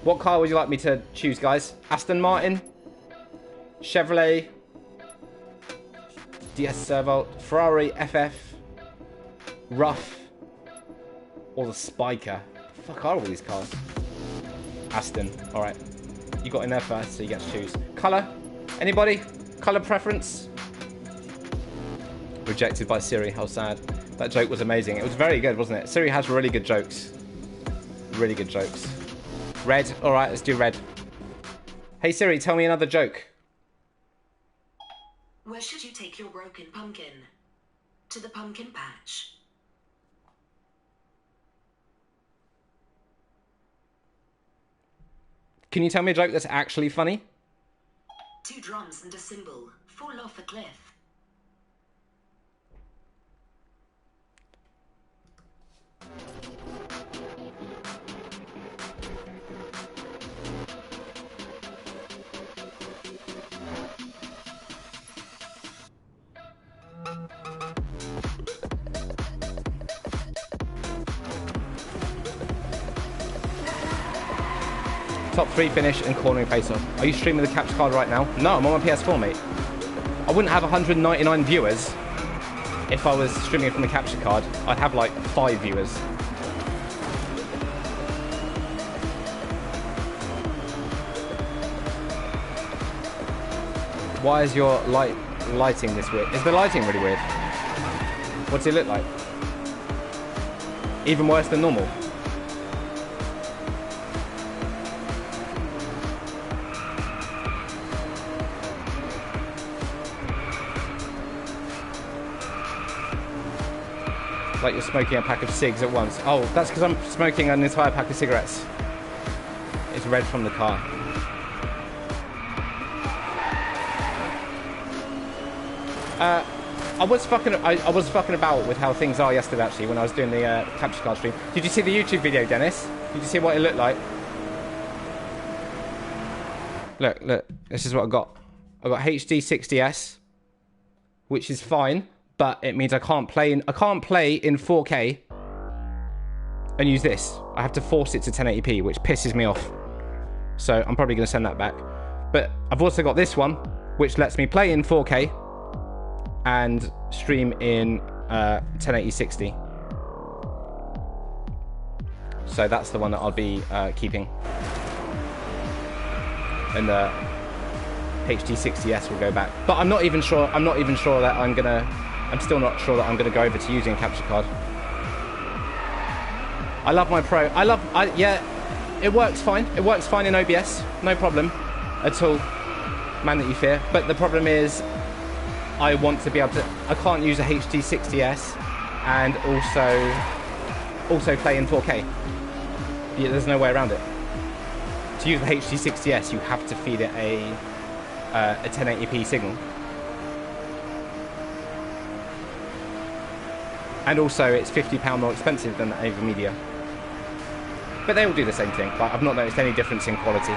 What car would you like me to choose, guys? Aston Martin, Chevrolet, DS Servo, Ferrari FF, Rough, or the Spiker? The fuck are all these cars? Aston. All right, you got in there first, so you get to choose. Color? Anybody? Color preference? Rejected by Siri. How sad. That joke was amazing. It was very good, wasn't it? Siri has really good jokes. Really good jokes. Red. All right, let's do red. Hey Siri, tell me another joke. Where should you take your broken pumpkin? To the pumpkin patch. Can you tell me a joke that's actually funny? 2 drums and a cymbal fall off a cliff. Top 3 finish and cornering face-off. Are you streaming the capture card right now? No, I'm on my PS4, mate. I wouldn't have 199 viewers if I was streaming it from the capture card. I'd have like 5 viewers. Why is your lighting this weird? Is the lighting really weird? What does it look like? Even worse than normal. Like you're smoking a pack of cigs at once. Oh, that's because I'm smoking an entire pack of cigarettes. It's red from the car. I was fucking about with how things are yesterday, actually, when I was doing the capture card stream. Did you see the YouTube video, Dennis? Did you see what it looked like? Look. This is what I got. I got HD 60s, which is fine, but it means I can't play in 4K and use this. I have to force it to 1080p, which pisses me off. So I'm probably going to send that back. But I've also got this one, which lets me play in 4K and stream in 1080 60. So that's the one that I'll be keeping. And the HD 60s will go back. But I'm not even sure that I'm still not sure that I'm gonna go over to using a capture card. I love my Pro. Yeah, it works fine. It works fine in OBS. No problem at all. Man that you fear. But the problem is, I want to be able to. I can't use a HD 60s and also play in 4K. Yeah, there's no way around it. To use the HD 60s, you have to feed it a 1080p signal. And also, it's £50 more expensive than the AVerMedia. But they all do the same thing. Like, I've not noticed any difference in quality.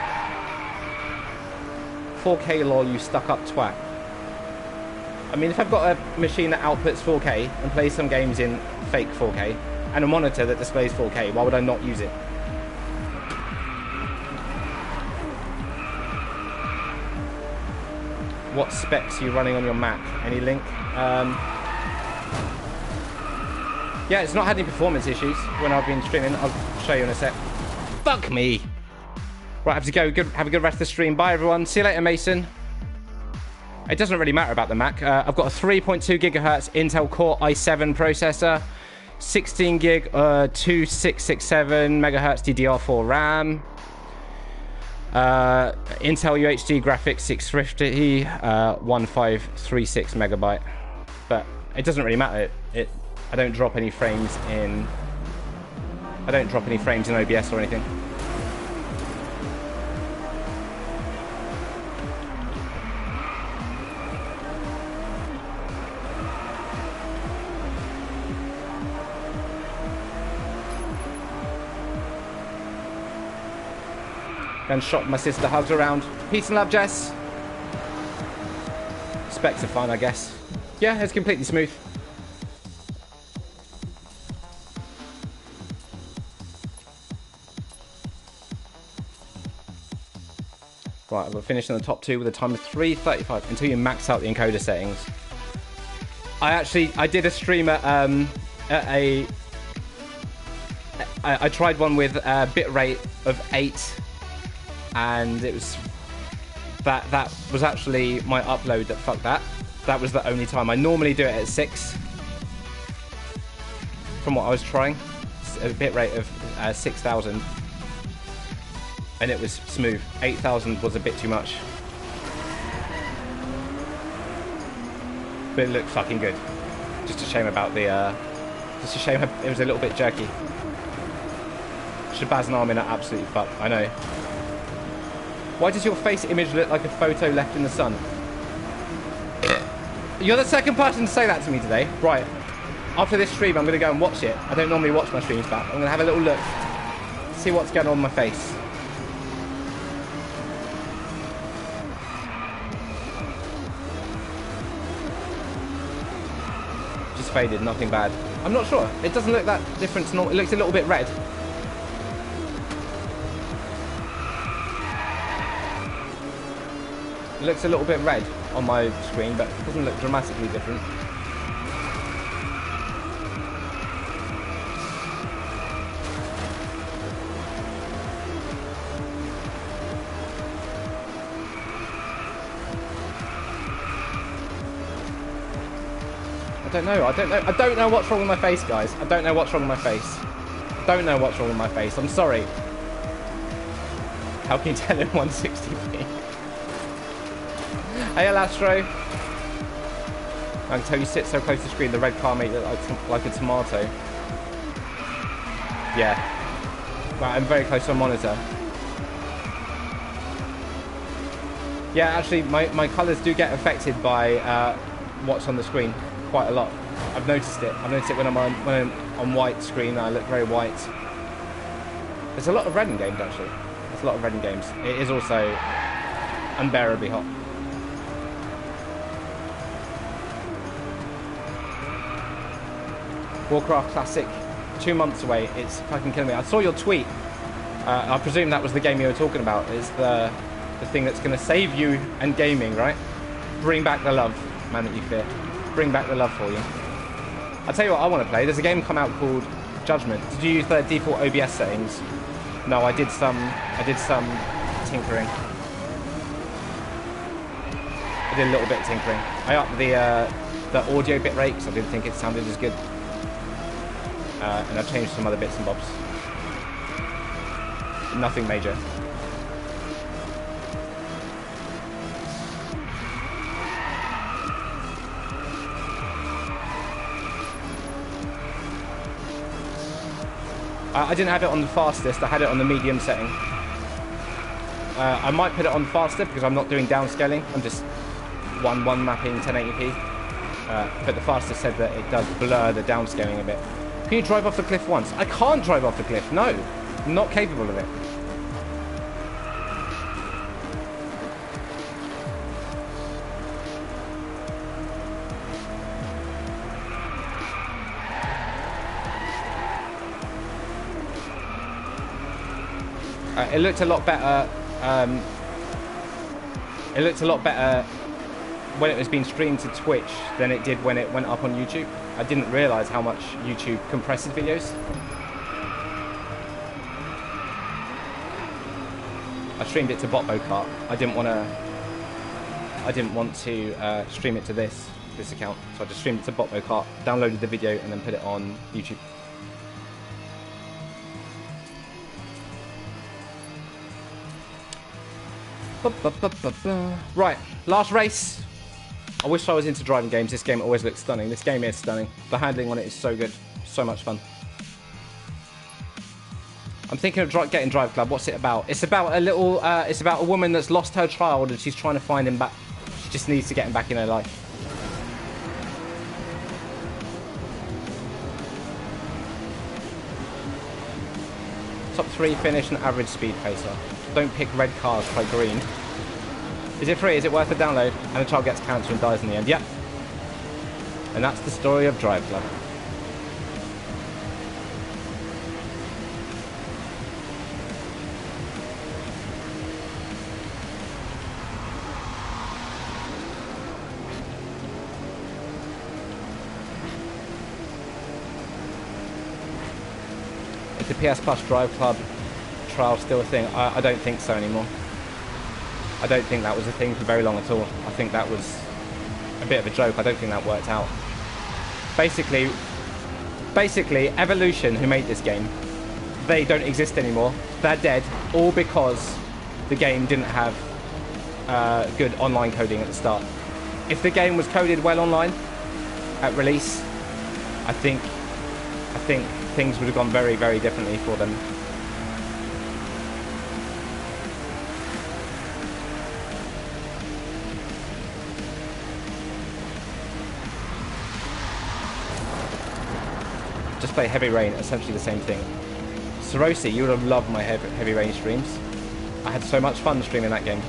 4K lol, you stuck up twat. I mean, if I've got a machine that outputs 4K and plays some games in fake 4K, and a monitor that displays 4K, why would I not use it? What specs are you running on your Mac? Any link? Yeah, it's not had any performance issues when I've been streaming. I'll show you in a sec. Fuck me. Right, I have to go. Have a good rest of the stream. Bye, everyone. See you later, Mason. It doesn't really matter about the Mac. I've got a 3.2 gigahertz Intel Core i7 processor, 16 gig, 2667 megahertz DDR4 RAM, Intel UHD graphics 650, 1536 megabyte. But it doesn't really matter. I don't drop any frames in. I don't drop any frames in OBS or anything. And shot my sister, hugs around. Peace and love, Jess. Specs are fine, I guess. Yeah, it's completely smooth. Right, I've got finished in the top 2 with a time of 3:35 until you max out the encoder settings. I did a stream at I tried one with a bitrate of 8. And it was that was actually my upload that fucked that. That was the only time. I normally do it at 6 from what I was trying. A bitrate of 6,000, and it was smooth. 8,000 was a bit too much, but it looked fucking good. Just a shame about the just a shame it was a little bit jerky. Shabazz and Armin are absolutely fucked. I know. Why does your face image look like a photo left in the sun? You're the second person to say that to me today. Right. After this stream, I'm going to go and watch it. I don't normally watch my streams back. I'm going to have a little look. See what's going on with my face. Just faded, nothing bad. I'm not sure. It doesn't look that different to normal. It looks a little bit red. It looks a little bit red on my screen, but it doesn't look dramatically different. I don't know what's wrong with my face, guys. I don't know what's wrong with my face. Don't know what's wrong with my face. I'm sorry. How can you tell in 160p? Hey, Alastro. I can tell you sit so close to the screen, the red car made it like a tomato. Yeah. Right, I'm very close to a monitor. Yeah, actually, my colours do get affected by what's on the screen quite a lot. I've noticed it. I've noticed it when I'm on white screen. I look very white. There's a lot of red in games, actually. There's a lot of red in games. It is also unbearably hot. Warcraft Classic, 2 months away. It's fucking killing me. I saw your tweet. I presume that was the game you were talking about. It's the thing that's going to save you and gaming, right? Bring back the love, man that you fear. Bring back the love for you. I'll tell you what I want to play. There's a game come out called Judgment. Did you use the default OBS settings? No, I did some tinkering. I did a little bit of tinkering. I upped the audio bit rate because I didn't think it sounded as good. And I changed some other bits and bobs. Nothing major. I didn't have it on the fastest, I had it on the medium setting. I might put it on faster because I'm not doing downscaling, I'm just 1:1 mapping 1080p. But the fastest said that it does blur the downscaling a bit. Can you drive off the cliff once? I can't drive off the cliff, no. I'm not capable of it. It looked a lot better. It looked a lot better when it was being streamed to Twitch than it did when it went up on YouTube. I didn't realise how much YouTube compresses videos. I streamed it to BotBoCart. I didn't want to stream it to this account, so I just streamed it to BotBoCart, downloaded the video, and then put it on YouTube. Right, last race. I wish I was into driving games. This game always looks stunning. This game is stunning. The handling on it is so good. So much fun. I'm thinking of getting Drive Club. What's it about? It's about a little... it's about a woman that's lost her child and she's trying to find him back. She just needs to get him back in her life. Top 3 finish and average speed pacer. Don't pick red cars, try green. Is it free? Is it worth a download? And the child gets cancer and dies in the end. Yep. And that's the story of Drive Club. Is the PS Plus Drive Club trial still a thing? I don't think so anymore. I don't think that was a thing for very long at all. I think that was a bit of a joke. I don't think that worked out. Basically, Evolution, who made this game, they don't exist anymore. They're dead, all because the game didn't have good online coding at the start. If the game was coded well online at release, I think things would have gone very, very differently for them. Just play Heavy Rain, essentially the same thing. Sarosi, you would have loved my Heavy Rain streams. I had so much fun streaming that game.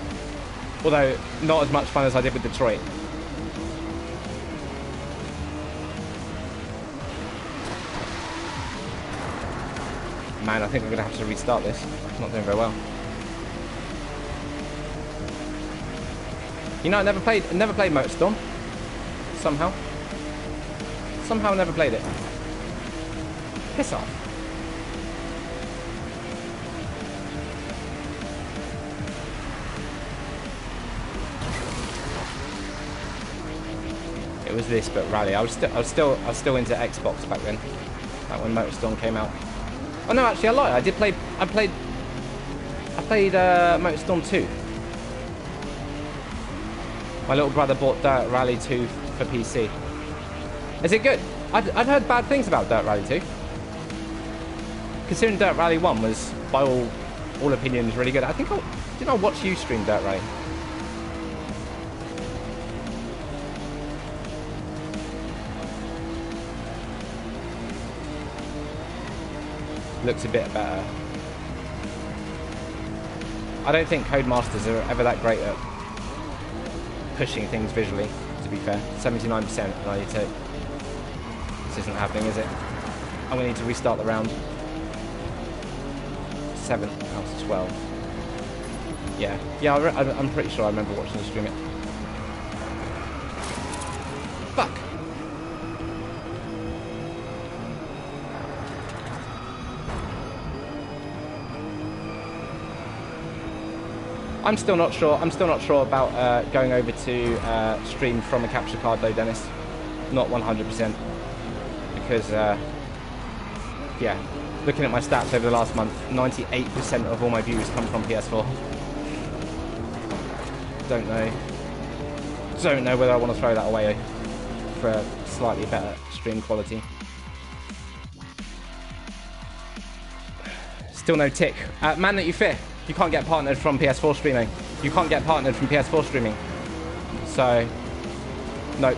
Although, not as much fun as I did with Detroit. Man, I think I'm going to have to restart this. I'm not doing very well. You know, I never played MotorStorm. Somehow I never played it. Piss off. It was this, but Rally. I was still into Xbox back then. Like when MotorStorm came out. Oh no, actually I lied. I played MotorStorm 2. My little brother bought Dirt Rally 2 for PC. Is it good? I'd heard bad things about Dirt Rally 2. Considering Dirt Rally 1 was, by all opinions, really good. I think did I watch you stream Dirt Rally? Looks a bit better. I don't think Codemasters are ever that great at pushing things visually, to be fair. 79% and I need to... This isn't happening, is it? I'm going to need to restart the round. 7 out of 12. Yeah, I'm pretty sure I remember watching you stream it. Fuck! I'm still not sure about going over to stream from a capture card though, Dennis. Not 100%. Because, yeah, looking at my stats over the last month, 98% of all my views come from PS4. Don't know whether I want to throw that away for a slightly better stream quality. Still no tick. Man that you fear. You can't get partnered from PS4 streaming. You can't get partnered from PS4 streaming. So, no.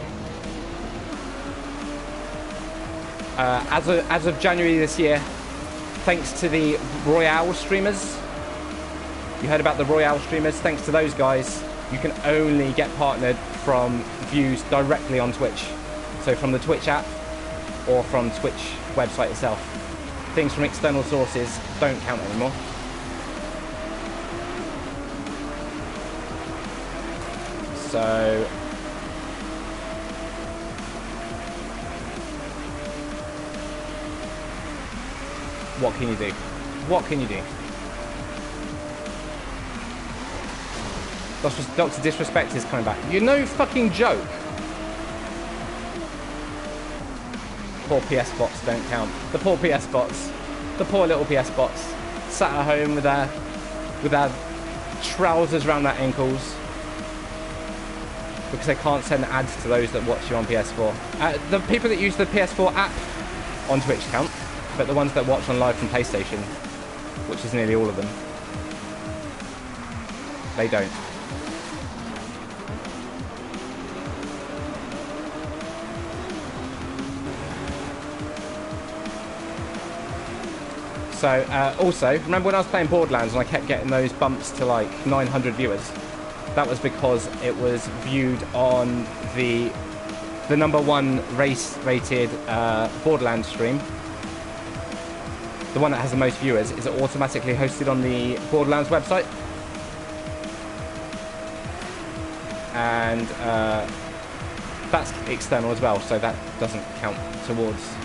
As of January this year, thanks to the Royale streamers, you heard about the Royale streamers, thanks to those guys, you can only get partnered from views directly on Twitch. So from the Twitch app or from Twitch website itself. Things from external sources don't count anymore. So what can you do? What can you do? Dr. Disrespect is coming back. You're no fucking joke. Poor PS bots don't count. The poor PS bots. The poor little PS bots. Sat at home with their trousers around their ankles. Because they can't send ads to those that watch you on PS4. The people that use the PS4 app on Twitch count, but the ones that watch on live from PlayStation, which is nearly all of them, they don't. So, also, remember when I was playing Borderlands and I kept getting those bumps to like 900 viewers? That was because it was viewed on the #1 rated Borderlands stream. The one that has the most viewers is automatically hosted on the Borderlands website. And that's external as well, so that doesn't count towards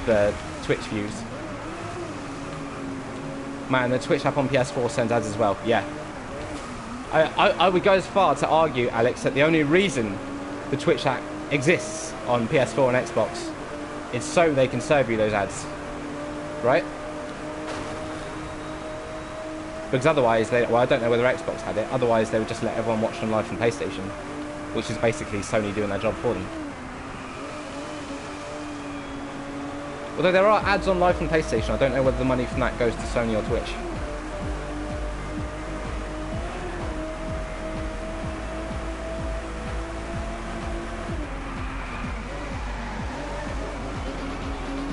the Twitch views. Man, the Twitch app on PS4 sends ads as well, yeah. I would go as far to argue, Alex, that the only reason the Twitch app exists on PS4 and Xbox is so they can serve you those ads, right? Because otherwise, well, I don't know whether Xbox had it, otherwise they would just let everyone watch them live from PlayStation, which is basically Sony doing their job for them. Although there are ads on live from PlayStation, I don't know whether the money from that goes to Sony or Twitch.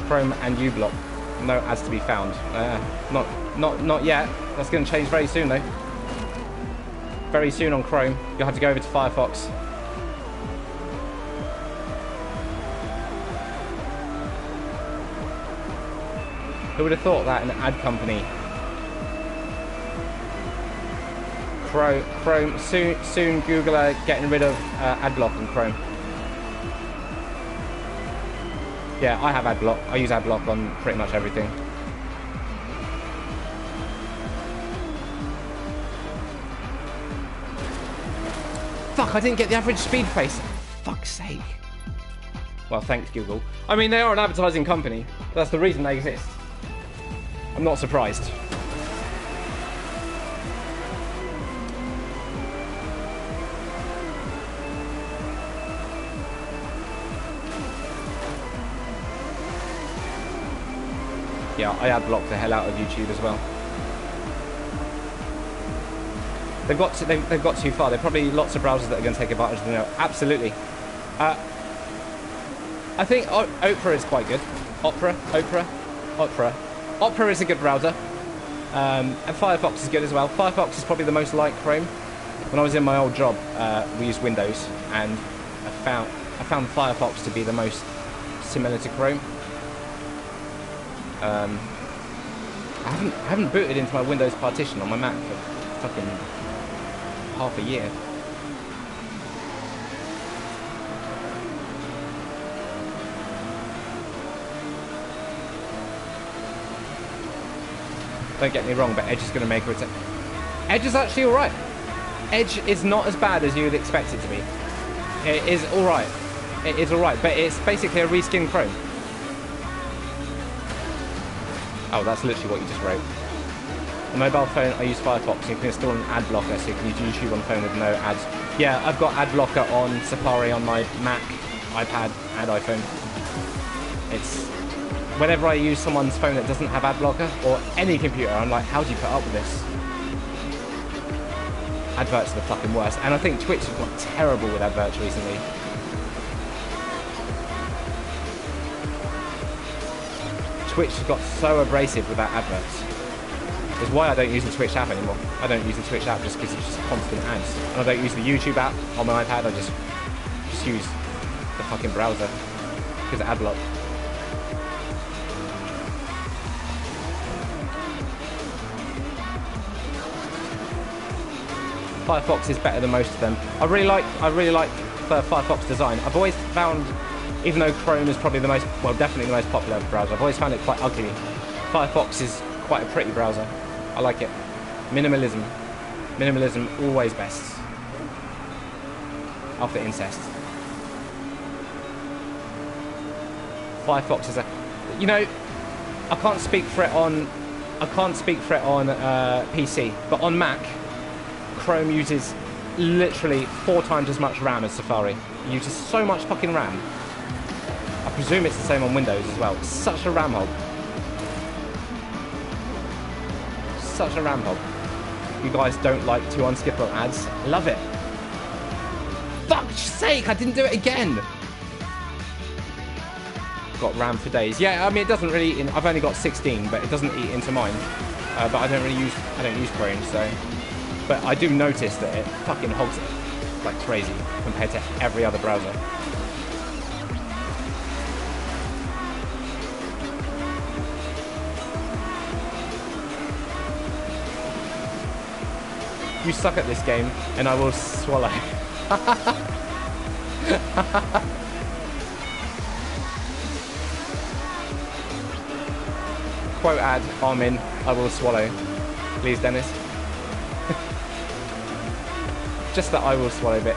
Chrome and uBlock, no ads to be found. Not yet. That's going to change very soon though. Very soon on Chrome, you'll have to go over to Firefox. Who would have thought that an ad company Chrome. Soon Google are getting rid of AdBlock on Chrome. Yeah, I have AdBlock. I use AdBlock on pretty much everything. Fuck, I didn't get the average speed face. Fuck's sake. Well, thanks, Google. I mean, they are an advertising company. That's the reason they exist. I'm not surprised. Yeah, I AdBlock the hell out of YouTube as well. They've got too far. There are probably lots of browsers that are going to take advantage of them. Absolutely. I think Opera is quite good. Opera is a good browser. And Firefox is good as well. Firefox is probably the most like Chrome. When I was in my old job, we used Windows, and I found Firefox to be the most similar to Chrome. I haven't booted into my Windows partition on my Mac for fucking half a year. Don't get me wrong, but Edge is going to make a return. Edge is actually alright. Edge is not as bad as you would expect it to be. It is alright. It is alright, but it's basically a reskinned Chrome. Oh, that's literally what you just wrote. On mobile phone, I use Firefox. You can install an ad blocker, so you can use YouTube on phone with no ads. Yeah, I've got ad blocker on Safari on my Mac, iPad, and iPhone. It's whenever I use someone's phone that doesn't have ad blocker, or any computer, I'm like, how do you put up with this? Adverts are the fucking worst, and I think Twitch has got terrible with adverts recently. Twitch has got so abrasive without adverts. It's why I don't use the Twitch app anymore. I don't use the Twitch app just because it's just constant ads. And I don't use the YouTube app on my iPad. I just use the fucking browser because of ad block. Firefox is better than most of them. I really like the Firefox design. I've always found, even though Chrome is probably the most, well, definitely the most popular browser, I've always found it quite ugly. Firefox is quite a pretty browser. I like it. Minimalism. Minimalism, always best. After incest. Firefox is a, you know, I can't speak for it on PC, but on Mac, Chrome uses literally 4 times as much RAM as Safari. It uses so much fucking RAM. I presume it's the same on Windows as well. It's such a RAM hog. Such a RAM hog. You guys don't like to unskippable ads. Love it. Fuck's sake, I didn't do it again. Got RAM for days. Yeah, I mean, it doesn't really eat in, I've only got 16, but it doesn't eat into mine. But I don't use Chrome, so. But I do notice that it fucking hogs it like crazy compared to every other browser. You suck at this game, and I will swallow. Quote ad, Armin, I will swallow. Please, Dennis. Just that I will swallow bit.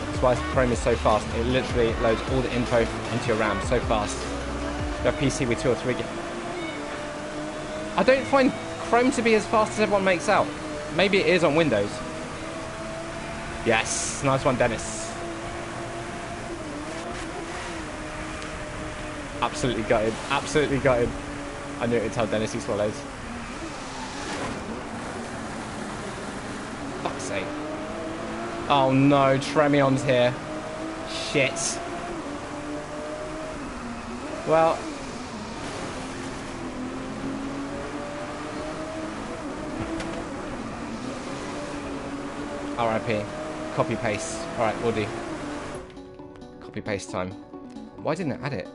That's why Chrome is so fast. It literally loads all the info into your RAM so fast. You have PC with 2 or 3 gig. I don't find Chrome to be as fast as everyone makes out. Maybe it is on Windows. Yes, nice one, Dennis. Absolutely gutted. Absolutely gutted. I knew it would tell Dennis he swallows. Fuck's sake. Oh no, Tremion's here. Shit. Well. RIP. copy paste. Alright, we'll do. Copy paste time. Why didn't it add it?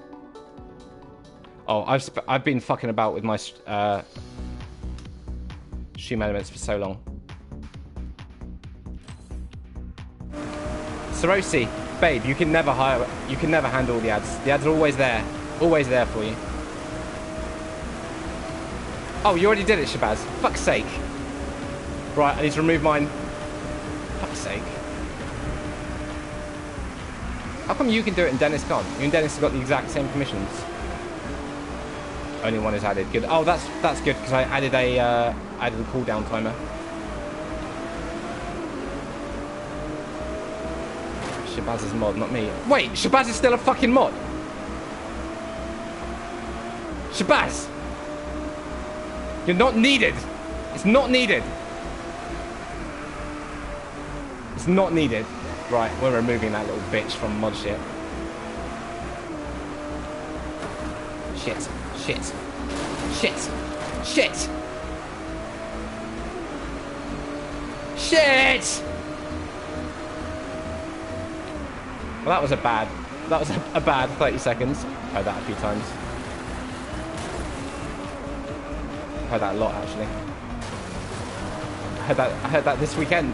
Oh, I've been fucking about with my stream elements for so long. Sarosi, babe, you can never handle the ads. The ads are always there for you. Oh, you already did it, Shabazz. Fuck's sake. Right, I need to remove mine. Fuck's sake. How come you can do it and Dennis can't? You and Dennis have got the exact same permissions. Only one is added. Good. Oh, that's good because I added a cooldown timer. Shabazz is mod, not me. Wait, Shabazz is still a fucking mod. Shabazz, you're not needed. It's not needed. It's not needed. Right, we're removing that little bitch from mod shit. Shit. Shit. Shit. Shit. Shit! Well, that was a bad 30 seconds. Heard that a few times. Heard that a lot, actually. I heard that this weekend.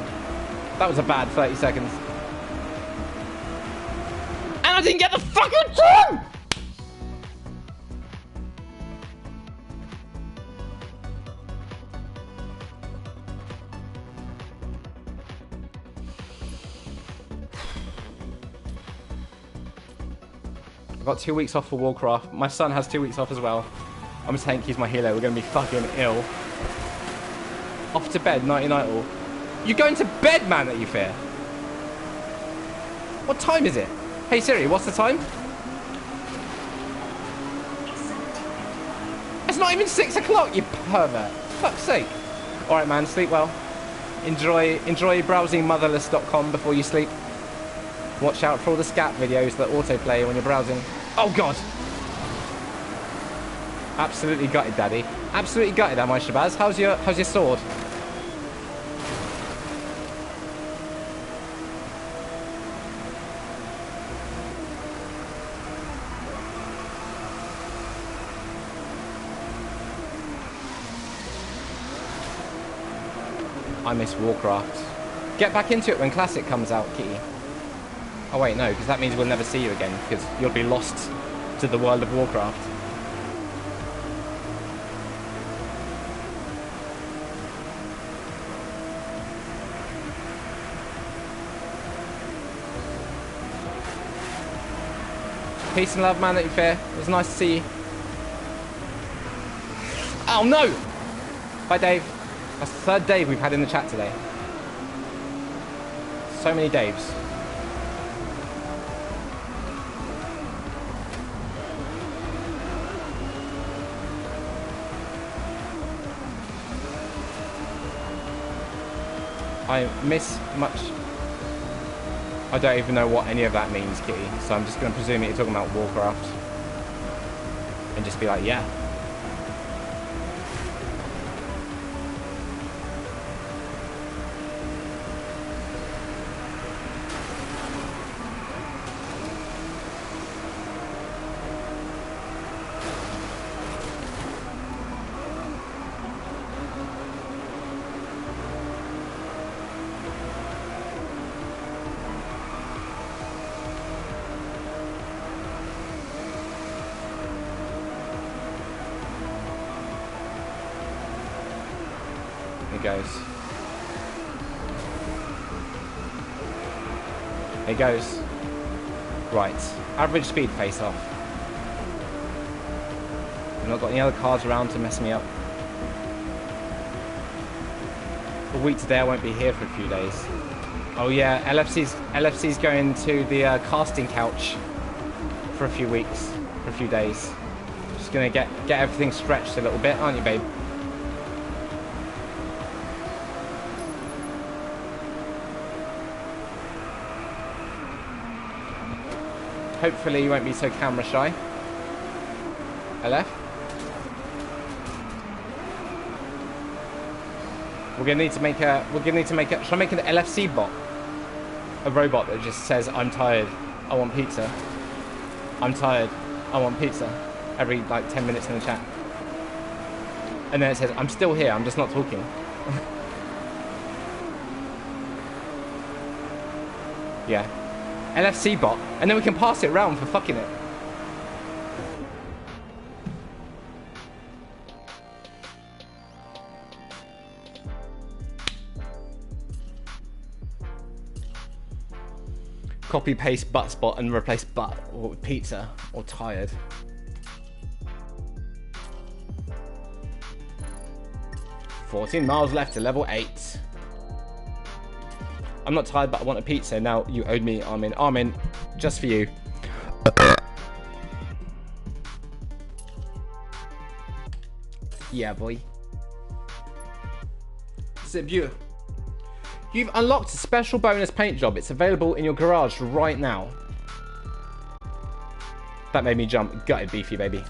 That was a bad 30 seconds. And I didn't get the fucking trim! I've got 2 weeks off for Warcraft. My son has 2 weeks off as well. I'm a tank, he's my healer. We're going to be fucking ill. Off to bed, nighty-night all. You going to bed, man, that you fear? What time is it? Hey Siri, what's the time? It's not even 6 o'clock, you pervert. Fuck's sake. Alright, man, sleep well. Enjoy browsing motherless.com before you sleep. Watch out for all the scat videos that autoplay when you're browsing. Oh, God. Absolutely gutted, Daddy. Absolutely gutted, am I, Shabazz? How's your sword? I miss Warcraft. Get back into it when Classic comes out, Kitty. Oh wait, no, because that means we'll never see you again, because you'll be lost to the world of Warcraft. Peace and love, man, that you fair. It was nice to see you. Oh no! Bye, Dave. That's the third Dave we've had in the chat today. So many Daves. I miss much. I don't even know what any of that means, Kitty. So I'm just going to presume that you're talking about Warcraft. And just be like, yeah. It goes. Right. Average speed face off. I've not got any other cards around to mess me up. A week today I won't be here for a few days. Oh yeah, LFC's going to the casting couch for a few weeks, for a few days. Just gonna get everything stretched a little bit, aren't you, babe? Hopefully you won't be so camera shy. LF. We're gonna need to make a. Should I make an LFC bot? a robot that just says, I'm tired, I want pizza. I'm tired, I want pizza. Every like 10 minutes in the chat. And then it says, I'm still here, I'm just not talking. Yeah. LFC bot. And then we can pass it around for fucking it. Copy paste butt spot and replace butt or pizza or tired. "14 miles left to level 8. I'm not tired, but I want a pizza. Now you owed me, Armin. Armin, just for you. Yeah, boy. Zip you. You've unlocked a special bonus paint job. It's available in your garage right now. That made me jump. Gutted, Beefy, baby.